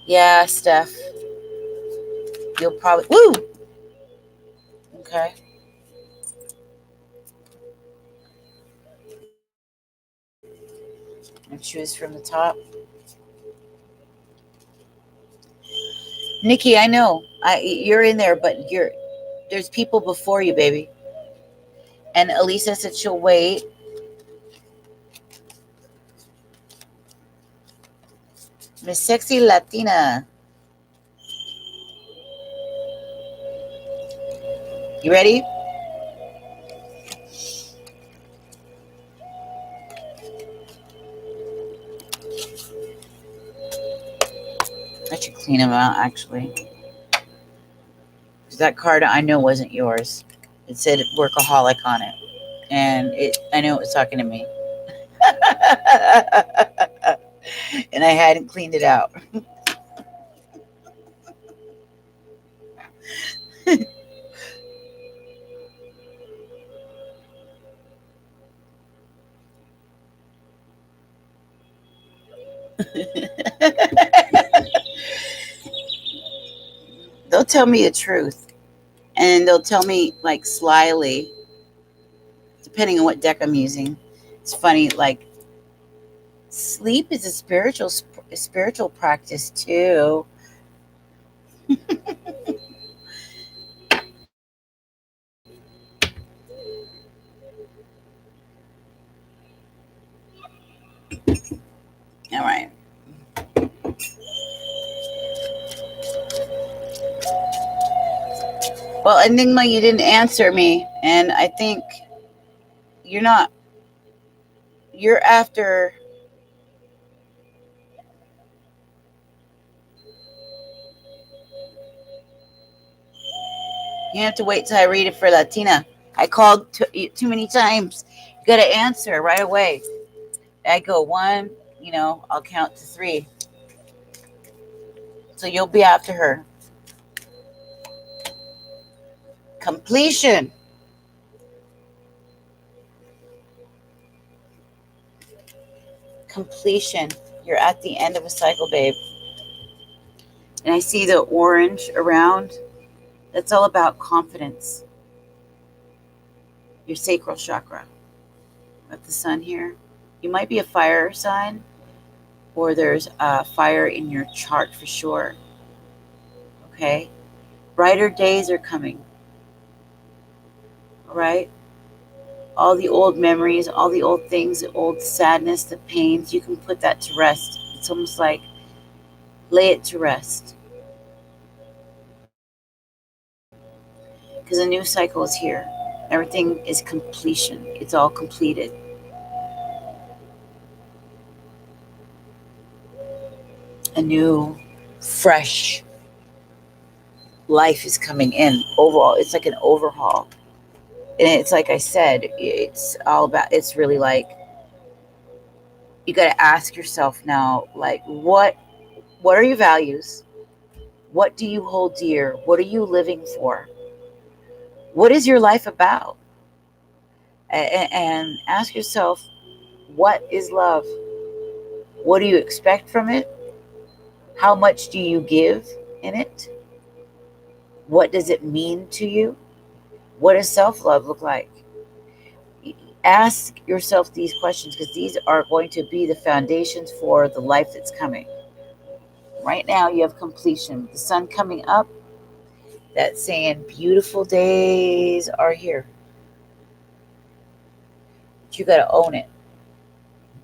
Yeah, Steph. You'll probably... Woo! Okay. And choose from the top. Nikki, I know. You're in there, but there's people before you, baby. And Elisa said she'll wait. Miss Sexy Latina. You ready? I should clean them out, actually. Because that card I know wasn't yours. It said workaholic on it. And I know it was talking to me. And I hadn't cleaned it out. They'll tell me the truth. And they'll tell me, like, slyly, depending on what deck I'm using. It's funny, like, sleep is a spiritual practice, too. All right. Well, Enigma, you didn't answer me, and I think you're not you're after you have to wait till I read it for Latina. I called too many times. You got to answer right away. I go one, I'll count to three. So you'll be after her. Completion. Completion. You're at the end of a cycle, babe. And I see the orange around. That's all about confidence. Your sacral chakra. With the sun here. You might be a fire sign, or there's a fire in your chart for sure. Okay? Brighter days are coming. All right? All the old memories, all the old things, the old sadness, the pains, you can put that to rest. It's almost like lay it to rest. Because a new cycle is here. Everything is completion. It's all completed. A new, fresh life is coming in. Overall, it's like an overhaul. And it's like I said, it's all about, it's really like, you got to ask yourself now, like, what are your values? What do you hold dear? What are you living for? What is your life about? And ask yourself, what is love? What do you expect from it? How much do you give in it? What does it mean to you? What does self-love look like? Ask yourself these questions, because these are going to be the foundations for the life that's coming. Right now you have completion. The sun coming up, that's saying beautiful days are here. But you got to own it.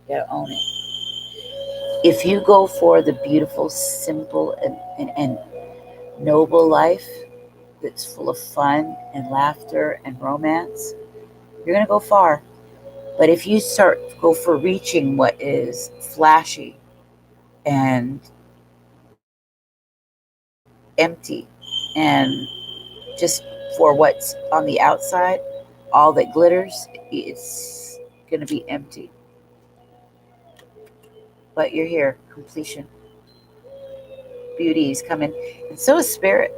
You got to own it. If you go for the beautiful, simple, and noble life that's full of fun and laughter and romance, you're going to go far. But if you go for reaching what is flashy and empty and just for what's on the outside, all that glitters, it's going to be empty. But you're here, completion. Beauty is coming, and so is spirit.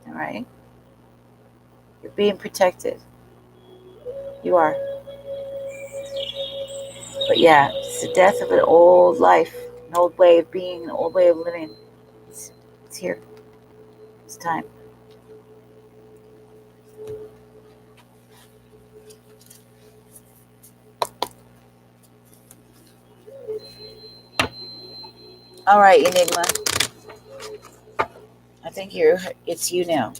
All right? You're being protected. You are. But yeah, it's the death of an old life, an old way of being, an old way of living. It's here. It's time. All right, Enigma. I think it's you now.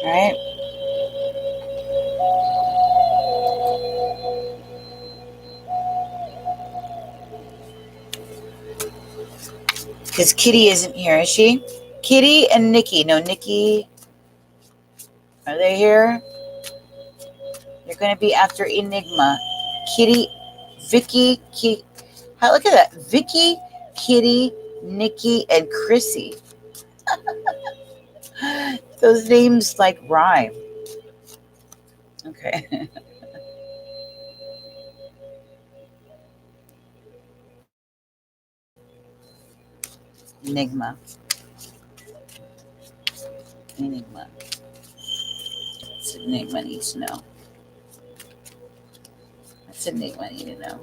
All right? Because Kitty isn't here, is she? Kitty and Nikki. No, Nikki. Are they here? You're going to be after Enigma. Kitty, Vicky, look at that. Vicky, Kitty, Nikki, and Chrissy. Those names like rhyme. Okay. Enigma. Enigma. What's Enigma needs to know? What's Enigma need to know?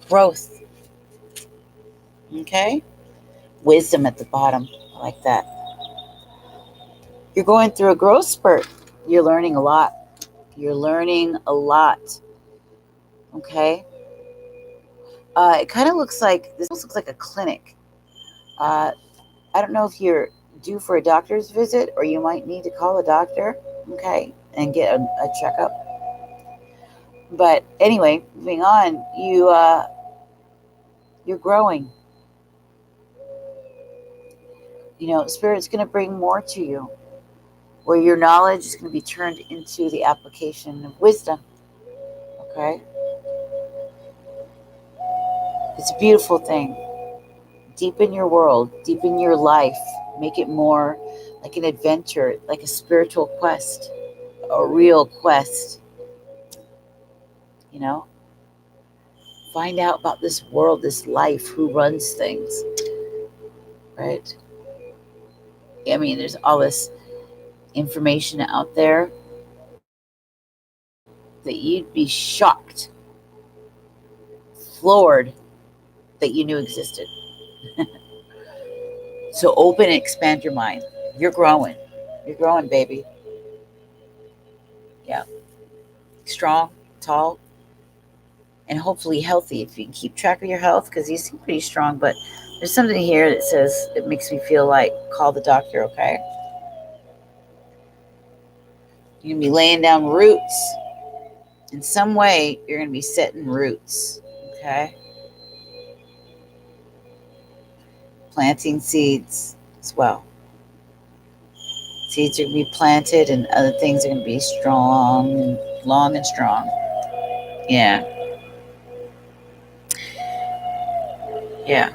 Growth. Okay? Wisdom at the bottom. I like that. You're going through a growth spurt. You're learning a lot. You're learning a lot. Okay? It kind of looks like, this looks like a clinic. I don't know if you're due for a doctor's visit, or you might need to call a doctor, okay, and get a checkup. But anyway, moving on, you're growing. Spirit's going to bring more to you, where your knowledge is going to be turned into the application of wisdom. Okay? It's a beautiful thing. Deepen your world, deepen your life, make it more like an adventure, like a spiritual quest, a real quest. Find out about this world, this life, who runs things, right? I mean, there's all this information out there that you'd be shocked, floored that you knew existed. So open and expand your mind. You're growing. You're growing, baby. Yeah. Strong, tall, and hopefully healthy if you can keep track of your health, because you seem pretty strong. But there's something here that says, it makes me feel like, call the doctor, okay? You're going to be laying down roots. In some way, you're going to be setting roots, okay? Planting seeds as well. Seeds are going to be planted, and other things are going to be strong and long and strong. Yeah. Yeah.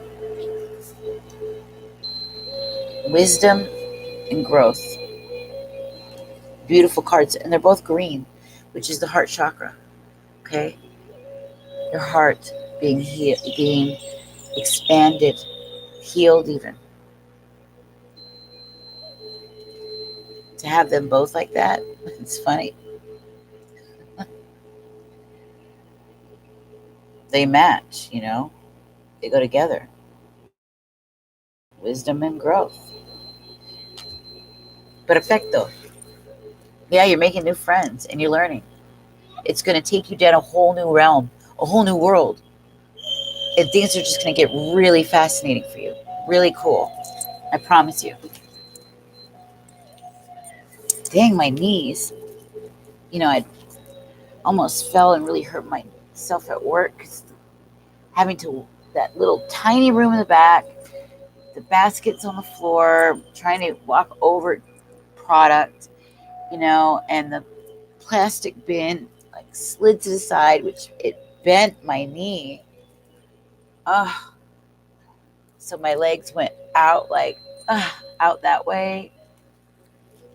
Wisdom and growth. Beautiful cards, and they're both green, which is the heart chakra. Okay? Your heart being being expanded, healed even. To have them both like that, it's funny. They match, they go together. Wisdom and growth. Perfecto. Yeah, you're making new friends and you're learning. It's going to take you down a whole new realm, a whole new world. And things are just going to get really fascinating for you. Really cool. I promise you. Dang, my knees. I almost fell and really hurt myself at work. Having that little tiny room in the back, the baskets on the floor, trying to walk over product, and the plastic bin slid to the side, which it bent my knee. So my legs went out out that way,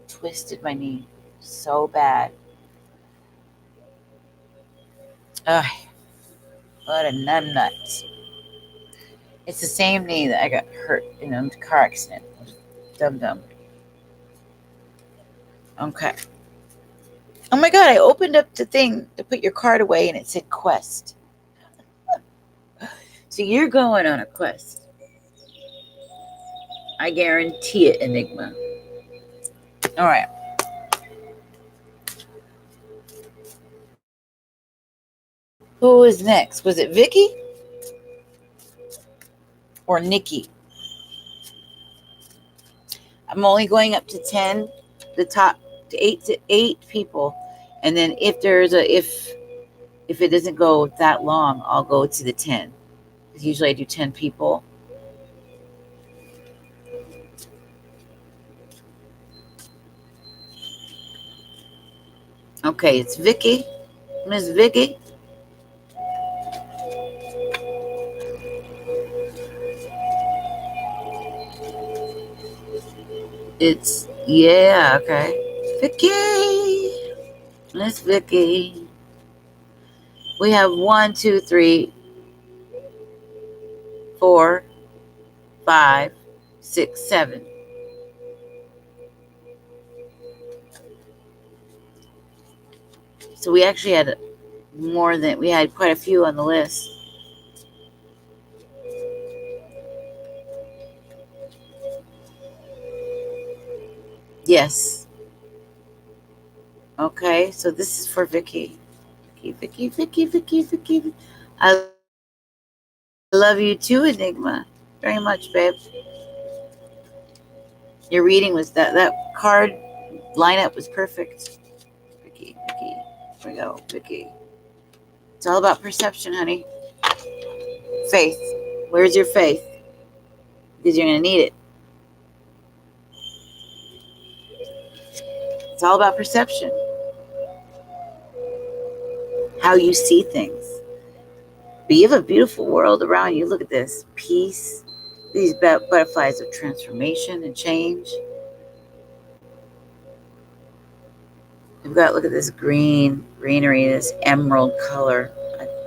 twisted my knee so bad. What a nuts. It's the same knee that I got hurt in a car accident. Dumb. Okay. Oh my God, I opened up the thing to put your card away and it said quest. So you're going on a quest. I guarantee it, Enigma. All right. Who was next? Was it Vicky or Nikki? I'm only going up to 10, the top to 8 people. And then if it doesn't go that long, I'll go to the 10. Because usually I do 10 people. Okay, it's Vicky. Miss Vicky. Okay. Vicky. Miss Vicky. We have 1, 2, 3, 4, 5, 6, 7. So we actually had we had quite a few on the list. Yes. Okay, so this is for Vicky. Vicky. I love you too, Enigma. Very much, babe. Your reading was that card lineup was perfect. Vicky. Here we go, Vicky. It's all about perception, honey. Faith. Where's your faith? Because you're going to need it. It's all about perception, how you see things. But you have a beautiful world around you. Look at this peace, these butterflies of transformation and change. You've got, look at this greenery, this emerald color.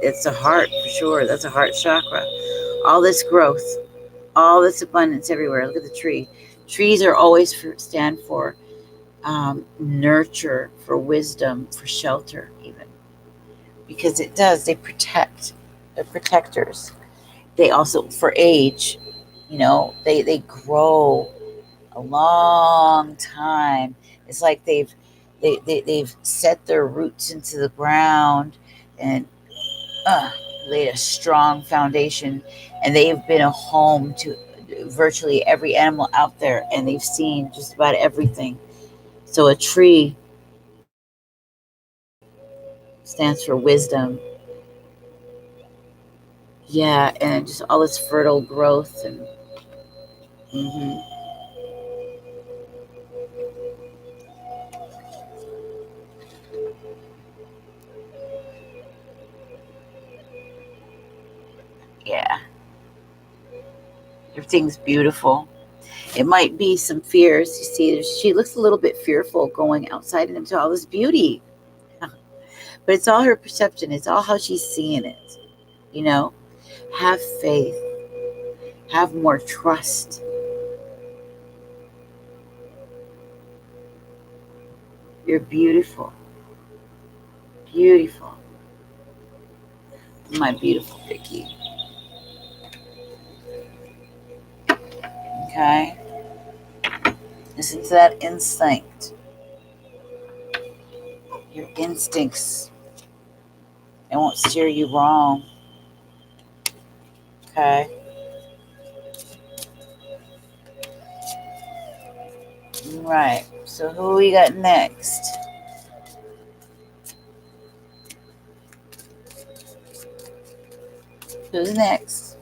It's a heart for sure. That's a heart chakra. All this growth, all this abundance everywhere. Look at the tree. Trees are always stand for nurture, for wisdom, for shelter, even. Because it does, they protect. They're protectors. They also, for age, they grow a long time. It's like they've set their roots into the ground and laid a strong foundation, and they've been a home to virtually every animal out there, and they've seen just about everything. So a tree stands for wisdom. Yeah, and just all this fertile growth and yeah, everything's beautiful. It might be some fears. You see, she looks a little bit fearful going outside into all this beauty. But it's all her perception. It's all how she's seeing it. Have faith. Have more trust. You're beautiful. Beautiful. My beautiful Vicky. Okay? Listen to that instinct. Your instincts. They won't steer you wrong. Okay? Right. So who we got next? Who's next?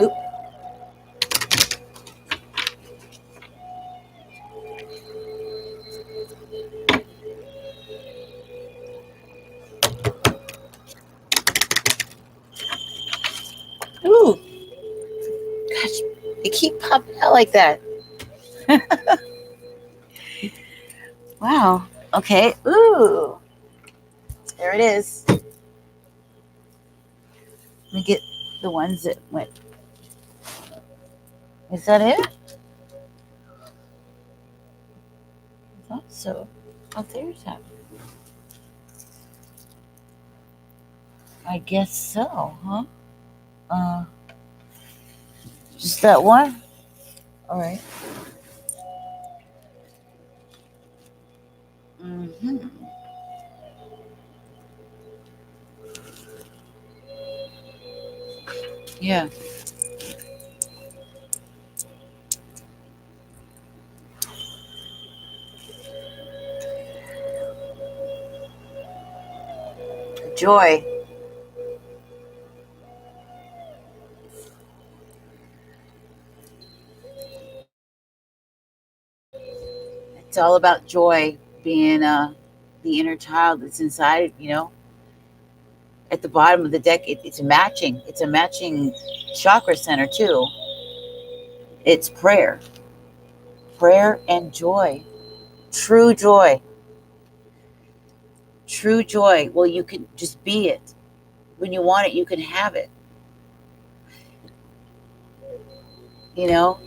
Oop. Ooh. Gosh, they keep popping out like that. Wow. Okay. Ooh. There it is. Let me get the ones that went. Is that it? I thought so. Oh, there's that. I guess so, huh? Just that one? All right. Yeah. Joy. It's all about joy, being the inner child that's inside, at the bottom of the deck. It's a matching. It's a matching chakra center too. It's prayer and joy, true joy, true joy. Well, you can just be it. When you want it, you can have it. You know,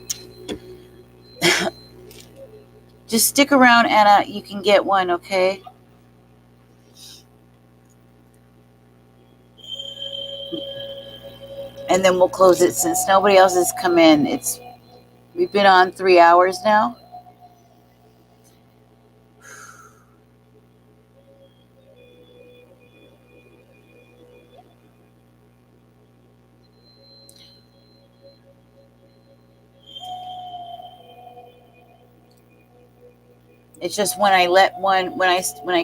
just stick around, Anna. You can get one, okay? And then we'll close it since nobody else has come in. We've been on 3 hours now. It's just when I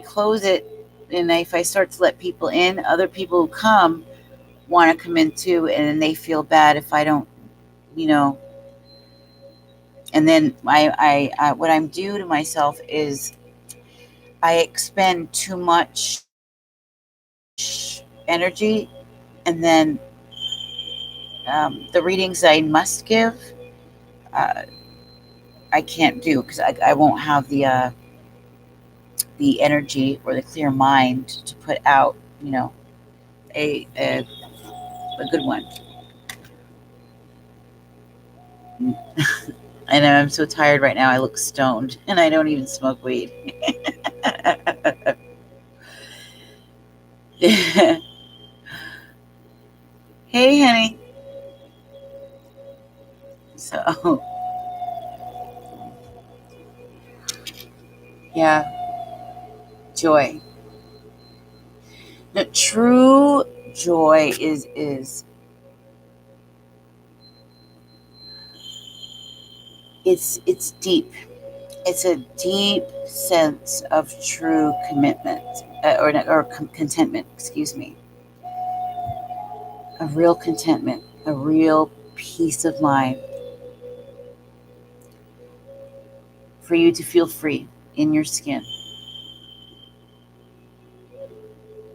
close it, and if I start to let people in, other people who come want to come in too, and then they feel bad if I don't, you know. And then I what I'm due to myself is I expend too much energy, and then the readings I must give, uh, I can't do because I won't have the energy or the clear mind to put out, you know, a a, a good one. And I'm so tired right now. I look stoned, and I don't even smoke weed. Hey, honey. So, yeah, joy. The true joy is it's deep. It's a deep sense of true commitment, or contentment. Excuse me, a real contentment, a real peace of mind for you to feel free in your skin,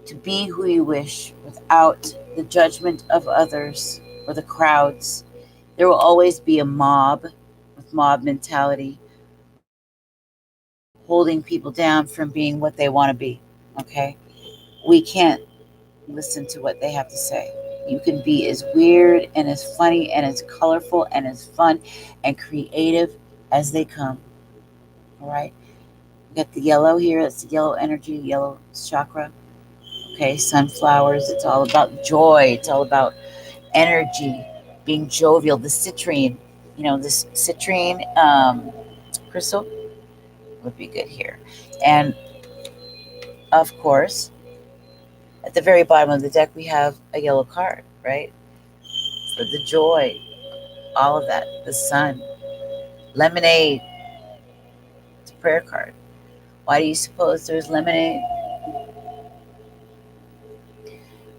to be who you wish without the judgment of others or the crowds. There will always be a mob with mob mentality holding people down from being what they want to be. Okay? We can't listen to what they have to say. You can be as weird and as funny and as colorful and as fun and creative as they come. All right? We got the yellow here. That's the yellow energy, yellow chakra. Okay, sunflowers. It's all about joy. It's all about energy, being jovial. The citrine, this citrine crystal would be good here. And of course, at the very bottom of the deck, we have a yellow card, right? For the joy, all of that. The sun, lemonade, it's a prayer card. Why do you suppose there's lemonade?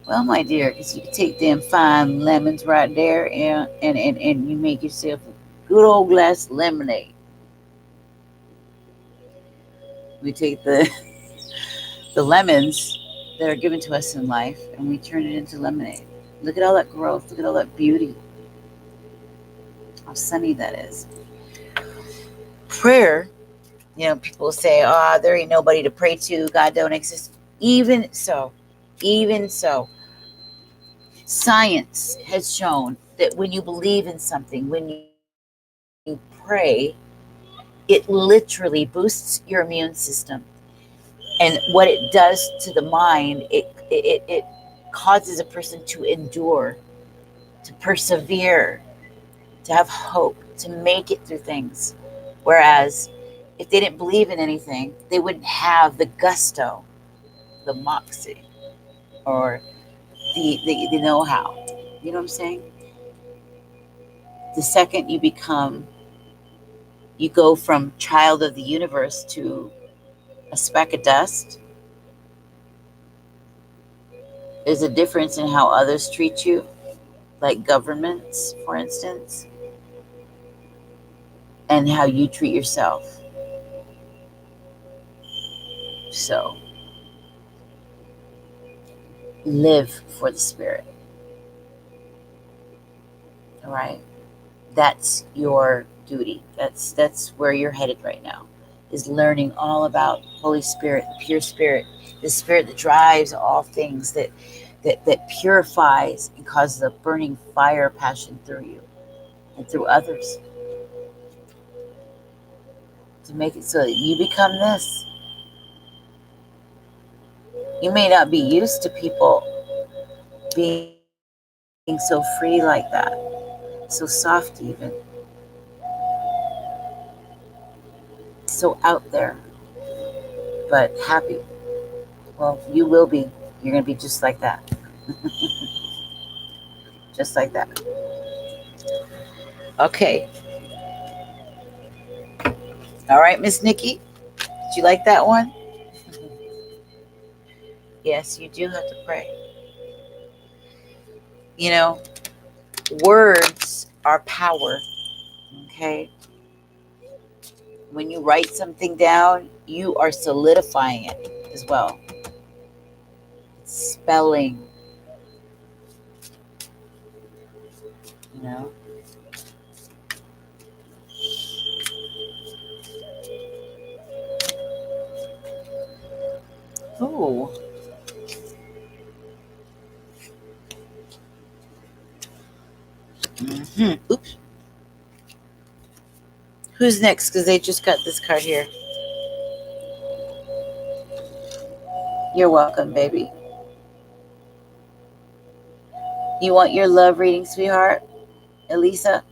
Well, my dear, because you can take them fine lemons right there and you make yourself a good old glass of lemonade. We take the lemons that are given to us in life and we turn it into lemonade. Look at all that growth. Look at all that beauty. How sunny that is. Prayer, people say, there ain't nobody to pray to. God don't exist. Even so, science has shown that when you believe in something, when you pray, it literally boosts your immune system. And what it does to the mind, it causes a person to endure, to persevere, to have hope, to make it through things. Whereas if they didn't believe in anything, they wouldn't have the gusto, the moxie, or the know-how. You know what I'm saying? The second you go from child of the universe to a speck of dust, there's a difference in how others treat you, like governments, for instance, and how you treat yourself. So, live for the spirit. All right? That's your duty. That's where you're headed right now. Is learning all about Holy Spirit, the pure spirit, the spirit that drives all things, that purifies and causes a burning fire passion through you and through others, to make it so that you become this. You may not be used to people being so free like that, so soft even, so out there, but happy. Well, you will be. You're going to be just like that. Just like that. Okay. All right, Miss Nikki. Did you like that one? Yes, you do have to pray. You know, words are power. Okay? When you write something down, you are solidifying it as well. Spelling, you know. Ooh. Oops. Who's next? Because they just got this card here. You're welcome, baby. You want your love reading, sweetheart? Elisa?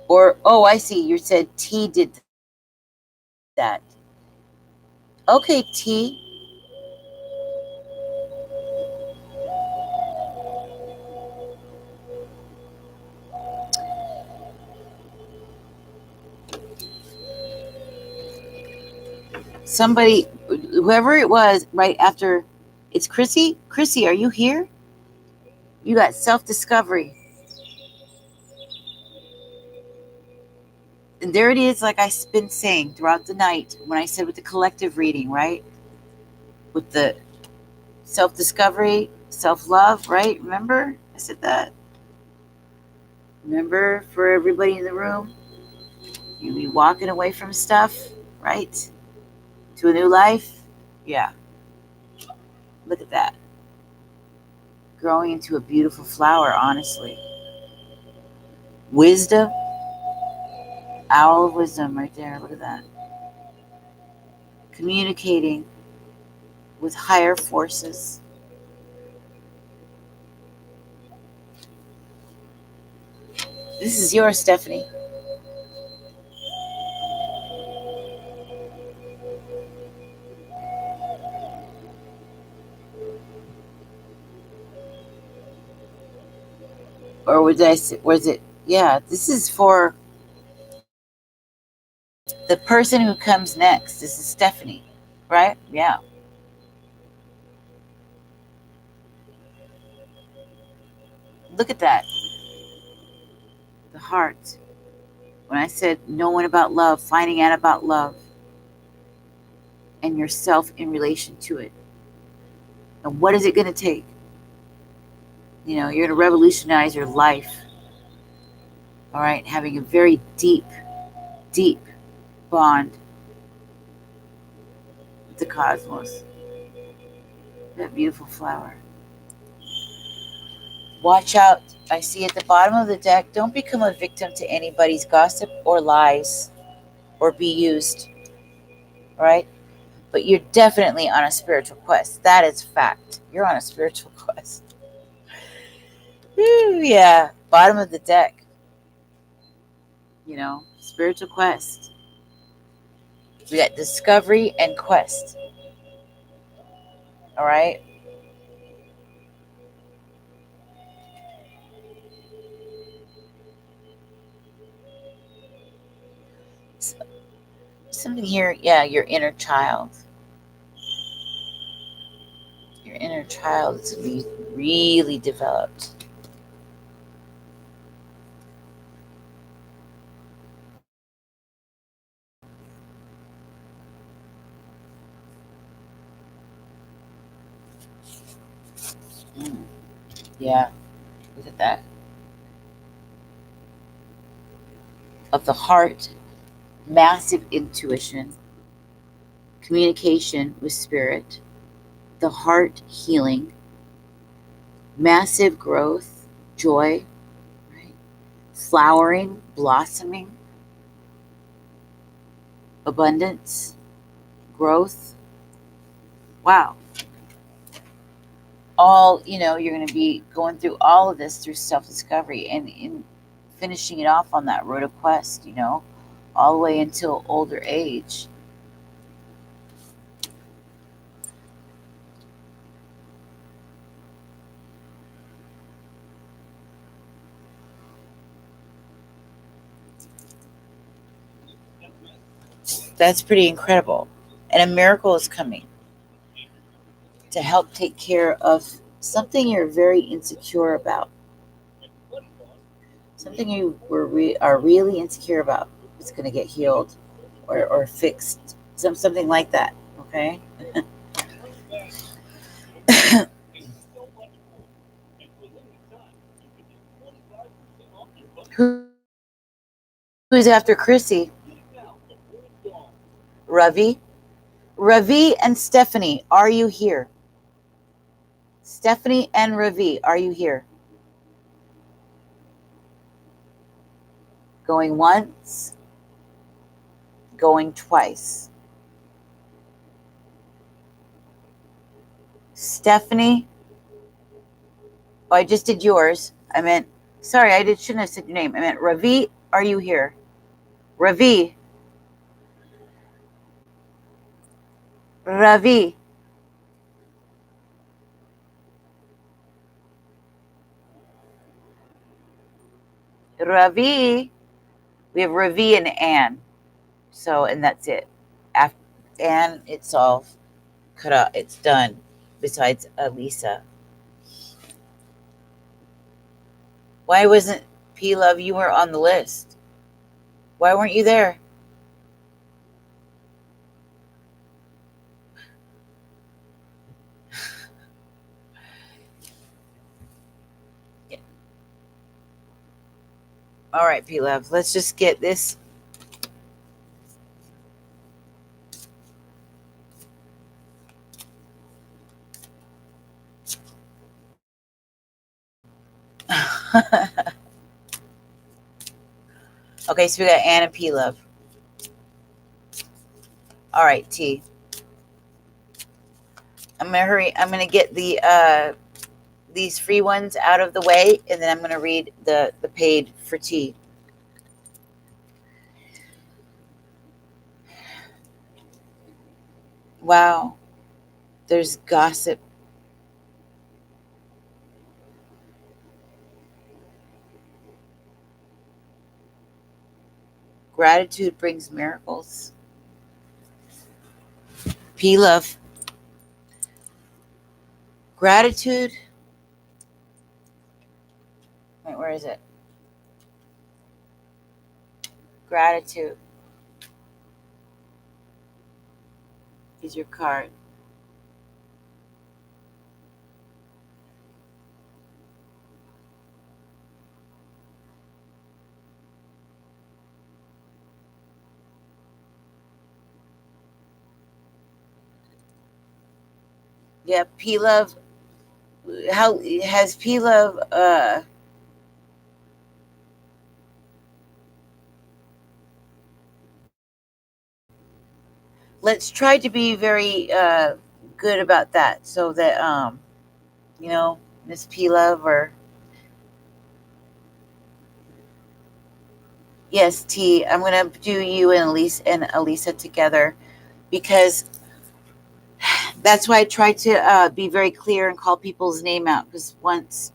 Or, oh, I see. You said T did that. Okay, T. Somebody, whoever it was, right after, it's Chrissy. Chrissy, are you here? You got self-discovery. And there it is, like I've been saying throughout the night when I said with the collective reading, right? With the self-discovery, self-love, right? Remember I said that? Remember, for everybody in the room, you be walking away from stuff, right? To a new life. Yeah. Look at that. Growing into a beautiful flower, honestly. Wisdom. Owl of wisdom right there. Look at that. Communicating with higher forces. This is yours, Stephanie. Or was it? Yeah, this is for the person who comes next. This is Stephanie, right? Yeah. Look at that. The heart. When I said knowing about love, finding out about love and yourself in relation to it. And what is it going to take? You know, you're going to revolutionize your life. All right. Having a very deep, deep bond with the cosmos. That beautiful flower. Watch out. I see at the bottom of the deck, don't become a victim to anybody's gossip or lies or be used. All right. But you're definitely on a spiritual quest. That is fact. You're on a spiritual quest. Ooh, yeah. Bottom of the deck. You know, spiritual quest. We got discovery and quest. All right. Something here. Yeah, your inner child. Your inner child is to be really developed. Yeah, look at that. Of the heart, massive intuition, communication with spirit, the heart healing, massive growth, joy, right? Flowering, blossoming, abundance, growth. Wow. All, you know, you're going to be going through all of this through self-discovery and in finishing it off on that road of quest, you know, all the way until older age. That's pretty incredible. And a miracle is coming to help take care of something you're very insecure about. Something you are really insecure about is going to get healed or fixed. Something like that. Okay? Who's after Chrissy? Ravi? Ravi and Stephanie, are you here? Stephanie and Ravi, are you here? Going once, going twice. Stephanie, oh, I just did yours. Sorry, shouldn't have said your name. I meant Ravi, are you here? Ravi. Ravi. Ravi. We have Ravi and Anne. So, and that's it. After Anne, it's all cut out. It's done. Besides Lisa. Why wasn't P Love? You were on the list. Why weren't you there? Yeah. All right, P Love. Let's just get this. Okay, so we got Anne and P Love. All right, T. I'm gonna hurry. I'm gonna get these free ones out of the way, and then I'm gonna read the paid for T. Wow, there's gossip. Gratitude brings miracles. P Love. Gratitude. Wait, where is it? Gratitude is your card. Yeah, P Love. How has P Love let's try to be very good about that so that Miss P Love or yes, T, I'm gonna do you and Elisa together because that's why I try to be very clear and call people's name out because once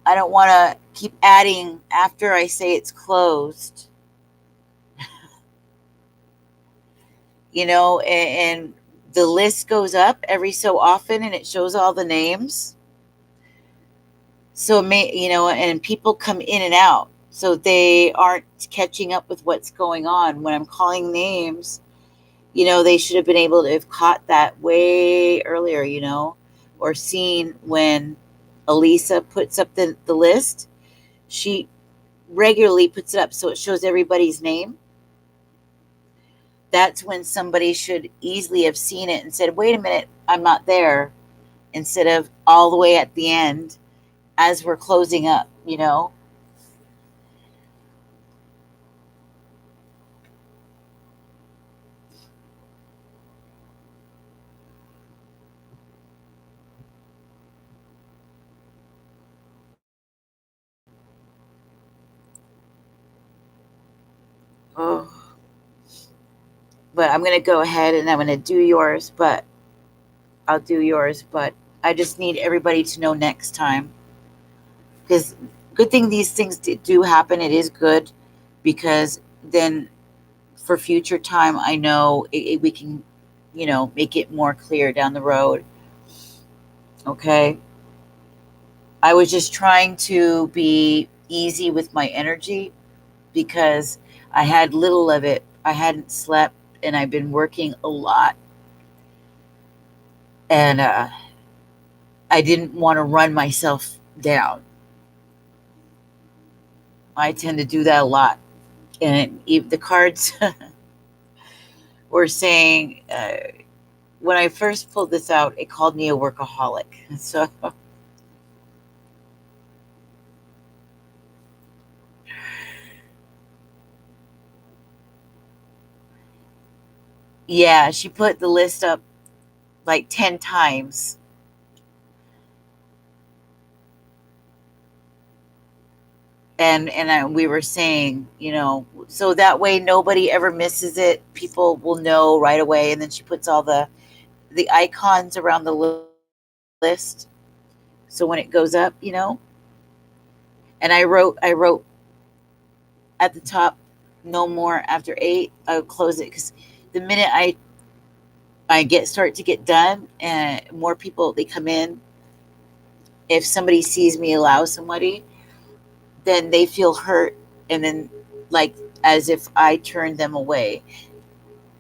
I don't want to keep adding after I say it's closed, and the list goes up every so often and it shows all the names. So and people come in and out, so they aren't catching up with what's going on when I'm calling names. They should have been able to have caught that way earlier, or seen when Elisa puts up the list. She regularly puts it up so it shows everybody's name. That's when somebody should easily have seen it and said, wait a minute, I'm not there, instead of all the way at the end as we're closing up. Oh. But I'm going to go ahead and I'm going to do yours, but I'll do yours. But I just need everybody to know next time. Because good thing these things do happen. It is good because then for future time, I know we can, make it more clear down the road. Okay. I was just trying to be easy with my energy because I had little of it. I hadn't slept and I've been working a lot. And I didn't want to run myself down. I tend to do that a lot. And the cards were saying, when I first pulled this out, it called me a workaholic. So, yeah, she put the list up like 10 times. And we were saying, so that way nobody ever misses it. People will know right away. And then she puts all the icons around the list. So when it goes up, and I wrote at the top, no more after 8. I'll close it because the minute I start to get done and more people they come in, if somebody sees me allow somebody, then they feel hurt, and then like as if I turned them away,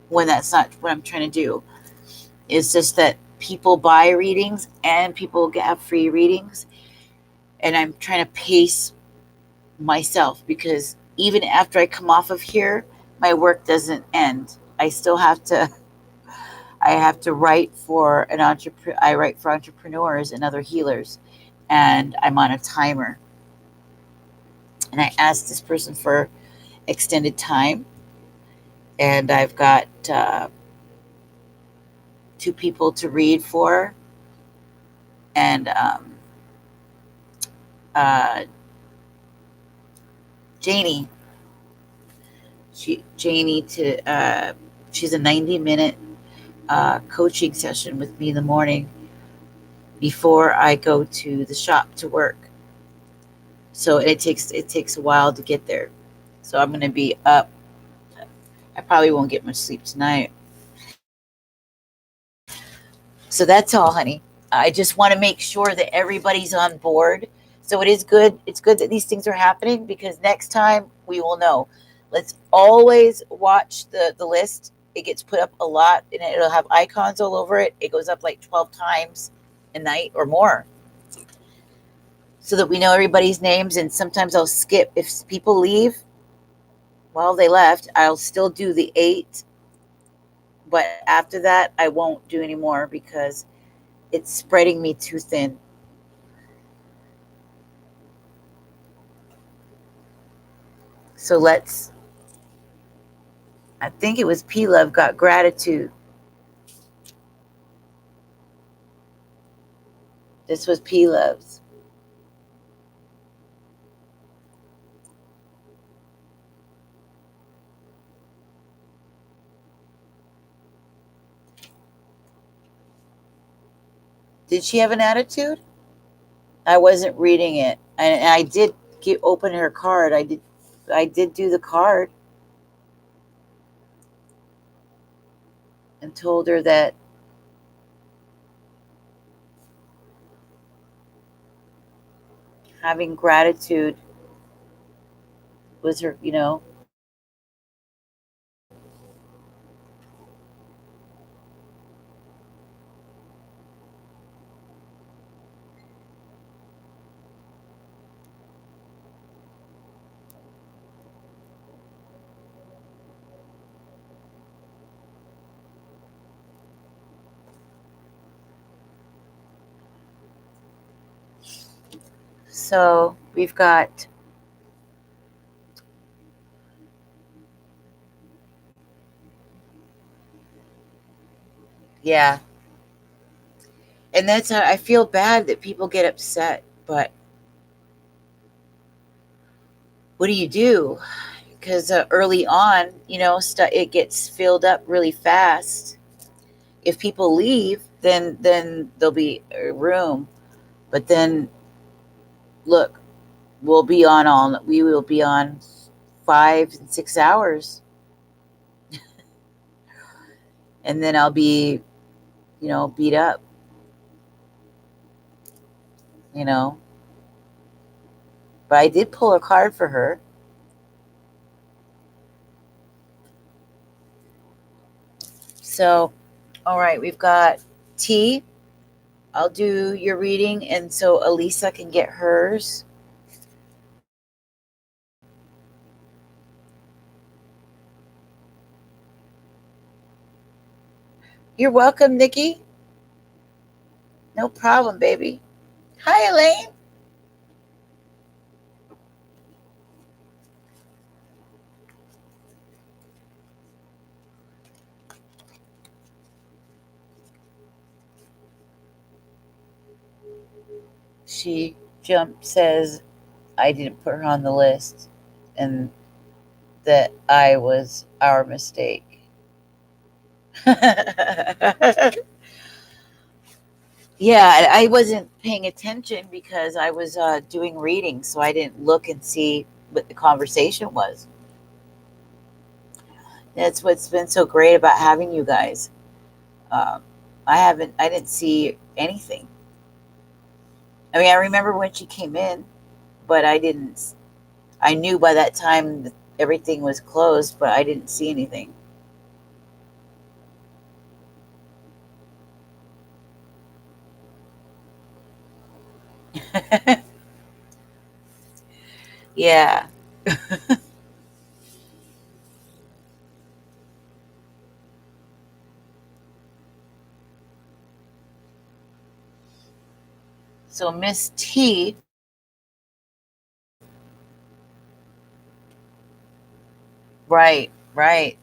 when that's not what I'm trying to do. It's just that people buy readings and people have free readings, and I'm trying to pace myself because even after I come off of here, my work doesn't end. I still have to. I have to write for an entrepreneur. I write for entrepreneurs and other healers, and I'm on a timer. And I asked this person for extended time, and I've got 2 people to read for, and uh, Janie. Janie to she's a 90-minute coaching session with me in the morning before I go to the shop to work. So it takes a while to get there. So I'm going to be up. I probably won't get much sleep tonight. So that's all, honey. I just want to make sure that everybody's on board. So it is good. It's good that these things are happening because next time we will know. Let's always watch the list. It gets put up a lot and it'll have icons all over it. It goes up like 12 times a night or more so that we know everybody's names. And sometimes I'll skip. If people leave, well, they left. I'll still do the 8. But after that, I won't do anymore because it's spreading me too thin. So I think it was P Love got gratitude. This was P Love's. Did she have an attitude? I wasn't reading it, and I did open her card. I did do the card and told her that having gratitude was her. So we've got, yeah, and that's how I feel bad that people get upset, but what do you do? Because early on, it gets filled up really fast. If people leave, then there'll be room. But then, look, we will be on 5 and 6 hours. and then I'll be, beat up, you know. But I did pull a card for her. So, all right, we've got T. I'll do your reading, and so Elisa can get hers. You're welcome, Nikki. No problem, baby. Hi, Elaine. She says I didn't put her on the list and that I was our mistake. Yeah, I wasn't paying attention because I was doing readings, so I didn't look and see what the conversation was. That's what's been so great about having you guys. Um, I didn't see anything. I mean, I remember when she came in, but I didn't. I knew by that time that everything was closed, but I didn't see anything. Yeah. So Miss T, right, right.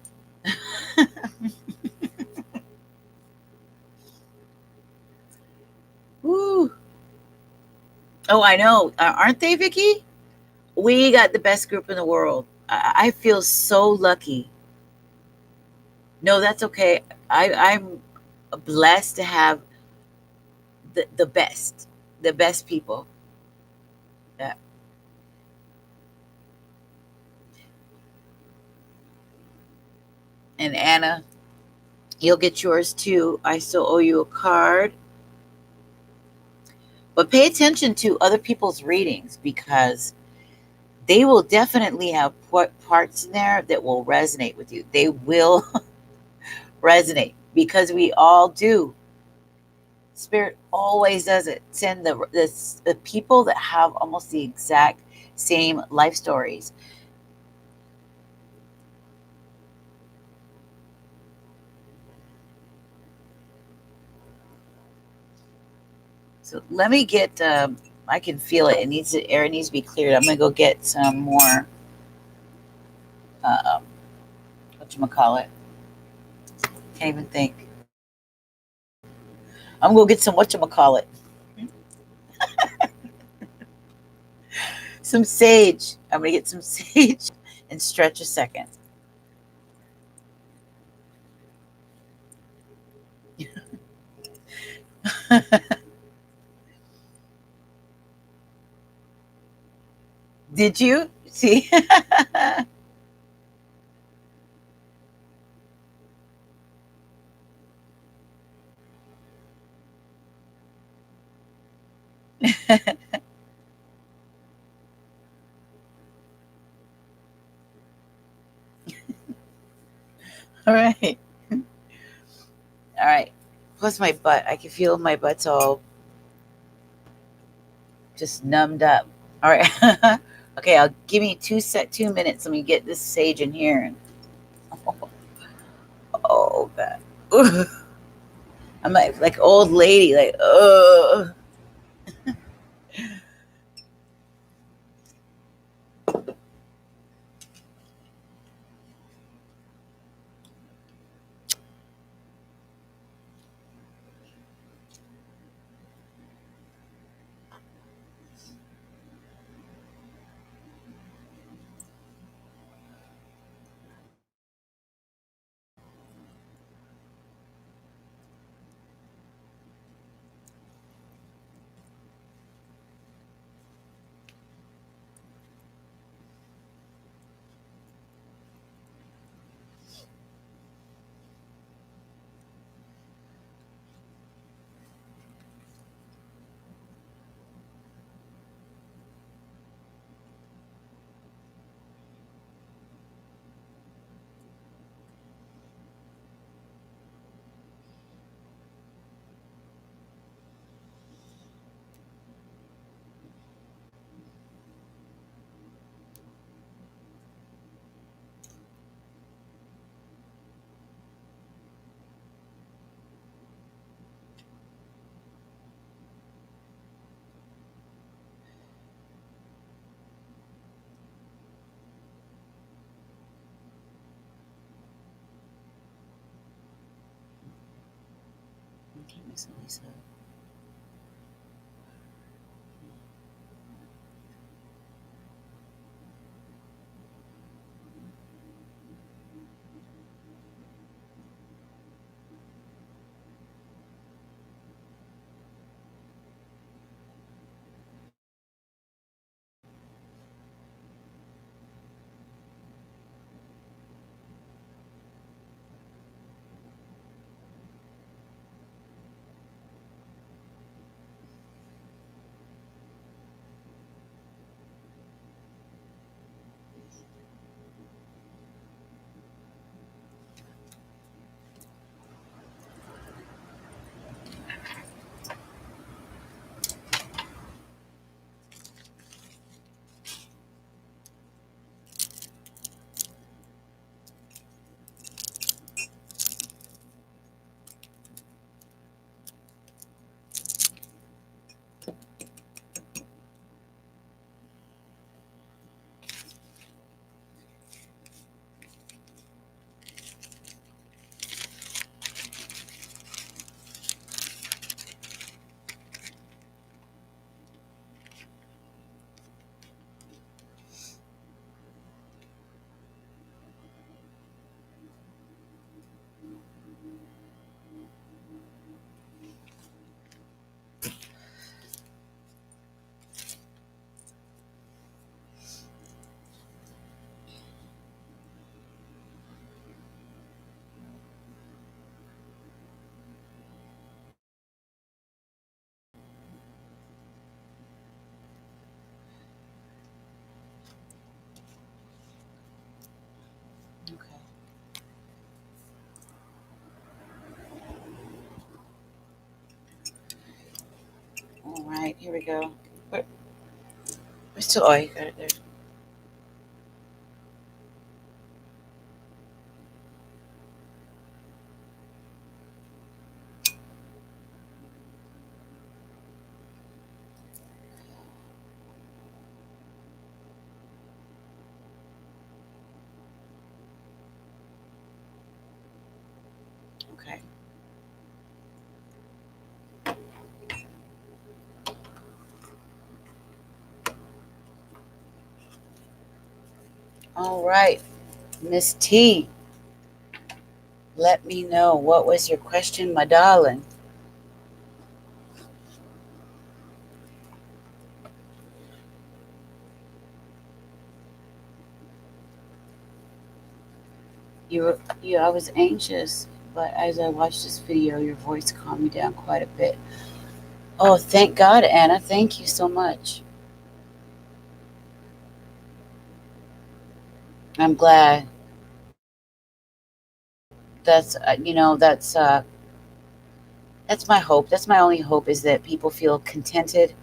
Woo. Oh, I know. Aren't they, Vicky? We got the best group in the world. I feel so lucky. No, that's okay. I'm blessed to have the best people. Yeah. And Anna, you'll get yours too. I still owe you a card. But pay attention to other people's readings because they will definitely have parts in there that will resonate with you. They will resonate because we all do. Spirit always does it. Send the people that have almost the exact same life stories. So let me get. I can feel it. Air needs to be cleared. I'm gonna go get some more. Um, what you call it? Can't even think. I'm gonna go get some what you call it. Some sage. I'm gonna get some sage and stretch a second. Did you see? All right. All right. Plus my butt. I can feel my butt's all just numbed up. All right. Okay, I'll give me 2 minutes. Let me get this sage in here. And oh god. I'm like old lady, like Miss Lisa. Okay. All right, here we go. Where, where's still? Oh, you got it there. Okay. All right, Miss T. Let me know, what was your question, my darling? I was anxious, but as I watched this video, your voice calmed me down quite a bit. Oh, thank God, Anna. Thank you so much. I'm glad. That's that's my hope. That's my only hope, is that people feel contented.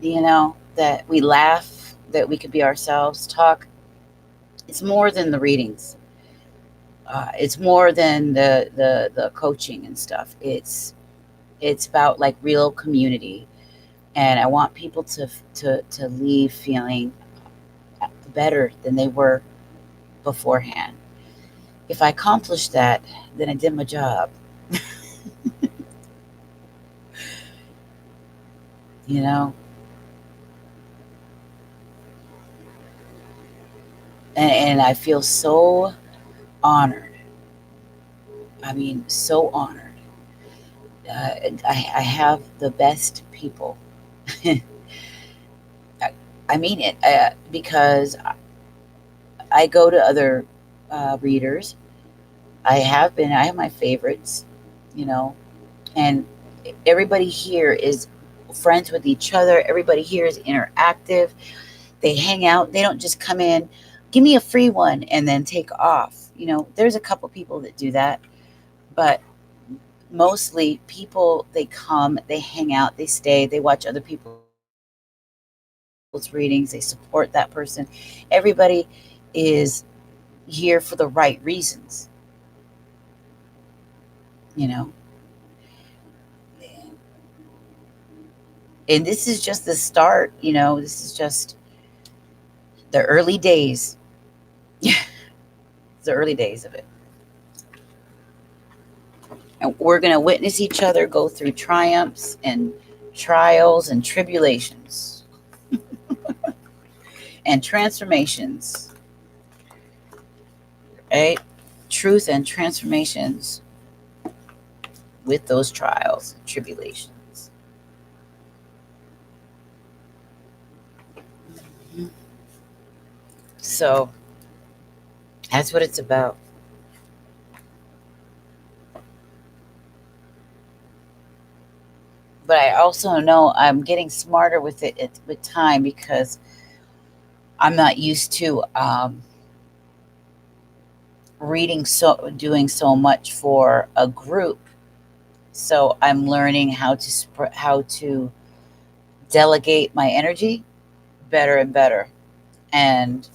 That we laugh, that we could be ourselves. Talk. It's more than the readings. It's more than the coaching and stuff. It's about like real community, and I want people to leave feeling better than they were beforehand. If I accomplish that, then I did my job. You know, and I feel so honored. I mean, so honored. I have the best people. I, I mean it, because I go to other readers. I have my favorites, you know, and everybody here is friends with each other. Everybody here is interactive. They hang out. They don't just come in, give me a free one, and then take off. There's a couple people that do that, but mostly people, they come, they hang out, they stay, they watch other people's readings, they support that person. Everybody is here for the right reasons, you know. And this is just the start, this is just the early days. The early days of it. And we're going to witness each other go through triumphs and trials and tribulations and transformations, right? Truth and transformations with those trials and tribulations. So that's what it's about. But I also know I'm getting smarter with it with time, because I'm not used to doing so much for a group. So I'm learning how to delegate my energy better and better, and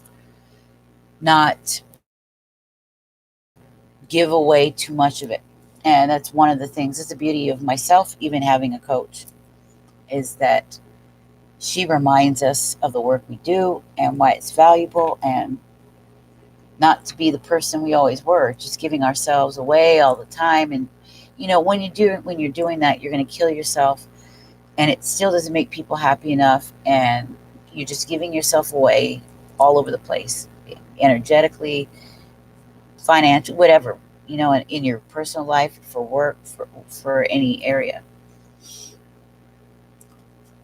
not give away too much of it. And that's one of the things. It's the beauty of myself, even having a coach, is that she reminds us of the work we do and why it's valuable, and not to be the person we always were, just giving ourselves away all the time. And when you're doing that, you're going to kill yourself, and it still doesn't make people happy enough, and you're just giving yourself away all over the place, energetically, financial, whatever, in your personal life, for work, for any area.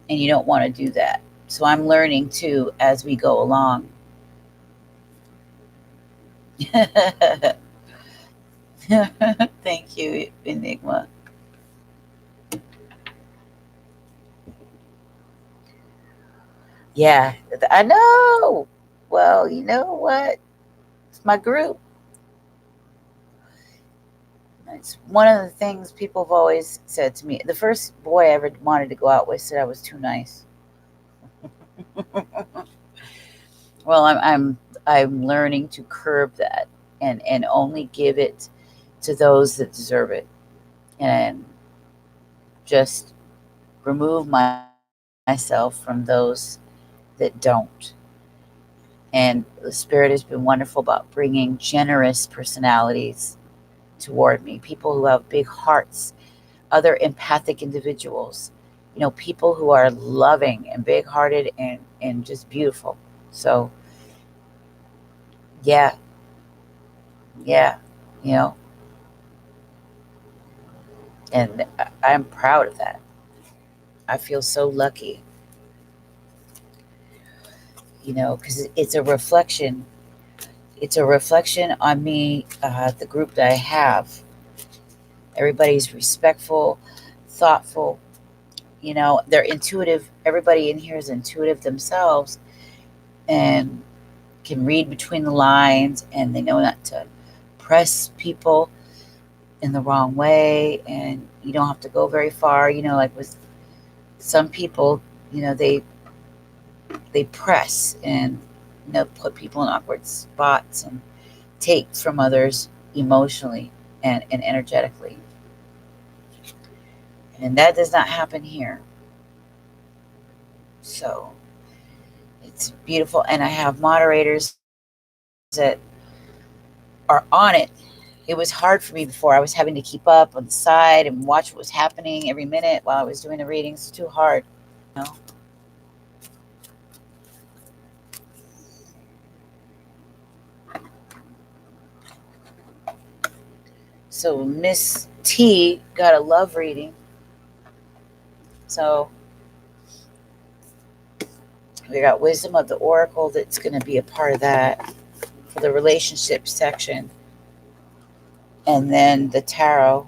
And you don't want to do that. So I'm learning too as we go along. Thank you, Enigma. Yeah, I know. Well, you know what? It's my group. It's one of the things people have always said to me. The first boy I ever wanted to go out with said I was too nice. Well, I'm learning to curb that, and only give it to those that deserve it, and just remove myself from those that don't. And the Spirit has been wonderful about bringing generous personalities toward me, people who have big hearts, other empathic individuals, people who are loving and big hearted, and just beautiful. So, yeah, yeah, you know, and I'm proud of that. I feel so lucky, because it's a reflection. It's a reflection on me, the group that I have. Everybody's respectful, thoughtful. They're intuitive. Everybody in here is intuitive themselves, and can read between the lines, and they know not to press people in the wrong way, and you don't have to go very far. Like with some people, they press, and put people in awkward spots, and take from others emotionally and energetically. And that does not happen here. So it's beautiful. And I have moderators that are on it. It was hard for me before. I was having to keep up on the side and watch what was happening every minute while I was doing the readings. It's too hard. You know? So Miss T got a love reading. So we got Wisdom of the Oracle that's going to be a part of that for the relationship section. And then the tarot.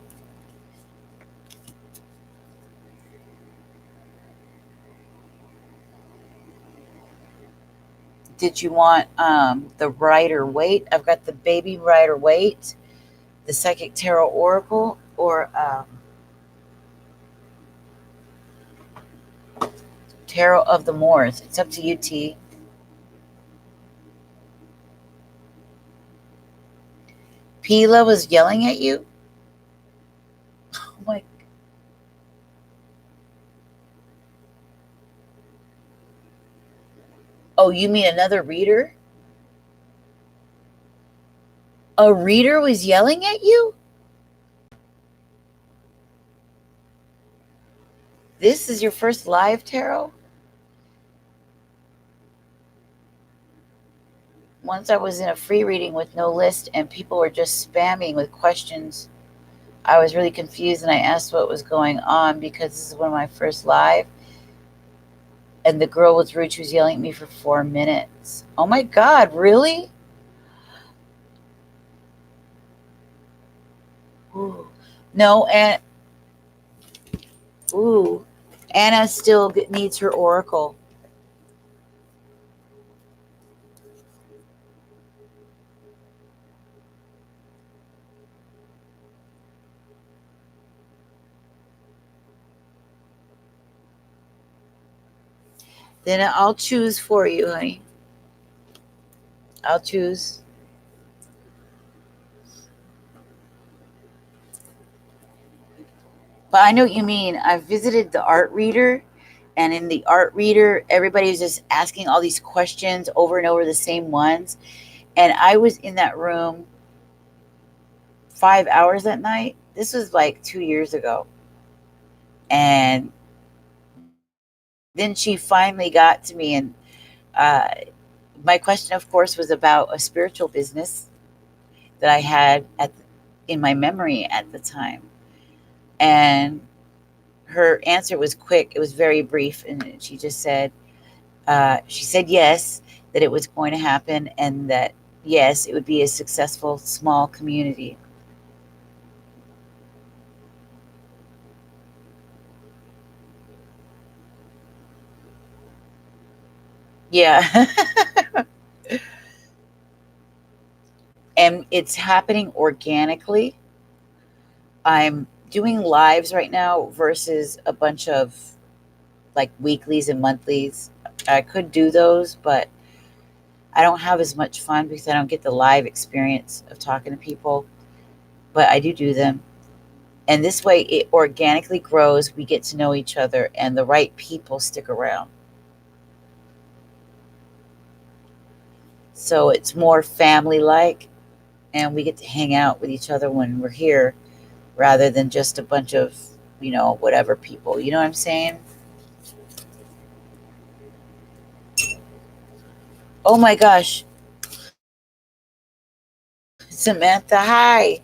Did you want the Rider-Waite? I've got the Baby Rider-Waite, the Psychic Tarot Oracle, or Tarot of the Moors. It's up to you, T. Pila was yelling at you? Oh my. Oh, you mean another reader? A reader was yelling at you? This is your first live tarot? Once I was in a free reading with no list and people were just spamming with questions. I was really confused and I asked what was going on because this is one of my first live. And the girl was rude. She was yelling at me for 4 minutes. Oh my God, really? Ooh. No, and ooh, Anna still needs her oracle. Then I'll choose for you, honey. I'll choose. But I know what you mean. I visited the art reader, and in the art reader, everybody was just asking all these questions over and over, the same ones. And I was in that room 5 hours that night. This was like 2 years ago. And then she finally got to me, and uh, my question, of course, was about a spiritual business that I had in my memory at the time. And her answer was quick. It was very brief, and she said yes, that it was going to happen, and that yes, it would be a successful small community. Yeah. And it's happening organically. I'm doing lives right now versus a bunch of like weeklies and monthlies. I could do those, but I don't have as much fun because I don't get the live experience of talking to people. But I do them. And this way it organically grows. We get to know each other, and the right people stick around. So it's more family like, and we get to hang out with each other when we're here rather than just a bunch of, whatever people. You know what I'm saying? Oh my gosh. Samantha, hi.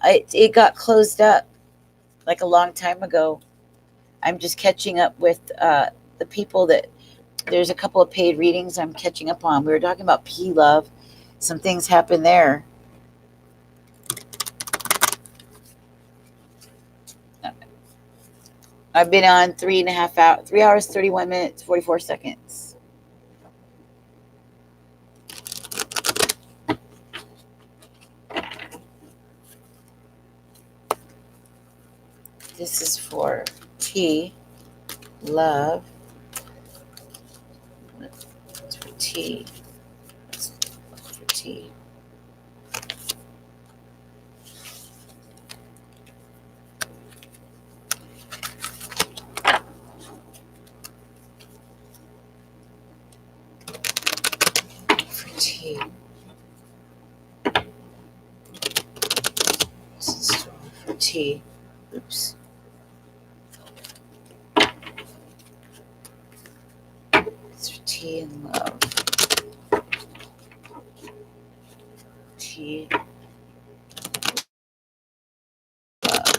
It got closed up like a long time ago. I'm just catching up with the people that there's a couple of paid readings I'm catching up on. We were talking about P Love. Some things happened there. I've been on 3.5 hours, 3 hours, 31 minutes, 44 seconds. This is for T, love. It's for T. It's for T. For T. This is for T. Oops. It's for T and love. T, love.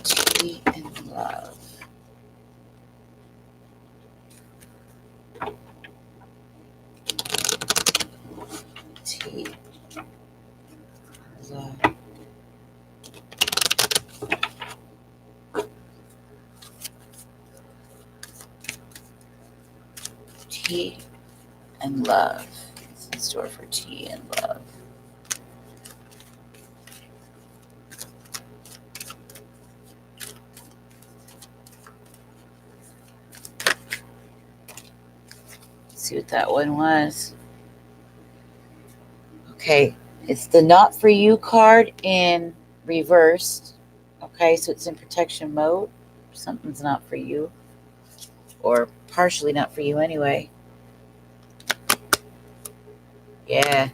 T and love. T, love. T and love. It's in store for T and love. Let's see what that one was. Okay, it's the Not For You card in reversed. Okay, so it's in protection mode. Something's not for you, or partially not for you anyway. Yeah,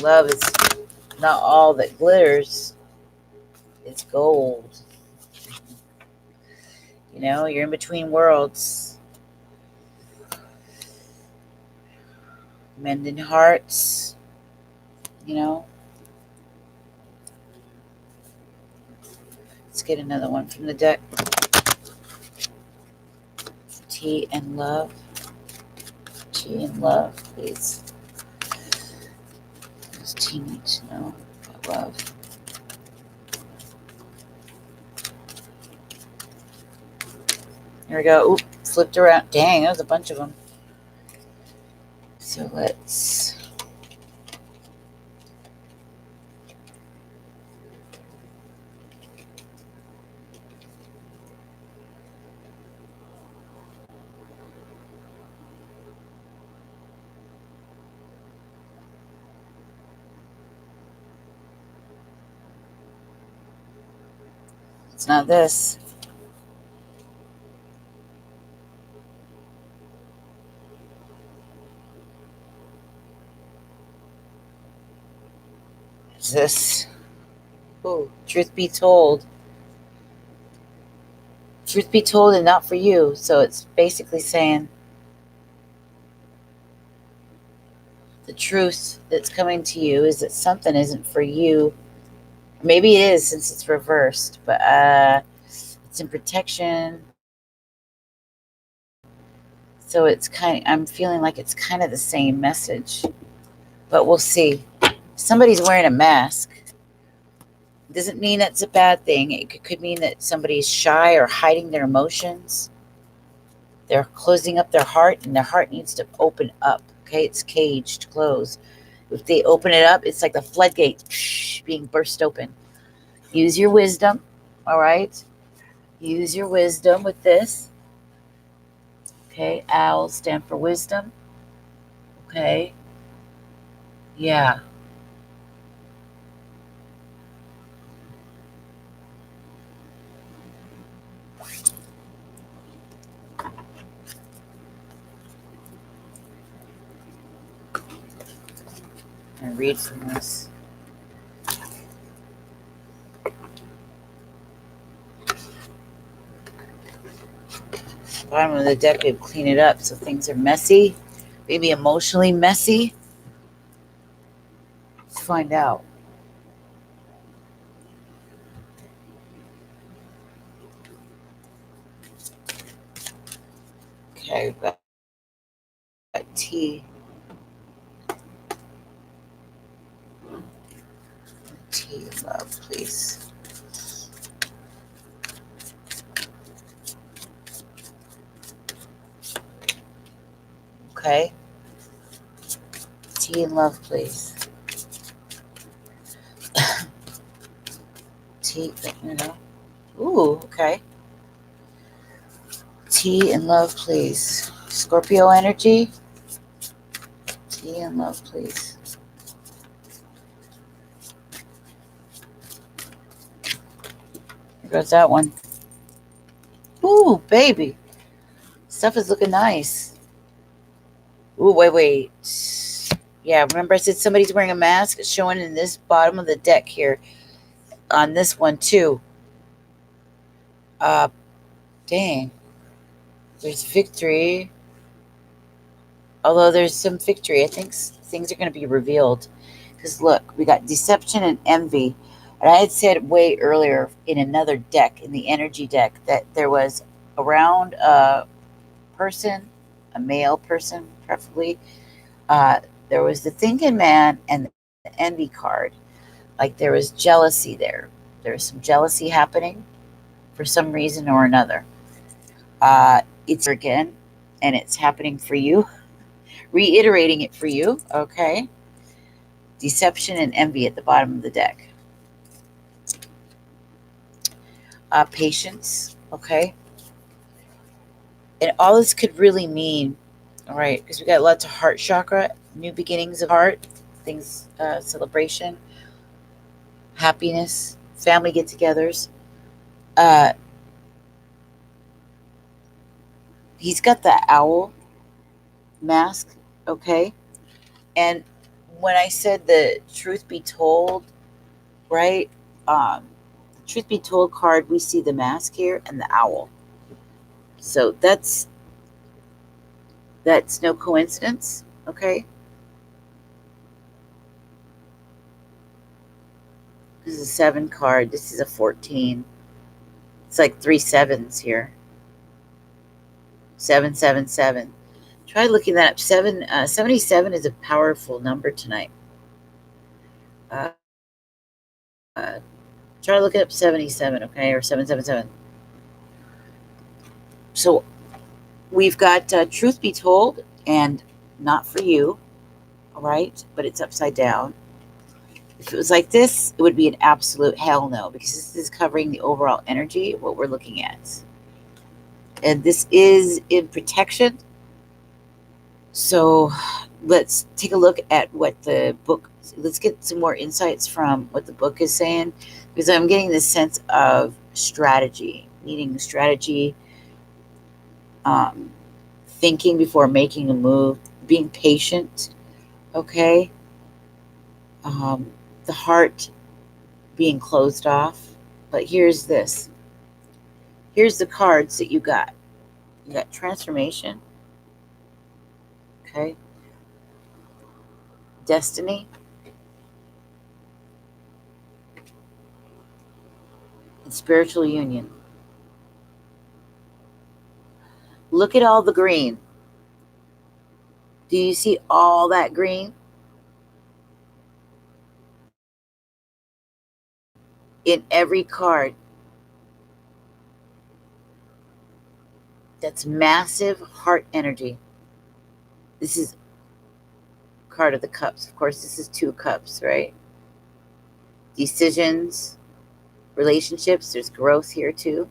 love is not all that glitters. it's gold. You know, you're in between worlds. Mending hearts, you know. Let's get another one from the deck. Tea and love. Tea and love, please. What does tea need to know about love? Here we go. Oop, flipped around. Dang, that was a bunch of them. So let's... It's not this. It's this. Oh, truth be told. Truth be told, and not for you. So it's basically saying the truth that's coming to you is that something isn't for you. Maybe it is since it's reversed, but it's in protection. So I'm feeling like it's kind of the same message, but we'll see. Somebody's wearing a mask. Doesn't mean that's a bad thing. It could mean that somebody's shy or hiding their emotions. They're closing up their heart, and their heart needs to open up. Okay, it's caged, closed. If they open it up, it's like the floodgates being burst open. Use your wisdom, all right? Use your wisdom with this. Okay, owls stand for wisdom. Okay, yeah. And read from this. Bottom of the deck, we clean it up so things are messy, maybe emotionally messy. Let's find out. Okay, we've got tea. Tea, love, please. Okay. Tea and love, please. Tea, you know. Ooh, okay. Tea and love, please. Scorpio energy. Tea and love, please. Here goes that one. Ooh, baby. Stuff is looking nice. Ooh, wait. Yeah, remember I said somebody's wearing a mask? It's showing in this bottom of the deck here. On this one, too. Dang. There's victory. Although there's some victory, I think things are going to be revealed. Because look, we got deception and envy. And I had said way earlier in another deck, in the energy deck, that there was around a person, a male person preferably, there was the thinking man and the envy card. Like there was jealousy there. There was some jealousy happening for some reason or another. It's again, and it's happening for you. Reiterating it for you, okay? Deception and envy at the bottom of the deck. Patience, okay? And all this could really mean, all right, because we got lots of heart chakra, new beginnings of heart, things, celebration, happiness, family get-togethers. He's got the owl mask, okay? And when I said the truth be told, right? The truth be told card, we see the mask here and the owl. So that's no coincidence, okay? This is a 7 card. This is a 14. It's like 3 sevens here. 777. Try looking that up. 77 is a powerful number tonight. Try looking up 77, okay, or 777. So we've got truth be told and not for you, all right, but it's upside down. If it was like this, it would be an absolute hell no, because this is covering the overall energy of what we're looking at. And this is in protection. So let's take a look at what the book, let's get some more insights from what the book is saying, because I'm getting this sense of strategy, needing strategy, thinking before making a move, being patient, okay? The heart being closed off. But here's this. Here's the cards that you got. You got transformation, okay? Destiny, and spiritual union. Look at all the green. Do you see all that green? In every card. That's massive heart energy. This is card of the cups. Of course, this is 2 cups, right? Decisions, relationships. There's growth here too.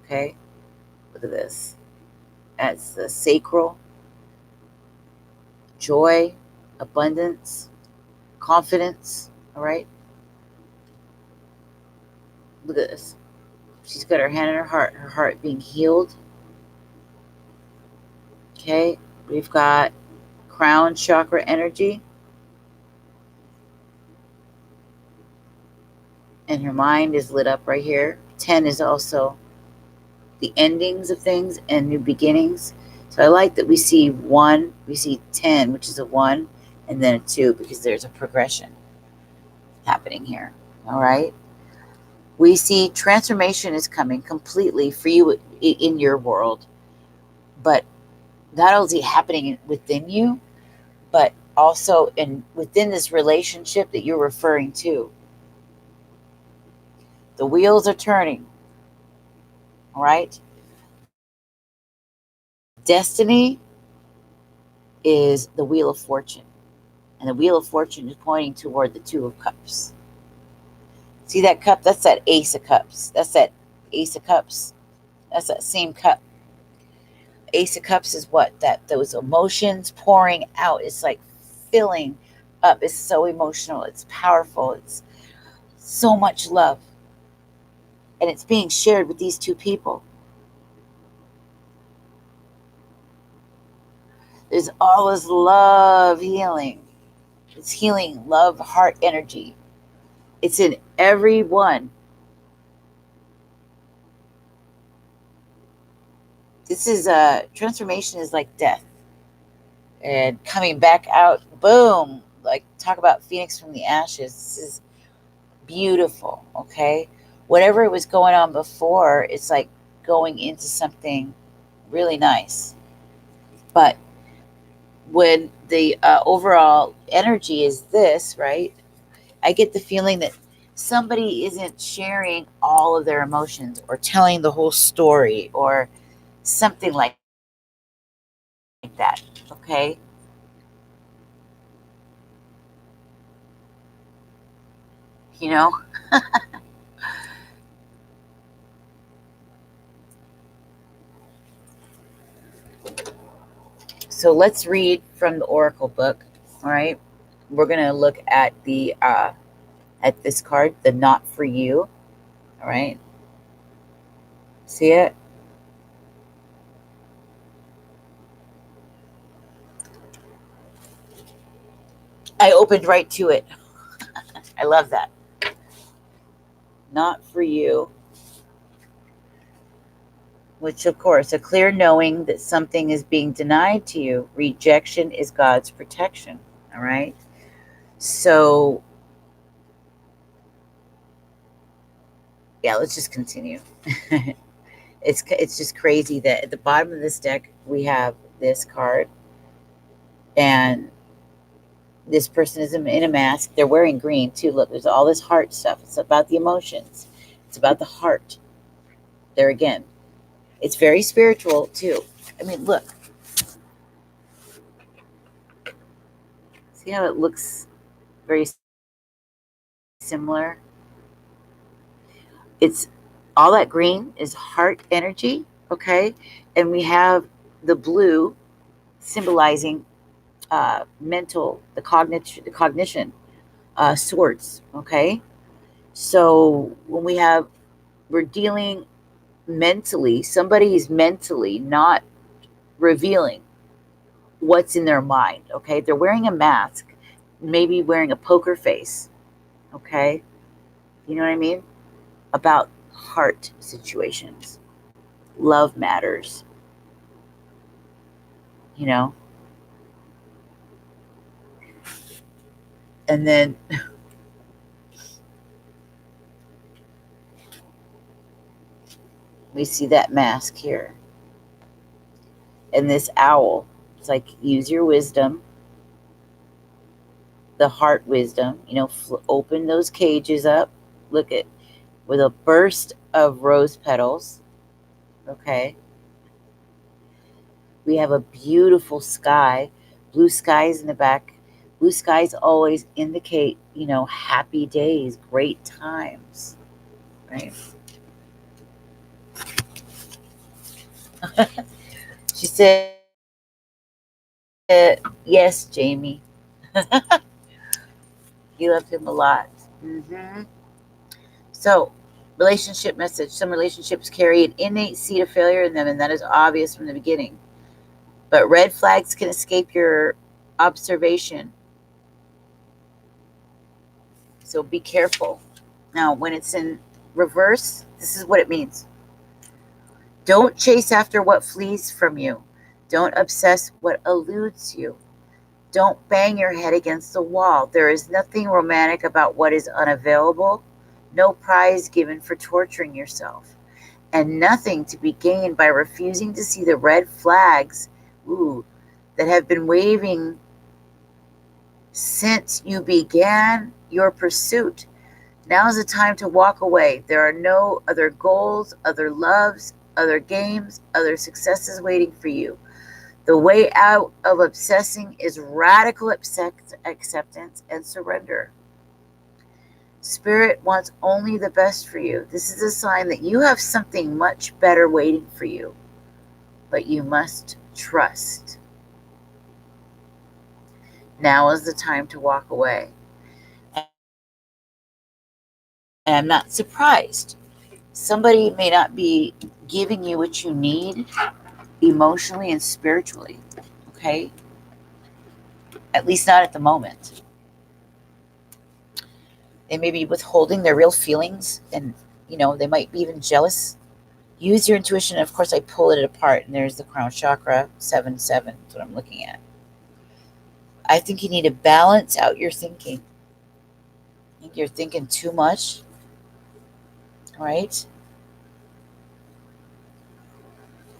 Okay, look at this. That's the sacral, joy, abundance, confidence. All right. Look at this. She's got her hand in her heart being healed. Okay, we've got crown chakra energy. And her mind is lit up right here. 10 is also the endings of things and new beginnings. So I like that we see 1, we see 10, which is a 1, and then a 2, because there's a progression happening here. All right. We see transformation is coming completely for you in your world, but not only happening within you, but also within this relationship that you're referring to. The wheels are turning. All right. Destiny is the Wheel of Fortune. And the Wheel of Fortune is pointing toward the 2 of Cups. See that cup? That's that Ace of Cups. That's that Ace of Cups. That's that same cup. Ace of Cups is what? Those emotions pouring out. It's like filling up. It's so emotional. It's powerful. It's so much love. And it's being shared with these 2 people. There's all this love healing. It's healing, love, heart energy. It's in everyone. This is transformation is like death. And coming back out, boom, like talk about Phoenix from the ashes. This is beautiful, okay? Whatever was going on before, it's like going into something really nice. But when the overall energy is this, right? I get the feeling that somebody isn't sharing all of their emotions or telling the whole story or something like that, okay? You know? So let's read from the Oracle book, all right? We're going to look at the at this card, the Not For You, all right? See it? I opened right to it. I love that. not for you. Which, of course, a clear knowing that something is being denied to you. Rejection is God's protection. All right. So, yeah, let's just continue. It's just crazy that at the bottom of this deck we have this card, and this person is in a mask. They're wearing green too. Look, there's all this heart stuff. It's about the emotions. It's about the heart. There again, it's very spiritual too. I mean, look. See how it looks very similar? It's all that green is heart energy, okay? And we have the blue symbolizing mental, the cognition, swords, okay? So when we're dealing mentally, somebody is mentally not revealing what's in their mind, okay? They're wearing a mask, maybe wearing a poker face, okay? You know what I mean? About heart situations, love matters, you know? And then we see that mask here. And this owl, it's like use your wisdom, the heart wisdom, open those cages up. Look at, with a burst of rose petals, okay? We have a beautiful sky, blue skies in the back. Blue skies always indicate, happy days, great times, right? She said, yes, Jamie. You loved him a lot. So, relationship message. Some relationships carry an innate seed of failure in them, and that is obvious from the beginning. But red flags can escape your observation. So be careful. Now, when it's in reverse, this is what it means. Don't chase after what flees from you. Don't obsess what eludes you. Don't bang your head against the wall. There is nothing romantic about what is unavailable, no prize given for torturing yourself, and nothing to be gained by refusing to see the red flags that have been waving since you began your pursuit. Now is the time to walk away. There are no other goals, other loves, other games, other successes waiting for you. The way out of obsessing is radical acceptance and surrender. Spirit wants only the best for you. This is a sign that you have something much better waiting for you, but you must trust. Now is the time to walk away. And I'm not surprised. Somebody may not be giving you what you need emotionally and spiritually, okay? At least not at the moment. They may be withholding their real feelings, and they might be even jealous. Use your intuition. Of course, I pull it apart, and there's the crown chakra, 7-7. That's what I'm looking at. I think you need to balance out your thinking. I think you're thinking too much, right?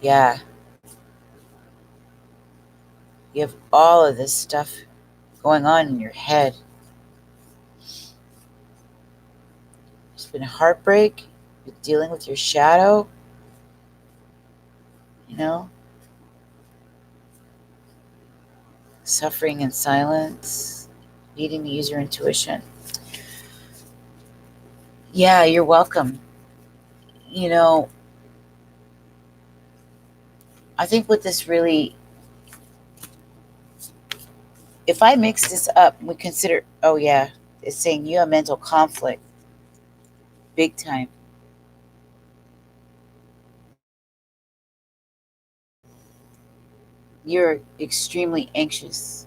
Yeah. You have all of this stuff going on in your head. There's been heartbreak. You're dealing with your shadow. Suffering in silence. Needing to use your intuition. Yeah, you're welcome. I think what this really, if I mix this up, we consider, it's saying you have mental conflict. Big time. You're extremely anxious.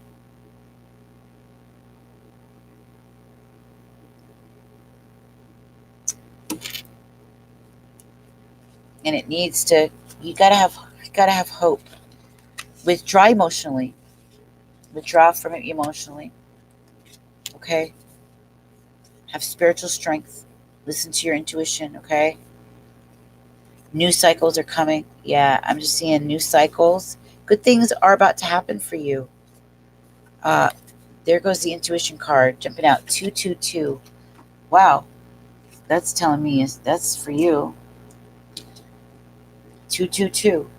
and it needs to. You gotta have hope. Withdraw emotionally. Withdraw from it emotionally. Okay. Have spiritual strength. Listen to your intuition. Okay. New cycles are coming. Yeah, I'm just seeing new cycles. Good things are about to happen for you. Uh, there goes the intuition card jumping out 222. Wow, that's telling me that's for you. 222.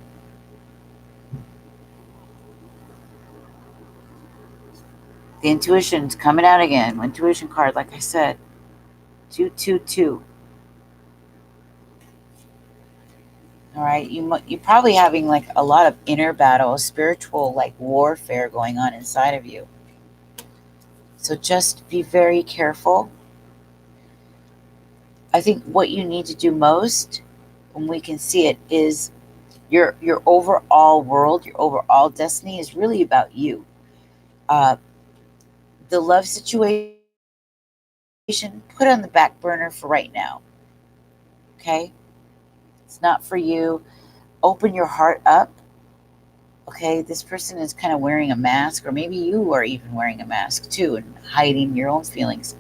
The intuition's coming out again. Intuition card, like I said, 222. All right, you're probably having like a lot of inner battle, spiritual like warfare going on inside of you. So just be very careful. I think what you need to do most, when we can see it, is your overall world, your overall destiny is really about you. Uh, the love situation, put on the back burner for right now. Okay, it's not for you. Open your heart up. Okay, this person is kind of wearing a mask, or maybe you are even wearing a mask too and hiding your own feelings.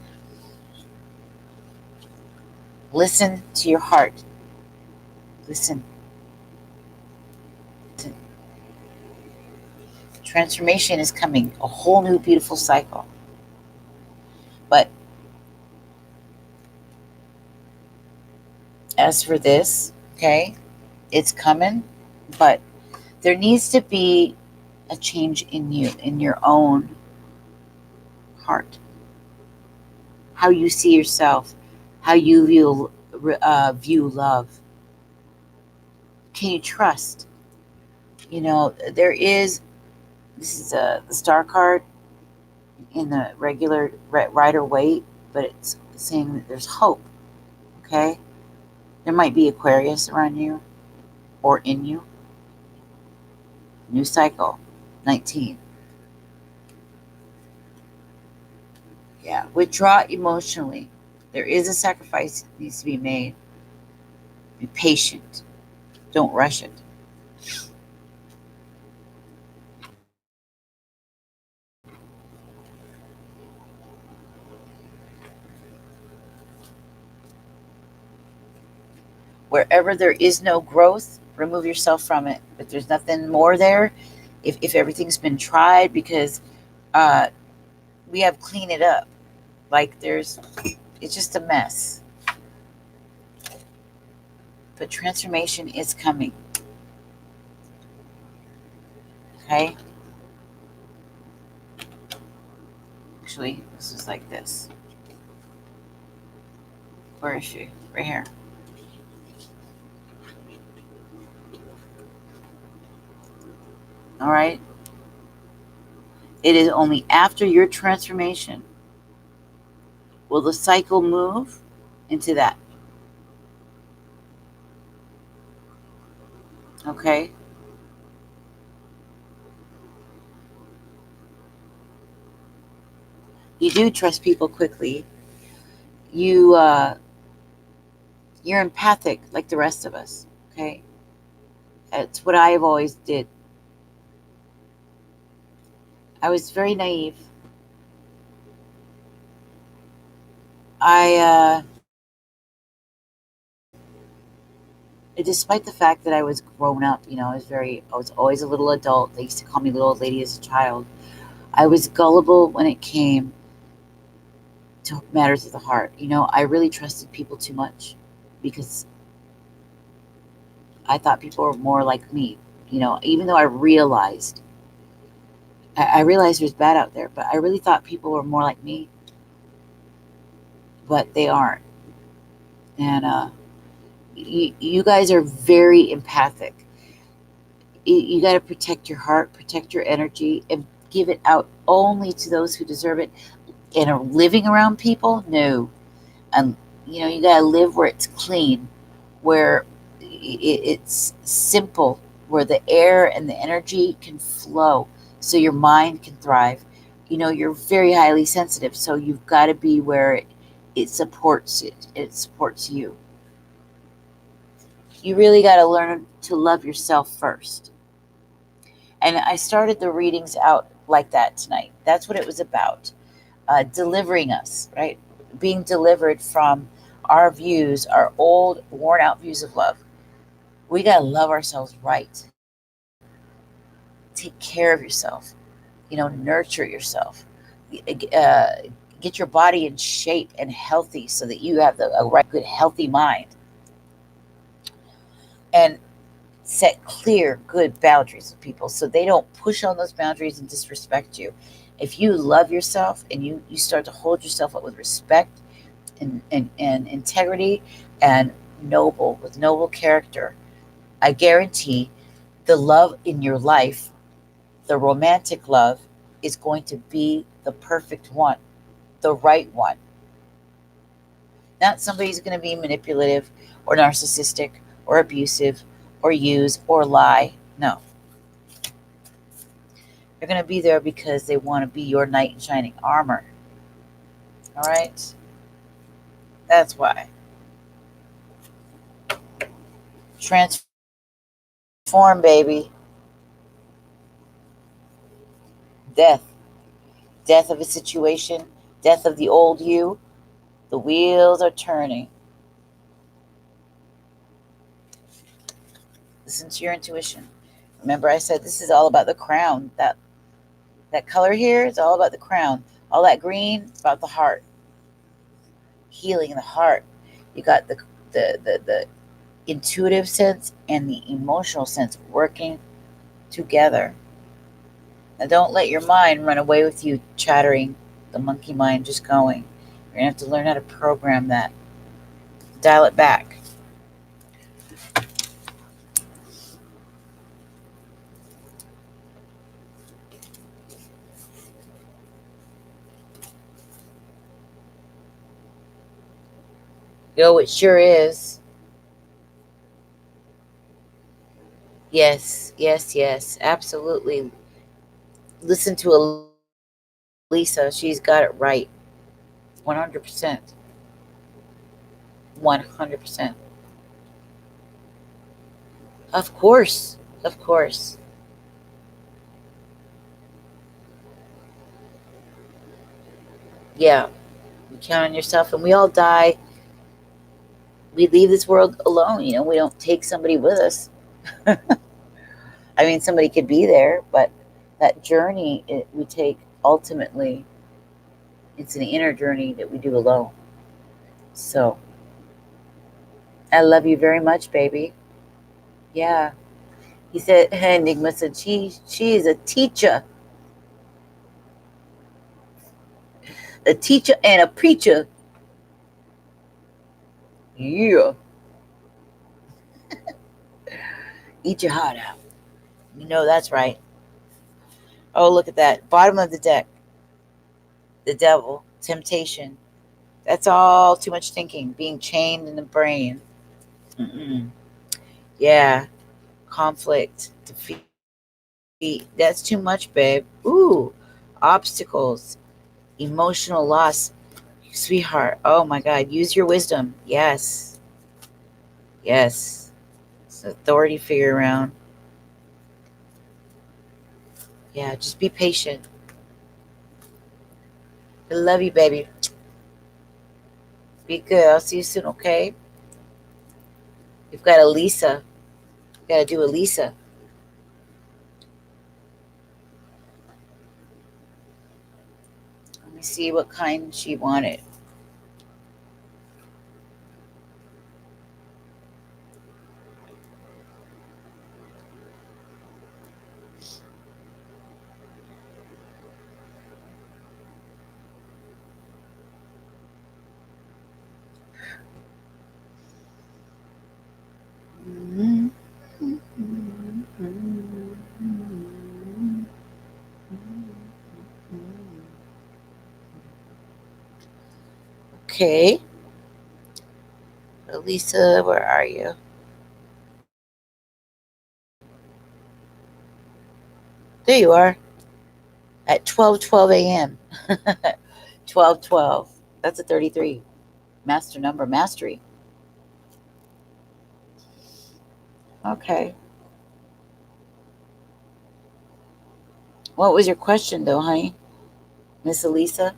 Listen to your heart. Listen. Transformation is coming, a whole new beautiful cycle. But as for this, okay, it's coming, but there needs to be a change in you, in your own heart, how you see yourself, how you view love. Can you trust? There is, this is the star card in the regular Rider Waite, but it's saying that there's hope. Okay, there might be Aquarius around you or in you. New cycle, 19. Yeah, withdraw emotionally. There is a sacrifice that needs to be made. Be patient. Don't rush it. Wherever there is no growth, remove yourself from it. If there's nothing more there, if everything's been tried, because uh, we have clean it up. Like it's just a mess. But transformation is coming. Okay? Actually, this is like this. Where is she? Right here. All right? It is only after your transformation will the cycle move into that. Okay? You do trust people quickly. You you're empathic like the rest of us. Okay? It's what I've always did. I was very naive. I despite the fact that I was grown up, I was always a little adult. They used to call me little old lady as a child. I was gullible when it came to matters of the heart. I really trusted people too much because I thought people were more like me. Even though I realized there's bad out there, but I really thought people were more like me, but they aren't. And you guys are very empathic. You got to protect your heart, protect your energy, and give it out only to those who deserve it. And are living around people, no. And you got to live where it's clean, where it's simple, where the air and the energy can flow, so your mind can thrive. You're very highly sensitive, so you've got to be where it supports it. It supports you. You really got to learn to love yourself first. And I started the readings out like that tonight. That's what it was about. Delivering us, right? Being delivered from our views, our old, worn out views of love. We got to love ourselves right. Take care of yourself, nurture yourself. Uh, get your body in shape and healthy so that you have a right, good, healthy mind. And set clear, good boundaries with people so they don't push on those boundaries and disrespect you. If you love yourself and you start to hold yourself up with respect and integrity and with noble character, I guarantee the love in your life, the romantic love, is going to be the perfect one, the right one. Not somebody who's going to be manipulative or narcissistic or abusive or use or lie. No. They're going to be there because they want to be your knight in shining armor. All right? That's why. Transform, baby. Death. Death of a situation. Death of the old you. The wheels are turning. Listen to your intuition. Remember I said this is all about the crown. That color here is all about the crown. All that green, about the heart. Healing the heart. You got the intuitive sense and the emotional sense working together. Now don't let your mind run away with you chattering, the monkey mind just going. You're going to have to learn how to program that. Dial it back. Yo, it sure is. Yes, yes, yes, absolutely. Listen to Elisa. She's got it right. 100%. 100%. Of course. Of course. Yeah. You count on yourself, and we all die. We leave this world alone. We don't take somebody with us. I mean, somebody could be there, but that journey we take ultimately, it's an inner journey that we do alone. So I love you very much, baby. Yeah. He said, Enigma said she is a teacher and a preacher. Yeah. Eat your heart out. That's right. Oh, look at that. Bottom of the deck. The devil. Temptation. That's all too much thinking. Being chained in the brain. Mm-mm. Yeah. Conflict. Defeat. That's too much, babe. Ooh. Obstacles. Emotional loss. Sweetheart. Oh my God. Use your wisdom. Yes. Yes. It's authority figure around. Yeah. Just be patient. I love you, baby. Be good. I'll see you soon, okay? We've got Elisa. We got to do Elisa. Let me see what kind she wanted. Okay. Elisa, where are you? There you are. At 12:12 a.m. 12:12. That's a 33. Master number, mastery. Okay. What was your question, though, honey? Miss Elisa?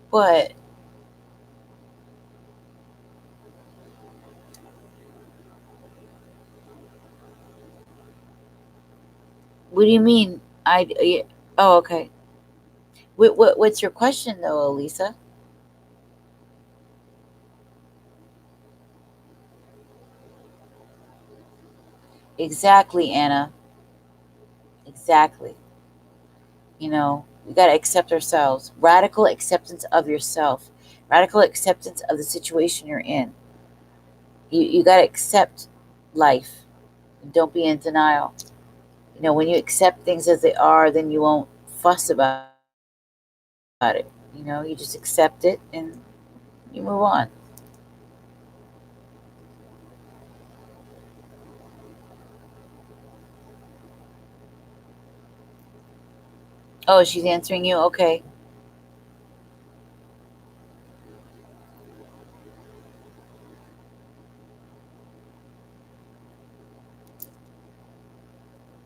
What? What do you mean? Oh, okay. What's your question, though, Elisa? Exactly, Anna. Exactly. We got to accept ourselves. Radical acceptance of yourself. Radical acceptance of the situation you're in. You got to accept life. Don't be in denial. When you accept things as they are, then you won't fuss about it. You just accept it and you move on. Oh, she's answering you? Okay.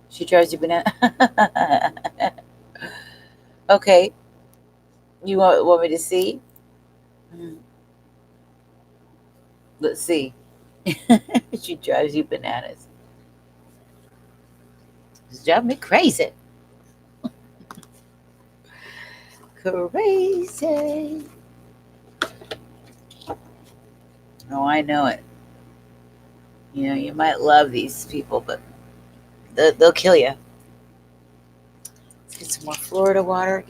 She drives you banana. Okay. You want me to see? Mm, let's see. She drives you bananas. It's driving me crazy. Crazy. Oh, I know it. You might love these people, but they'll kill you. Let's get some more Florida water.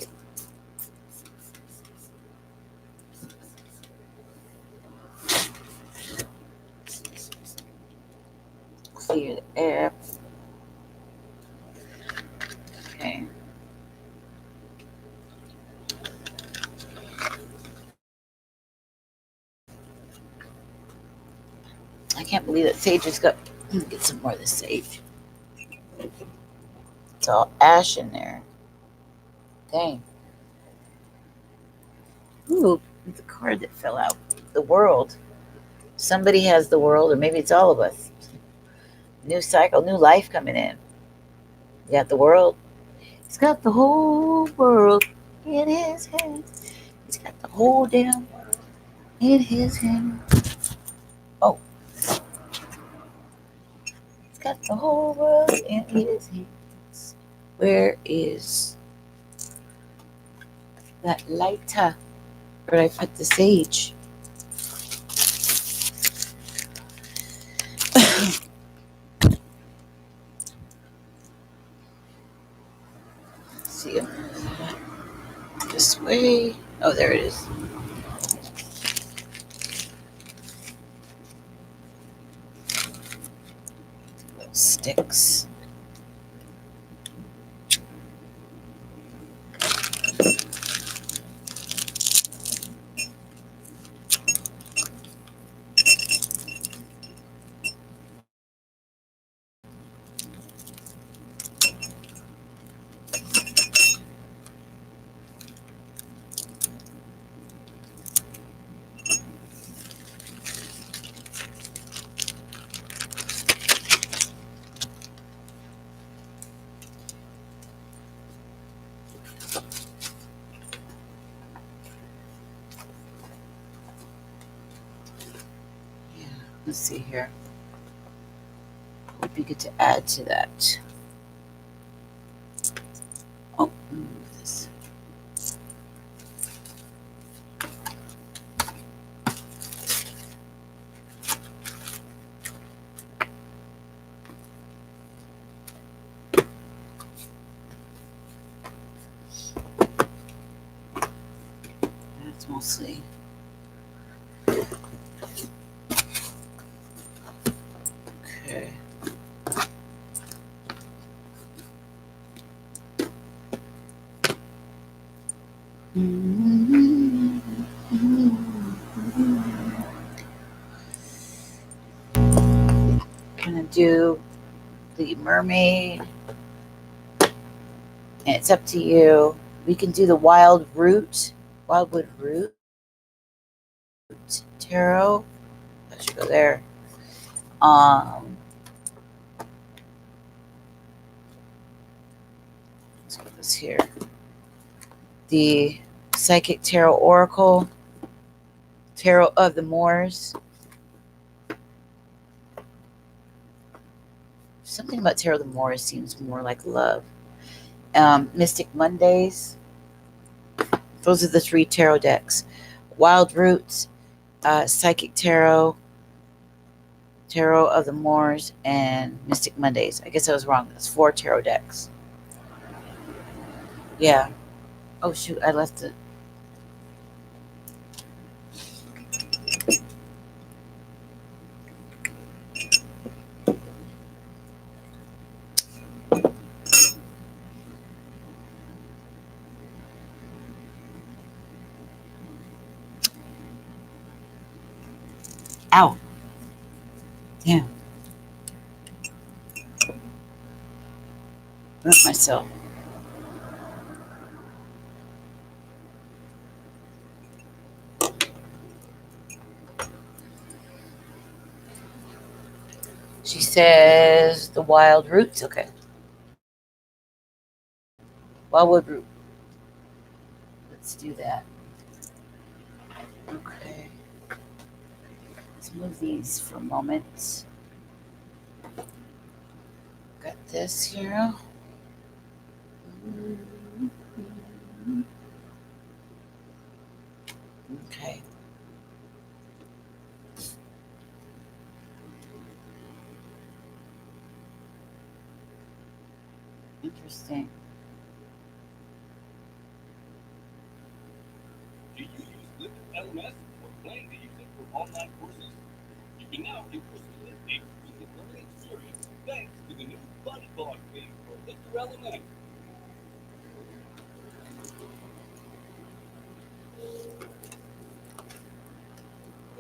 Clear the air. Okay. I can't believe that sage has got. Get some more of the sage. It's all ash in there. Dang. Ooh, the card that fell out. The world. Somebody has the world, or maybe it's all of us. New cycle, new life coming in. You got the world. He's got the whole world in his hands. He's got the whole damn world in his hands. Oh, he's got the whole world in his hands. Where is that lighter? Where did I put the sage? Let's see, this way. Oh, there it is. Sticks. Yeah, let's see here. Hope you get to add to that. Oh, move this. That's mostly. Okay. Gonna do the mermaid And it's up to you. We can do the Wildwood Root Tarot. I should go there. Let's put this here. The Psychic Tarot Oracle, Tarot of the Moors. Something about Tarot of the Moors seems more like love. Mystic Mondays. Those are the 3 tarot decks. Wild Roots, Psychic Tarot, Tarot of the Moors, and Mystic Mondays. I guess I was wrong. That's 4 tarot decks. Yeah. Oh shoot, I left it. Ow. Yeah. Burnt myself. She says the Wild Roots. Okay. Wildwood Root. Let's do that. Okay. Let's move these for a moment. Got this here. Okay. Interesting. Do you use Flipped LMS or plan to use it for online courses? You can now increasingly a consistent learning experience thanks to the new BuddyBlog theme for Lister LMS.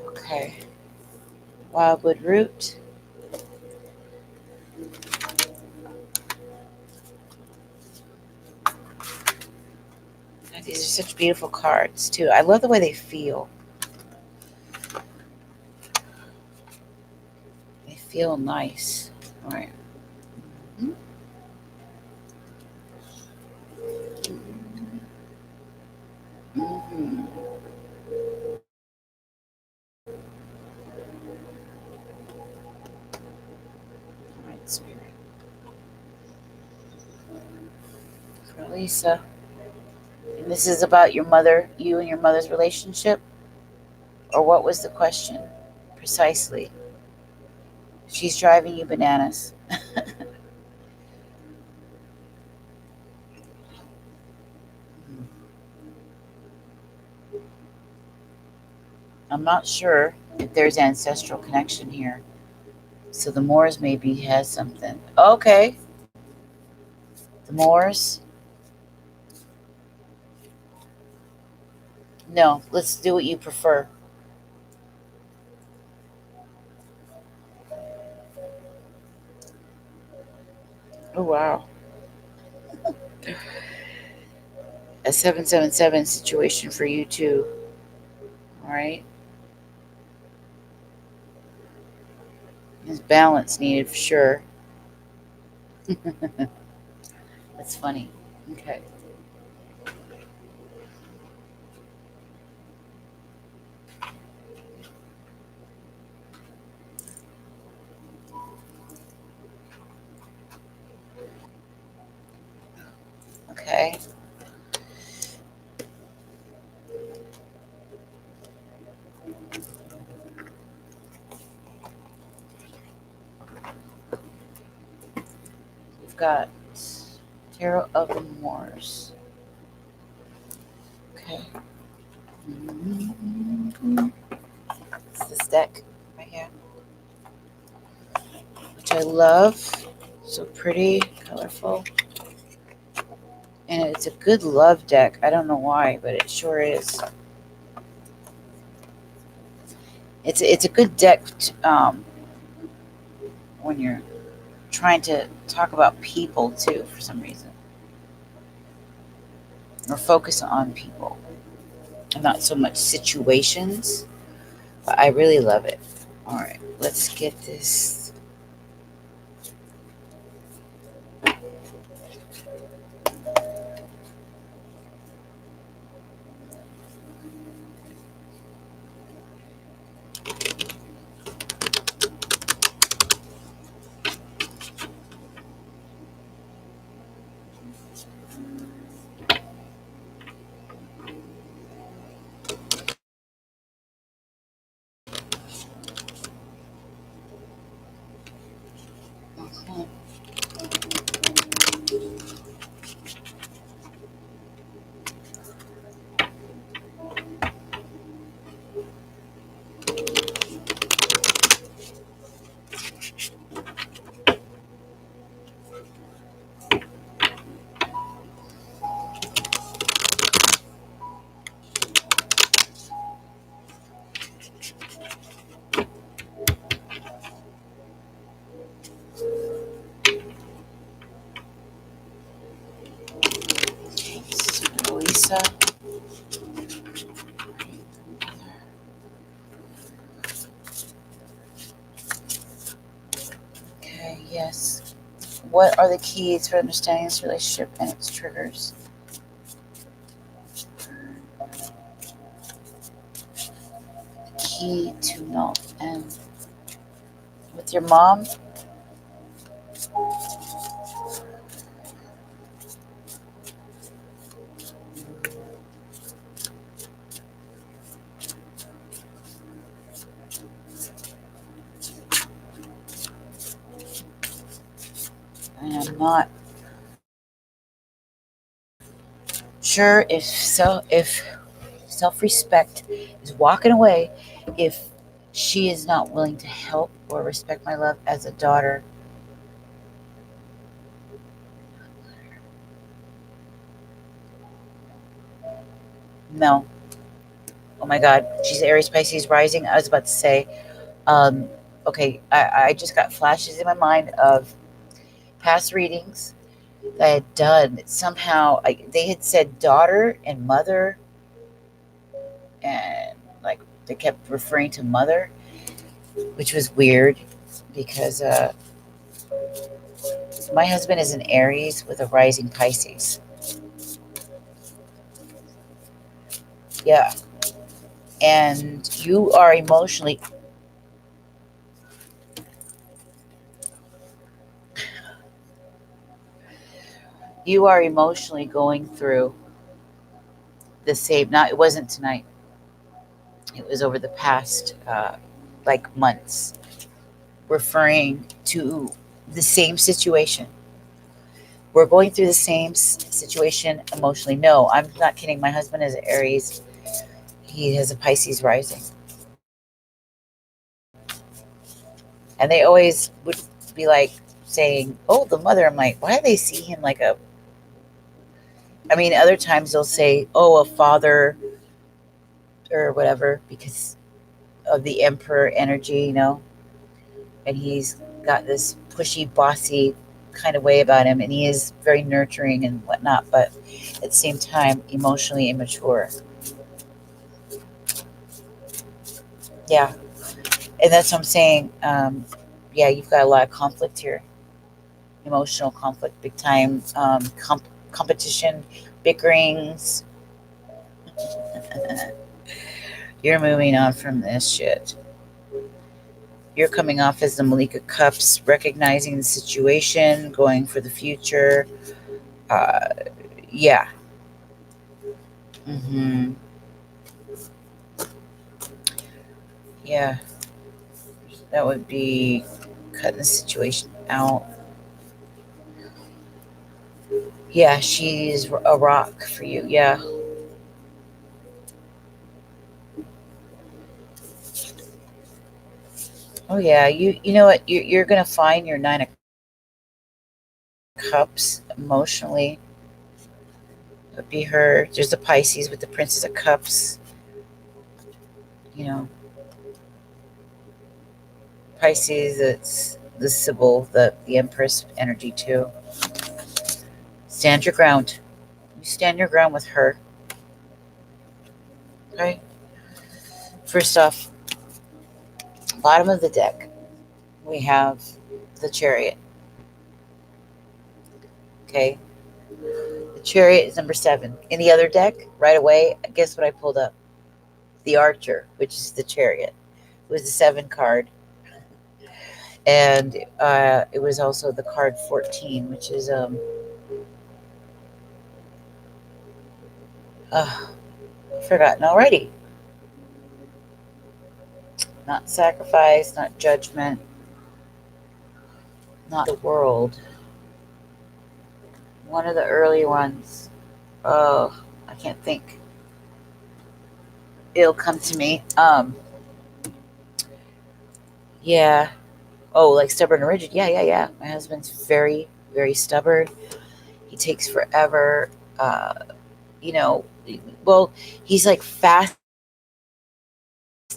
Okay. Wildwood Root. These are such beautiful cards, too. I love the way they feel. They feel nice. All right. Mm-hmm. All right, Spirit. For Lisa. And this is about your mother, you and your mother's relationship? Or what was the question? Precisely. She's driving you bananas. I'm not sure if there's ancestral connection here. So the Moors maybe has something. Okay. The Moors. No, let's do what you prefer. Oh, wow. A 777 situation for you, too. All right. There's balance needed for sure. That's funny. Okay. Okay. We've got Tarot of the Moors. Okay. It's this deck right here, which I love. So pretty, colorful. And it's a good love deck. I don't know why, but it sure is. It's a good deck when you're trying to talk about people too, for some reason. or focus on people and not so much situations. But I really love it. All right, let's get this. Lisa. Okay, yes. What are the keys for understanding this relationship and its triggers? Key to know. And with your mom, and I'm not sure if self-respect is walking away if she is not willing to help or respect my love as a daughter. No. Oh my God. She's Aries Pisces rising. I was about to say, um, okay, I just got flashes in my mind of past readings that I had done. Somehow they had said daughter and mother, and like they kept referring to mother, which was weird because my husband is an Aries with a rising Pisces. Yeah. And you are emotionally going through the same. Now it wasn't tonight, it was over the past like months, referring to the same situation. We're going through the same situation emotionally. No, I'm not kidding. My husband is Aries. He has a Pisces rising. And they always would be like saying, oh, the mother. I'm like, why do they see him like a. I mean, other times they'll say, oh, a father or whatever because of the emperor energy, and he's got this pushy, bossy kind of way about him, and he is very nurturing and whatnot, but at the same time, emotionally immature. Yeah, and that's what I'm saying. Yeah, you've got a lot of conflict here, emotional conflict, big time, competition, bickerings. You're moving on from this shit. You're coming off as the Malika Cups, recognizing the situation, going for the future. Uh, yeah. Mm-hmm. Yeah. That would be cutting the situation out. Yeah, she's a rock for you. Yeah. Oh yeah. You know what? You're gonna find your 9 of Cups emotionally. It would be her. There's the Pisces with the Princess of Cups. You know, Pisces. It's the Sybil, the Empress energy too. Stand your ground. You stand your ground with her. Okay? First off, bottom of the deck, we have the Chariot. Okay? The Chariot is number 7. In the other deck, right away, guess what I pulled up? The Archer, which is the Chariot. It was the 7 card. And it was also the card 14, which is forgotten already. Not sacrifice, not judgment, not the world. One of the early ones. Oh, I can't think. It'll come to me. Yeah. Oh, like stubborn and rigid. Yeah. My husband's very, very stubborn. He takes forever. You know, well, he's like fast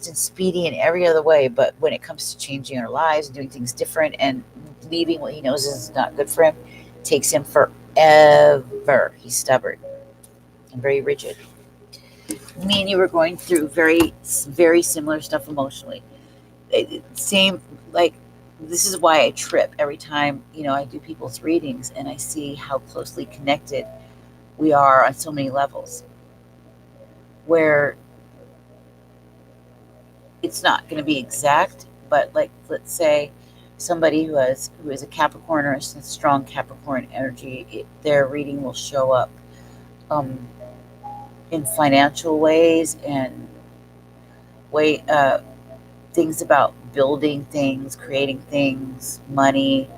and speedy in every other way, but when it comes to changing our lives and doing things different and leaving what he knows is not good for him, it takes him forever. He's stubborn and very rigid. Me and you were going through very, very similar stuff emotionally. Same, like, this is why I trip every time, I do people's readings and I see how closely connected we are on so many levels. Where it's not going to be exact, but like, let's say somebody who is a Capricorn or a strong Capricorn energy, their reading will show up in financial ways and things about building things, creating things, money,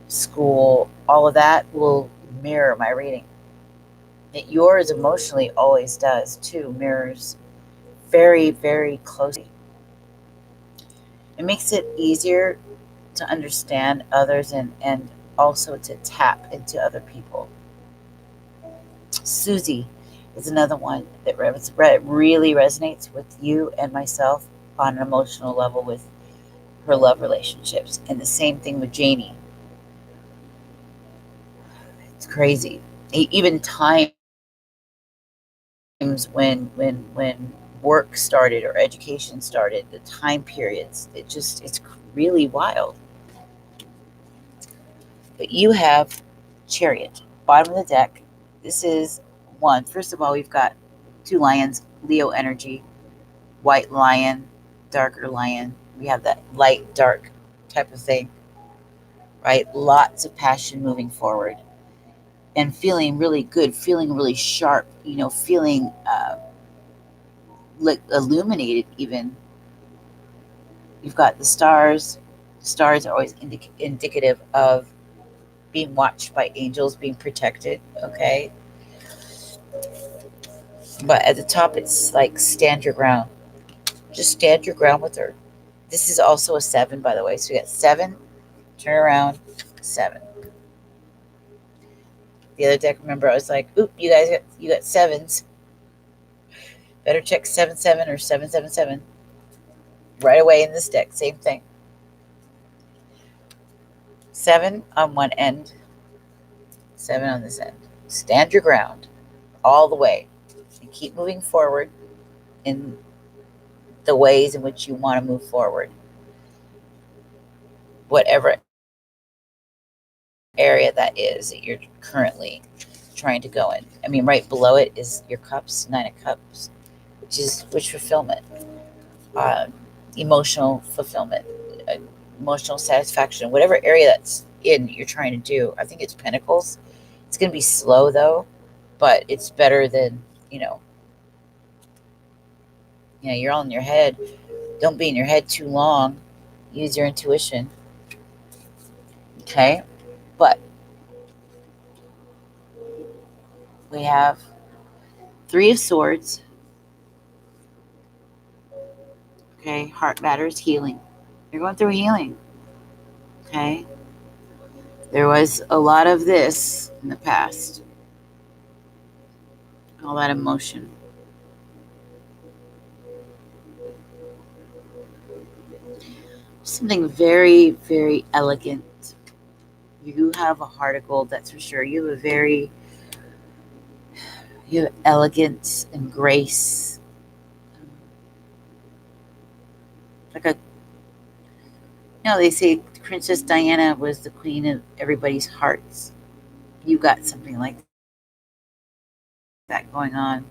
school, all of that will mirror my reading. Yours emotionally always does too, mirrors very, very closely. It makes it easier to understand others and also to tap into other people. Susie is another one that really resonates with you and myself on an emotional level with her love relationships. And the same thing with Janie. It's crazy. Even times when work started or education started, the time periods, it's really wild. But you have Chariot, bottom of the deck. This is one. First of all, we've got 2 lions, Leo energy, white lion, darker lion. We have that light, dark type of thing, right? Lots of passion moving forward and feeling really good, feeling really sharp, feeling like illuminated even. You've got the stars. The stars are always indicative of being watched by angels, being protected, okay? But at the top, it's like stand your ground. Just stand your ground with her. This is also a 7, by the way. So we got 7, turn around, 7. The other deck, remember, I was like, oop, you got 7s. Better check 7-7 or 7-7-7. Right away in this deck, same thing. 7 on one end, 7 on this end. Stand your ground all the way and keep moving forward in the ways in which you want to move forward. Whatever area that is that you're currently trying to go in. I mean, right below it is your cups, 9 of cups, which fulfillment, emotional fulfillment, emotional satisfaction, whatever area that's in you're trying to do. I think it's pentacles. It's going to be slow though, but it's better than, you're all in your head. Don't be in your head too long. Use your intuition. Okay? But we have 3 of Swords. Okay? Heart matters, healing. You're going through healing. Okay? There was a lot of this in the past. All that emotion. Something very, very elegant. You have a heart of gold, that's for sure. You have a very You have elegance and grace. Like a, they say Princess Diana was the queen of everybody's hearts. You got something like that going on.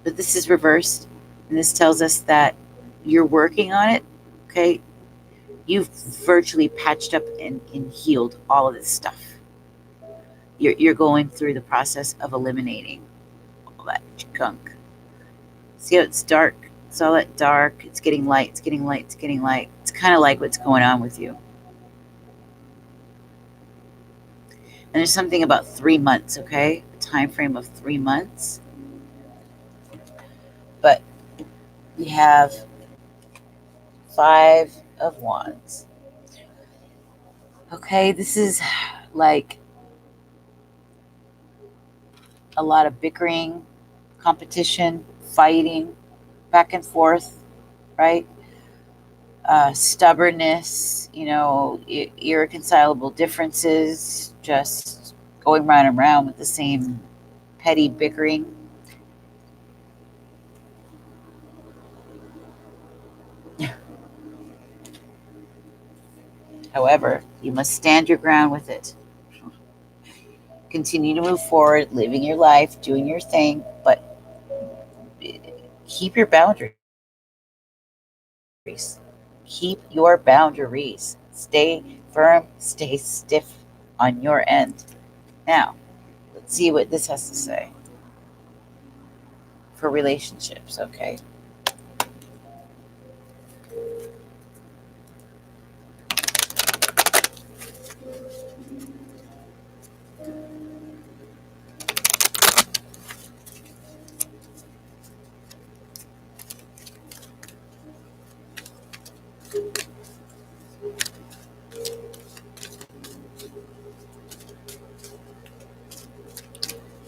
But this is reversed. And this tells us that you're working on it. Okay. You've virtually patched up and healed all of this stuff. You're going through the process of eliminating all that gunk. See how it's dark? It's all that dark. It's getting light. It's getting light. It's getting light. It's kind of like what's going on with you. And there's something about 3 months, okay? A time frame of 3 months. But we have 5 of Wands. Okay, this is like a lot of bickering, competition, fighting, back and forth, right? Stubbornness, irreconcilable differences, just going round and round with the same petty bickering. However, you must stand your ground with it. Continue to move forward, living your life, doing your thing, but keep your boundaries. Keep your boundaries. Stay firm, stay stiff on your end. Now, let's see what this has to say for relationships, okay?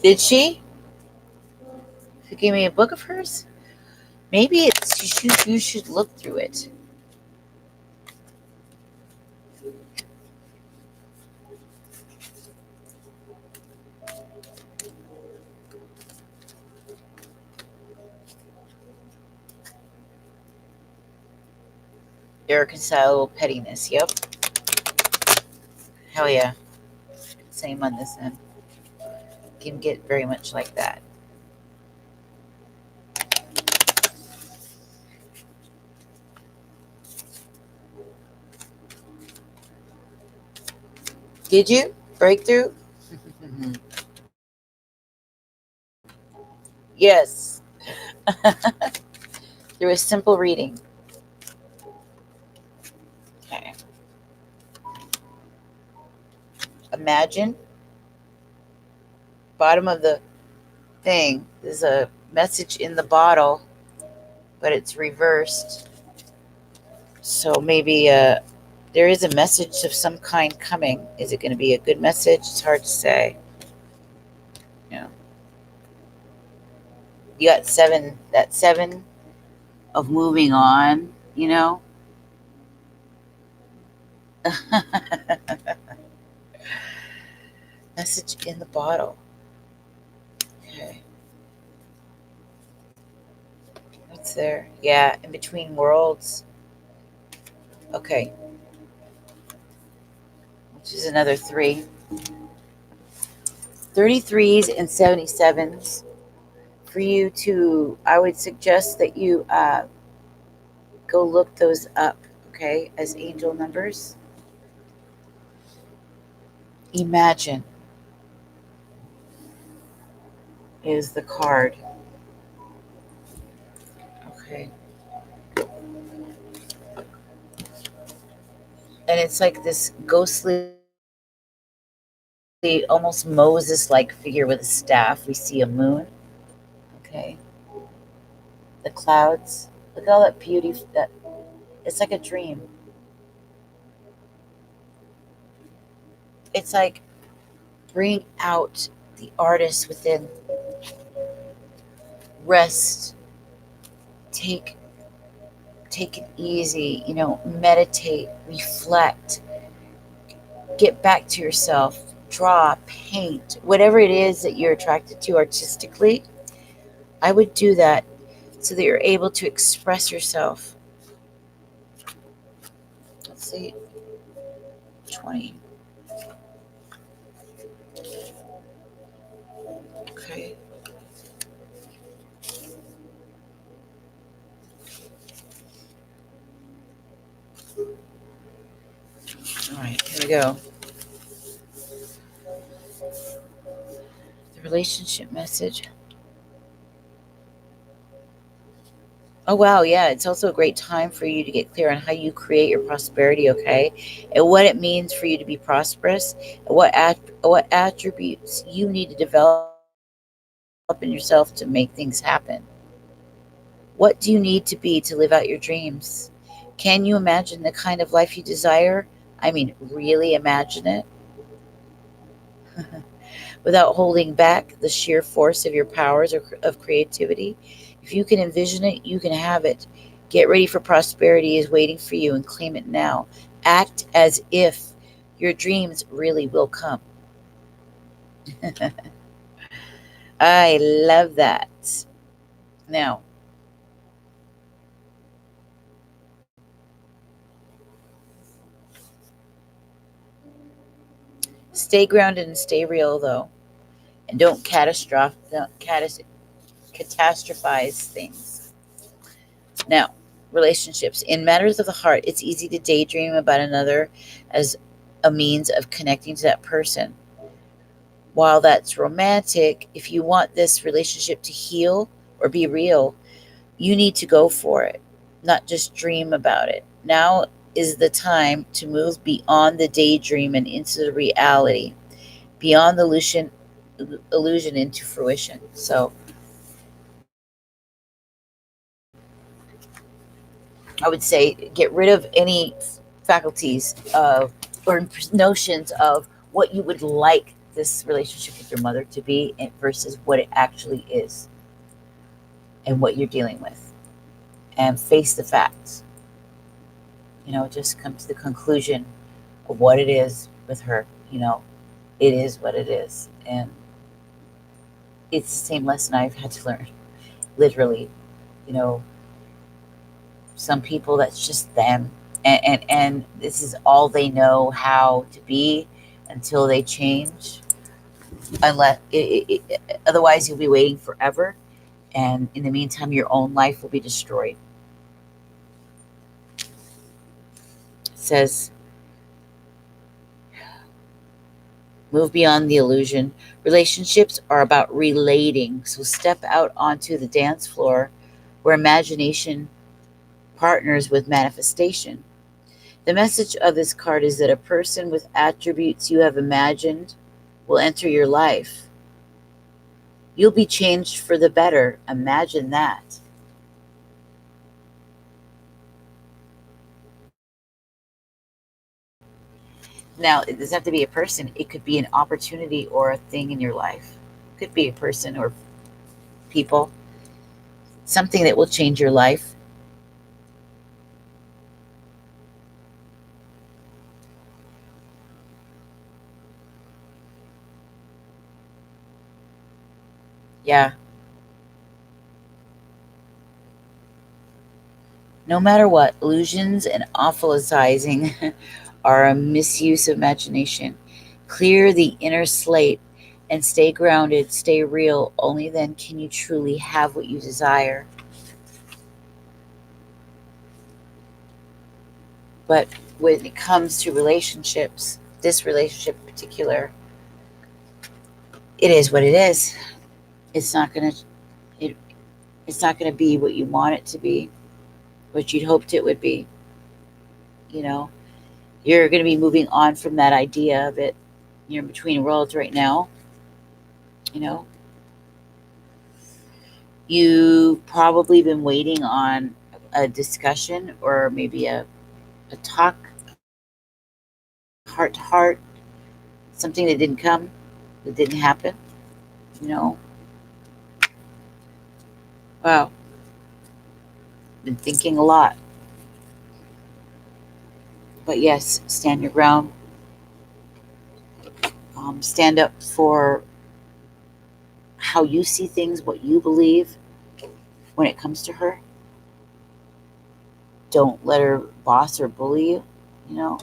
Did she? She gave me a book of hers? Maybe you should look through it. Irreconcilable pettiness. Yep. Hell yeah. Same on this end. Can get very much like that. Did you? Breakthrough? Yes. Through a simple reading. Okay. Imagine, bottom of the thing, there's a message in the bottle, but it's reversed. So maybe there is a message of some kind coming. Is it going to be a good message? It's hard to say. You got that 7 of moving on, Message in the bottle. Okay. What's there? Yeah, in between worlds. Okay. Which is another 3. 33s and 77s. For you to, I would suggest that you go look those up, okay, as angel numbers. Imagine is the card. Okay. And it's like this ghostly, almost Moses-like figure with a staff. We see a moon. Okay. The clouds. Look at all that beauty. It's like a dream. It's like bring out the artist within. Rest. Take it easy, meditate, reflect, get back to yourself, draw, paint, whatever it is that you're attracted to artistically. I would do that so that you're able to express yourself. Let's see, 20. Okay. All right, here we go. The relationship message. Oh, wow. Yeah. It's also a great time for you to get clear on how you create your prosperity, okay? And what it means for you to be prosperous, and what attributes you need to develop in yourself to make things happen. What do you need to be to live out your dreams? Can you imagine the kind of life you desire? I mean, really imagine it without holding back the sheer force of your powers of creativity. If you can envision it, you can have it. Get ready for prosperity is waiting for you and claim it now. Act as if your dreams really will come. I love that. Now, stay grounded and stay real, though, and don't catastrophize things. Now, relationships. In matters of the heart, it's easy to daydream about another as a means of connecting to that person. While that's romantic, if you want this relationship to heal or be real, you need to go for it, not just dream about it. Now is the time to move beyond the daydream and into the reality, beyond the illusion into fruition. So I would say get rid of any faculties of or notions of what you would like this relationship with your mother to be versus what it actually is and what you're dealing with, and face the facts. Just come to the conclusion of what it is with her. It is what it is. And it's the same lesson I've had to learn, literally. You know, some people, that's just them. And this is all they know how to be until they change. Otherwise, you'll be waiting forever. And in the meantime, your own life will be destroyed. It says, move beyond the illusion. Relationships are about relating. So step out onto the dance floor where imagination partners with manifestation. The message of this card is that a person with attributes you have imagined will enter your life. You'll be changed for the better. Imagine that. Now, it doesn't have to be a person, it could be an opportunity or a thing in your life. It could be a person or people, something that will change your life. Yeah. No matter what, illusions and awfulizing are a misuse of imagination. Clear the inner slate and stay grounded, stay real. Only then can you truly have what you desire. But when it comes to relationships, this relationship in particular, it is what it is. It's not gonna it, it's not gonna be what you want it to be, what you'd hoped it would be. You know, you're gonna be moving on from that idea of it. You're in between worlds right now. You know, you've probably been waiting on a discussion or maybe a talk, heart to heart, something that didn't come, that didn't happen. You know, wow, been thinking a lot. But yes, stand your ground. Stand up for how you see things, what you believe when it comes to her. Don't let her boss or bully you, you know,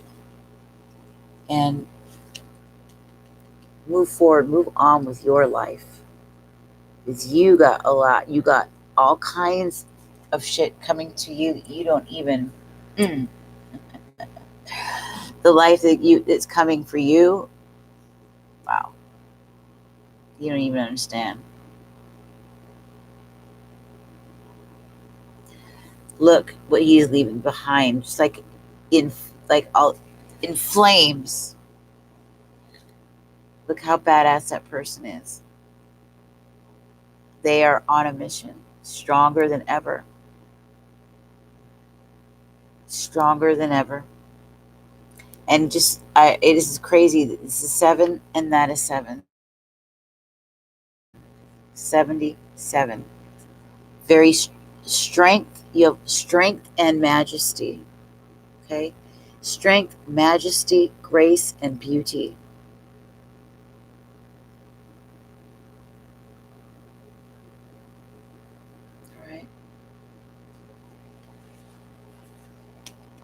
and move forward, move on with your life. Because you got a lot, you got all kinds of shit coming to you that you don't even, mm, the life that's coming for you, wow, you don't even understand. Look what he's leaving behind, just like in all in flames. Look how badass that person is. They are on a mission, stronger than ever. Stronger than ever. And just, it is crazy. This is 7, and that is 7. 77. Very strength. You have strength and majesty. Okay? Strength, majesty, grace, and beauty. All right?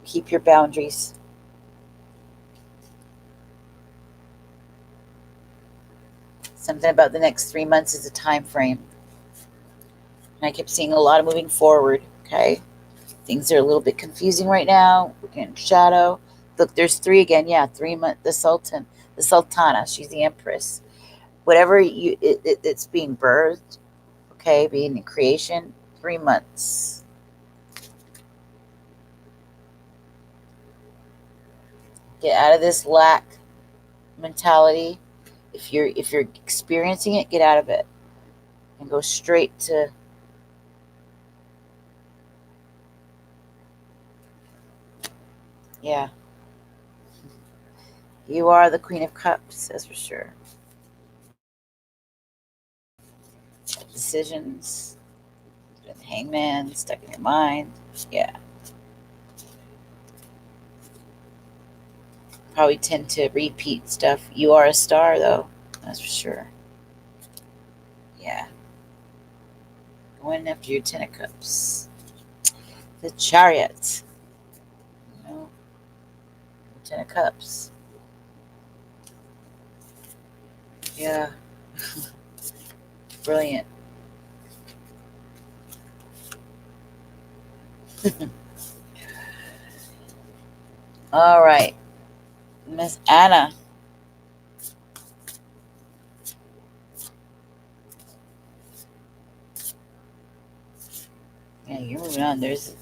Keep your boundaries. Something about the next 3 months is a time frame. And I kept seeing a lot of moving forward. Okay? Things are a little bit confusing right now. We're getting shadow. Look, there's 3 again. Yeah, 3 months. The Sultana. She's the Empress. Whatever it's being birthed. Okay, being in creation. 3 months. Get out of this lack mentality. If you're experiencing it, get out of it and go straight to yeah. You are the Queen of Cups, that's for sure. Decisions, with Hangman stuck in your mind. Yeah. Probably tend to repeat stuff. You are a star, though. That's for sure. Yeah. Going after your 10 of Cups. The Chariot. You know, 10 of Cups. Yeah. Brilliant. All right. Miss Anna. Yeah, you're moving on. There's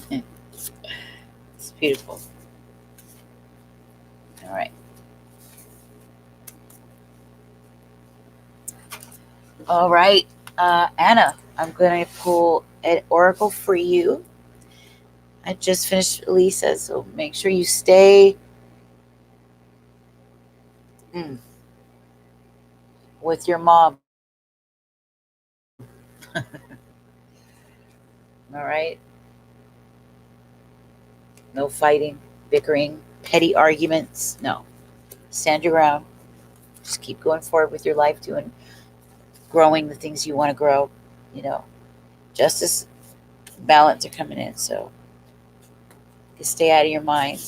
it's beautiful. All right. All right. Anna, I'm going to pull an oracle for you. I just finished Lisa, so make sure you stay with your mom. All right. No fighting, bickering, petty arguments. No. Stand your ground. Just keep going forward with your life, doing, growing the things you want to grow. You know, justice, balance are coming in, so you stay out of your mind.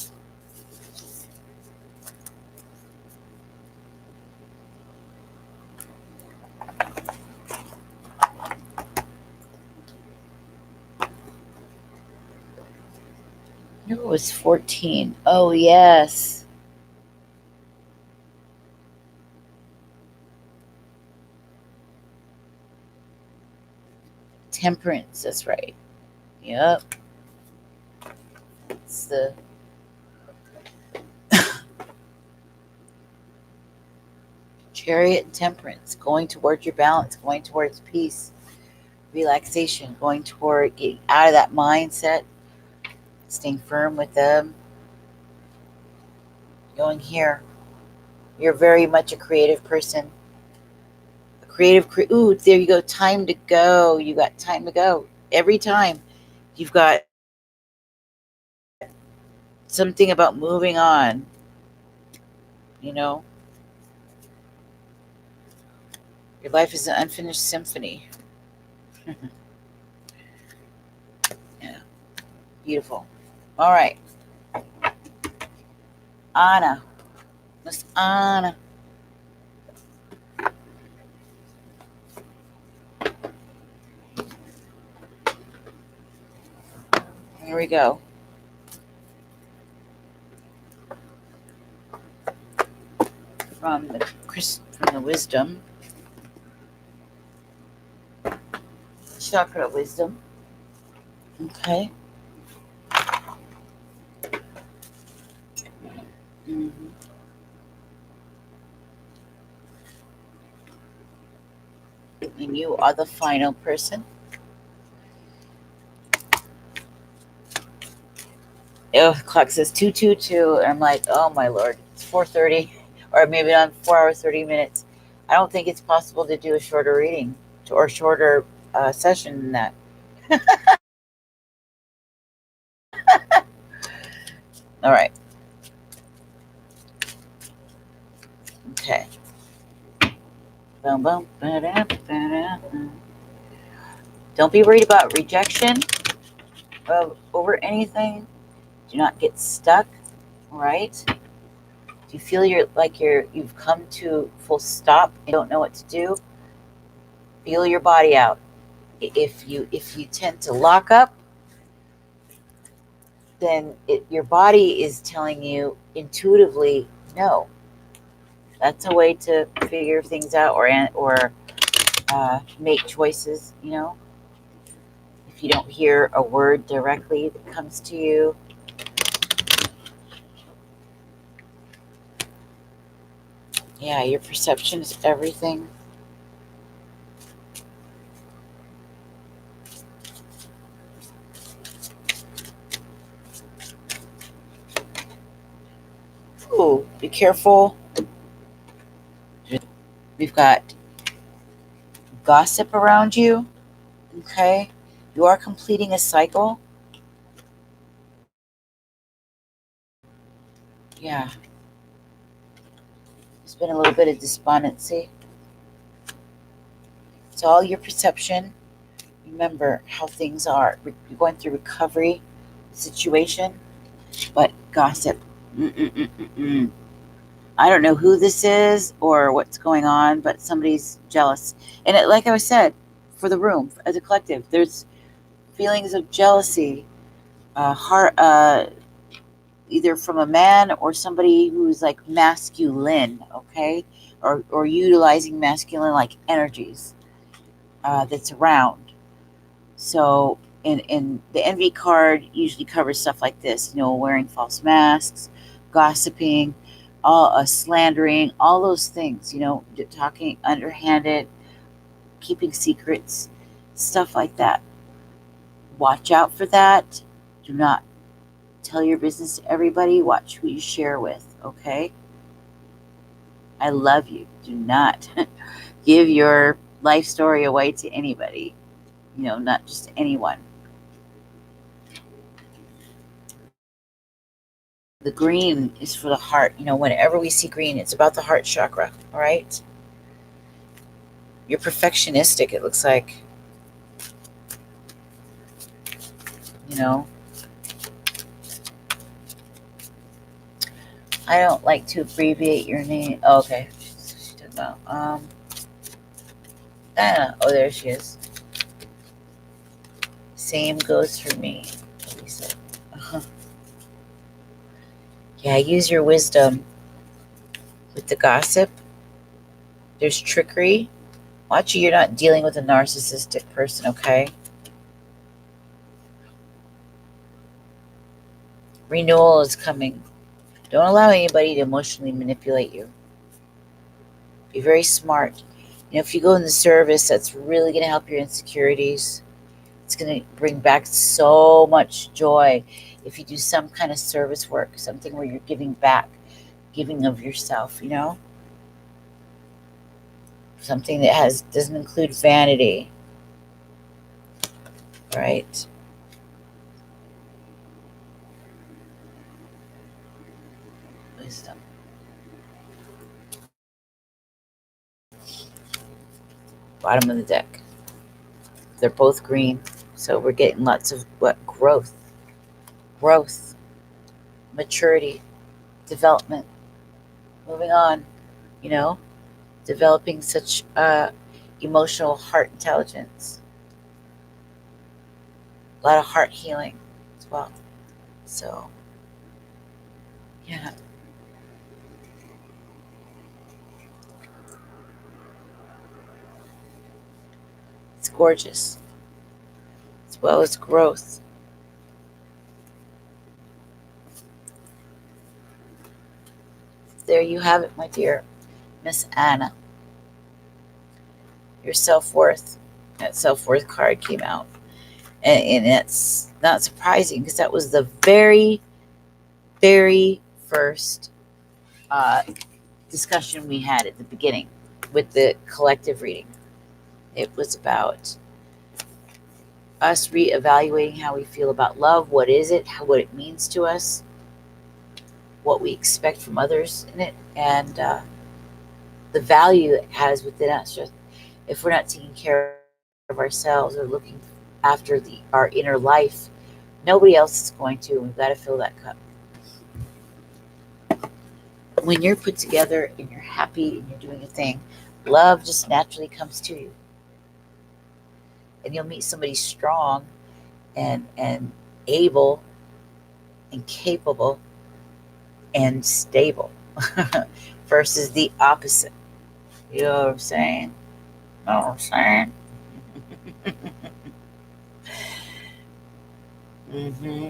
I knew it was 14. Oh, yes. Temperance, that's right. Yep. It's the Chariot and Temperance, going towards your balance, going towards peace, relaxation, going toward getting out of that mindset, staying firm with them, going here. You're very much a creative person. A creative, ooh, there you go. Time to go. You got time to go. Every time you've got something about moving on. you know? Your life is an unfinished symphony. Yeah, beautiful. All right, Anna. Miss Anna. Here we go. From the wisdom. Chakra wisdom. Okay. Mhm. And you are the final person. Oh, the clock says 2:22, and I'm like, oh my lord, it's 4:30, or maybe on 4 hours 30 minutes. I don't think it's possible to do a shorter reading or shorter session than that. All right. Okay. Boom, boom, ba-da, ba-da. Don't be worried about rejection over anything. Do not get stuck. All right. Do you feel you've come to full stop and don't know what to do? Feel your body out. If you tend to lock up, then your body is telling you intuitively no. That's a way to figure things out or make choices. You know, if you don't hear a word directly that comes to you, yeah, your perception is everything. Ooh, be careful. We've got gossip around you. Okay, you are completing a cycle. Yeah, there's been a little bit of despondency. It's all your perception. Remember how things are. You're going through recovery situation, but gossip. Mm-mm-mm-mm-mm. I don't know who this is or what's going on, but somebody's jealous. And like I said, for the room, as a collective, there's feelings of jealousy, heart, either from a man or somebody who's like masculine, okay, or utilizing masculine like energies that's around. So, in the envy card usually covers stuff like this, wearing false masks, gossiping, all slandering, all those things, talking underhanded, keeping secrets, stuff like that. Watch out for that. Do not tell your business to everybody. Watch who you share with, okay? I love you. Do not give your life story away to anybody, not just anyone. The green is for the heart. Whenever we see green, it's about the heart chakra, all right? You're perfectionistic, it looks like. You know, I don't like to abbreviate your name. Oh, okay. She's talking about, Anna. Oh, there she is. Same goes for me, Lisa. Uh-huh. Yeah, use your wisdom with the gossip. There's trickery. Watch you're not dealing with a narcissistic person, okay? Renewal is coming. Don't allow anybody to emotionally manipulate you. Be very smart. If you go in the service, that's really going to help your insecurities. It's going to bring back so much joy if you do some kind of service work, something where you're giving back, giving of yourself, something that doesn't include vanity, right? Wisdom. bottom of the deck. They're both green. So we're getting lots of what? Growth, maturity, development, moving on, you know, developing such emotional heart intelligence, a lot of heart healing as well. So, yeah, it's gorgeous as well as growth. There you have it, my dear Miss Anna. Your self worth. That self worth card came out. And it's not surprising because that was the very, very first uh, discussion we had at the beginning with the collective reading. It was about us reevaluating how we feel about love. What is it? What it means to us? What we expect from others in it, and the value it has within us. Just if we're not taking care of ourselves or looking after our inner life, nobody else is going to. We've got to fill that cup. When you're put together and you're happy and you're doing a thing, love just naturally comes to you. And you'll meet somebody strong and able and capable and stable versus the opposite. You know what I'm saying? You know what I'm saying? Mm-hmm.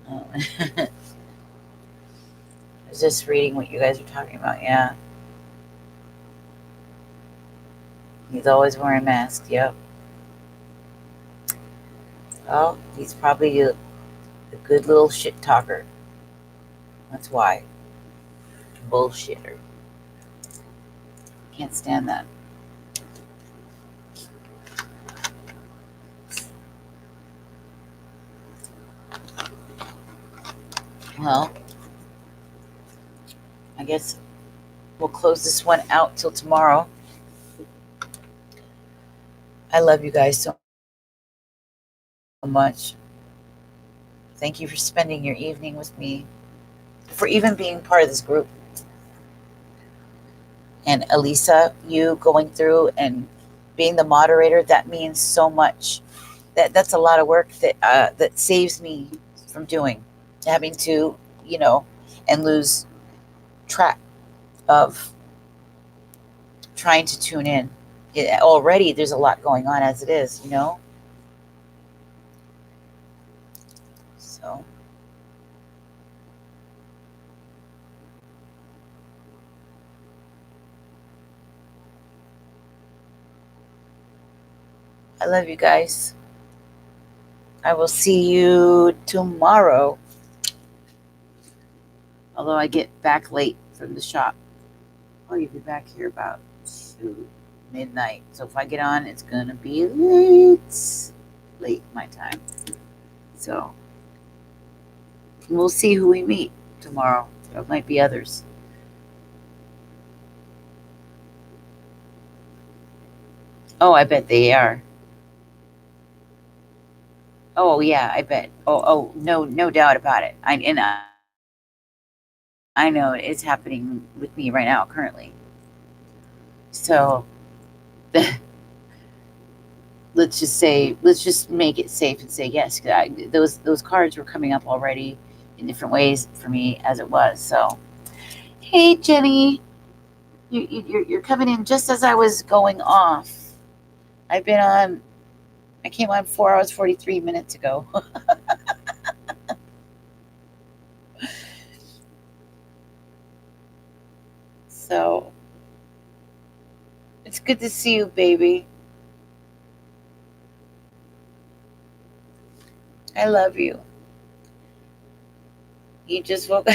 I was just reading what you guys are talking about. Yeah. He's always wearing a mask. Yep. Oh, he's probably a good little shit talker. That's why. Bullshitter. Can't stand that. Well, I guess we'll close this one out till tomorrow. I love you guys so much. Thank you for spending your evening with me, for even being part of this group. And Elisa, you going through and being the moderator, that means so much. That's a lot of work that saves me from doing, having to, and lose track of trying to tune in. Already there's a lot going on as it is. So I love you guys. I will see you tomorrow. Although I get back late from the shop. I'll be back here about midnight. So if I get on, it's going to be late my time. So we'll see who we meet tomorrow. There might be others. Oh, I bet they are. Oh, yeah, I bet. Oh, no doubt about it. I know it's happening with me right now, currently. So let's just make it safe and say yes. Those cards were coming up already in different ways for me as it was. So, hey, Jenny, you're coming in just as I was going off. I came on 4 hours 43 minutes ago. So it's good to see you, baby. I love you. You just woke.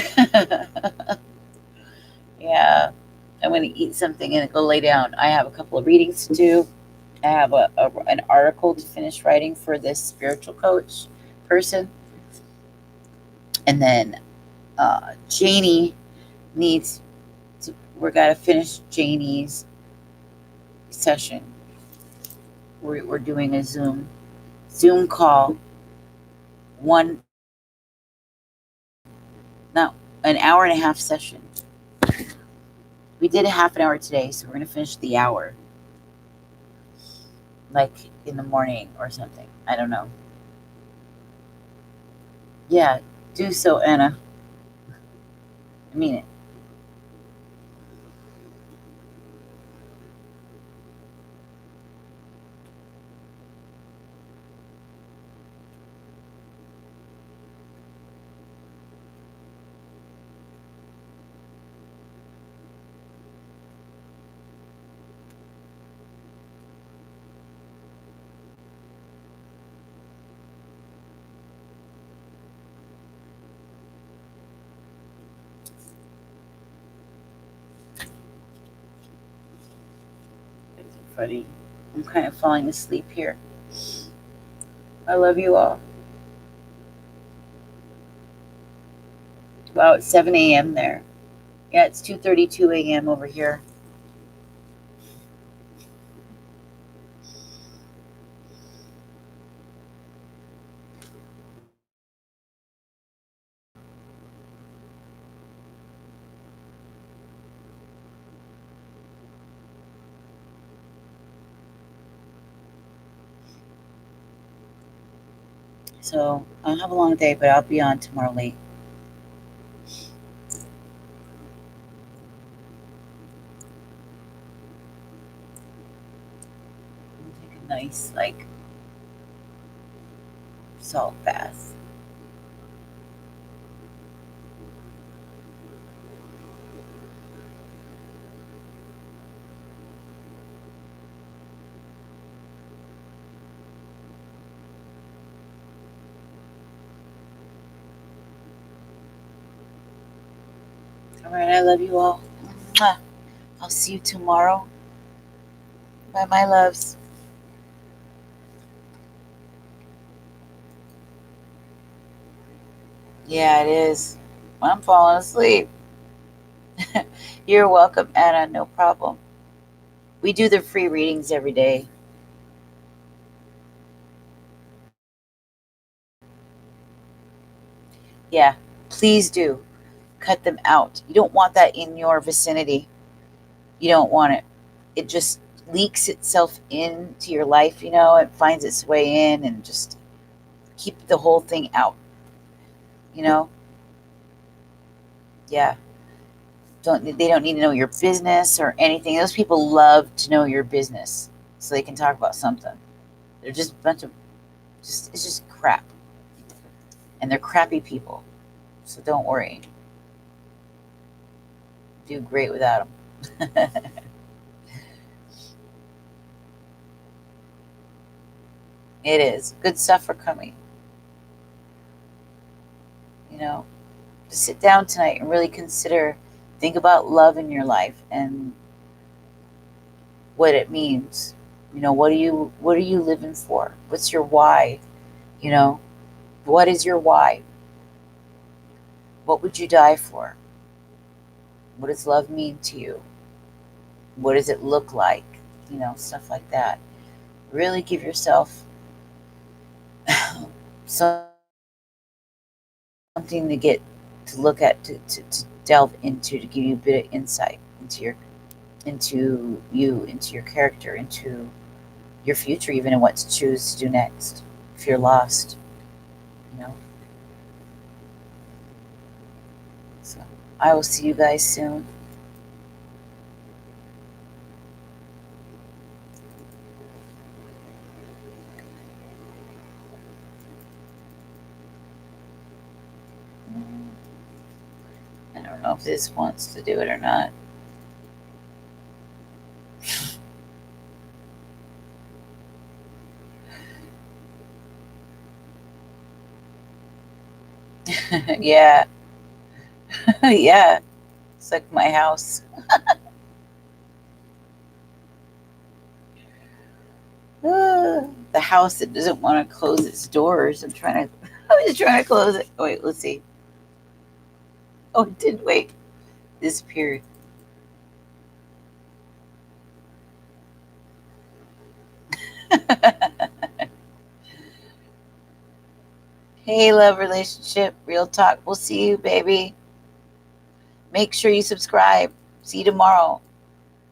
Yeah, I'm going to eat something and go lay down. I have a couple of readings to do. I have an article to finish writing for this spiritual coach person. And then Janie needs to, we're got to finish Janie's session. We're doing a Zoom call, one, not an hour and a half session. We did a half an hour today, so we're going to finish the hour, like in the morning or something. I don't know. Yeah, do so, Anna. I mean it. Funny. I'm kind of falling asleep here. I love you all. Wow, it's 7 a.m. there. Yeah, it's 2:32 a.m. over here. So I'll have a long day, but I'll be on tomorrow late. I'll take a nice, like, salt bath. All right, I love you all. Mwah. I'll see you tomorrow. Bye, my loves. Yeah, it is. I'm falling asleep. You're welcome, Anna. No problem. We do the free readings every day. Yeah, please do. Cut them out. You don't want that in your vicinity. You don't want it. It just leaks itself into your life, it finds its way in, and just keep the whole thing out, you know? Yeah. They don't need to know your business or anything. Those people love to know your business so they can talk about something. They're just a bunch of it's just crap. And they're crappy people. So don't worry. Do great without them. It is. Good stuff are coming. Just sit down tonight and really think about love in your life and what it means. What are you living for? What's your why? What is your why? What would you die for? What does love mean to you? What does it look like? Stuff like that. Really give yourself something to look at, to delve into, to give you a bit of insight into your character, into your future, even, and what to choose to do next if you're lost. So I will see you guys soon. I don't know if this wants to do it or not. Yeah. Yeah. It's like my house. The house that doesn't want to close its doors. I'm just trying to close it. Wait, let's see. Oh, it did. Wait. Disappeared. Hey, love relationship, real talk. We'll see you, baby. Make sure you subscribe. See you tomorrow.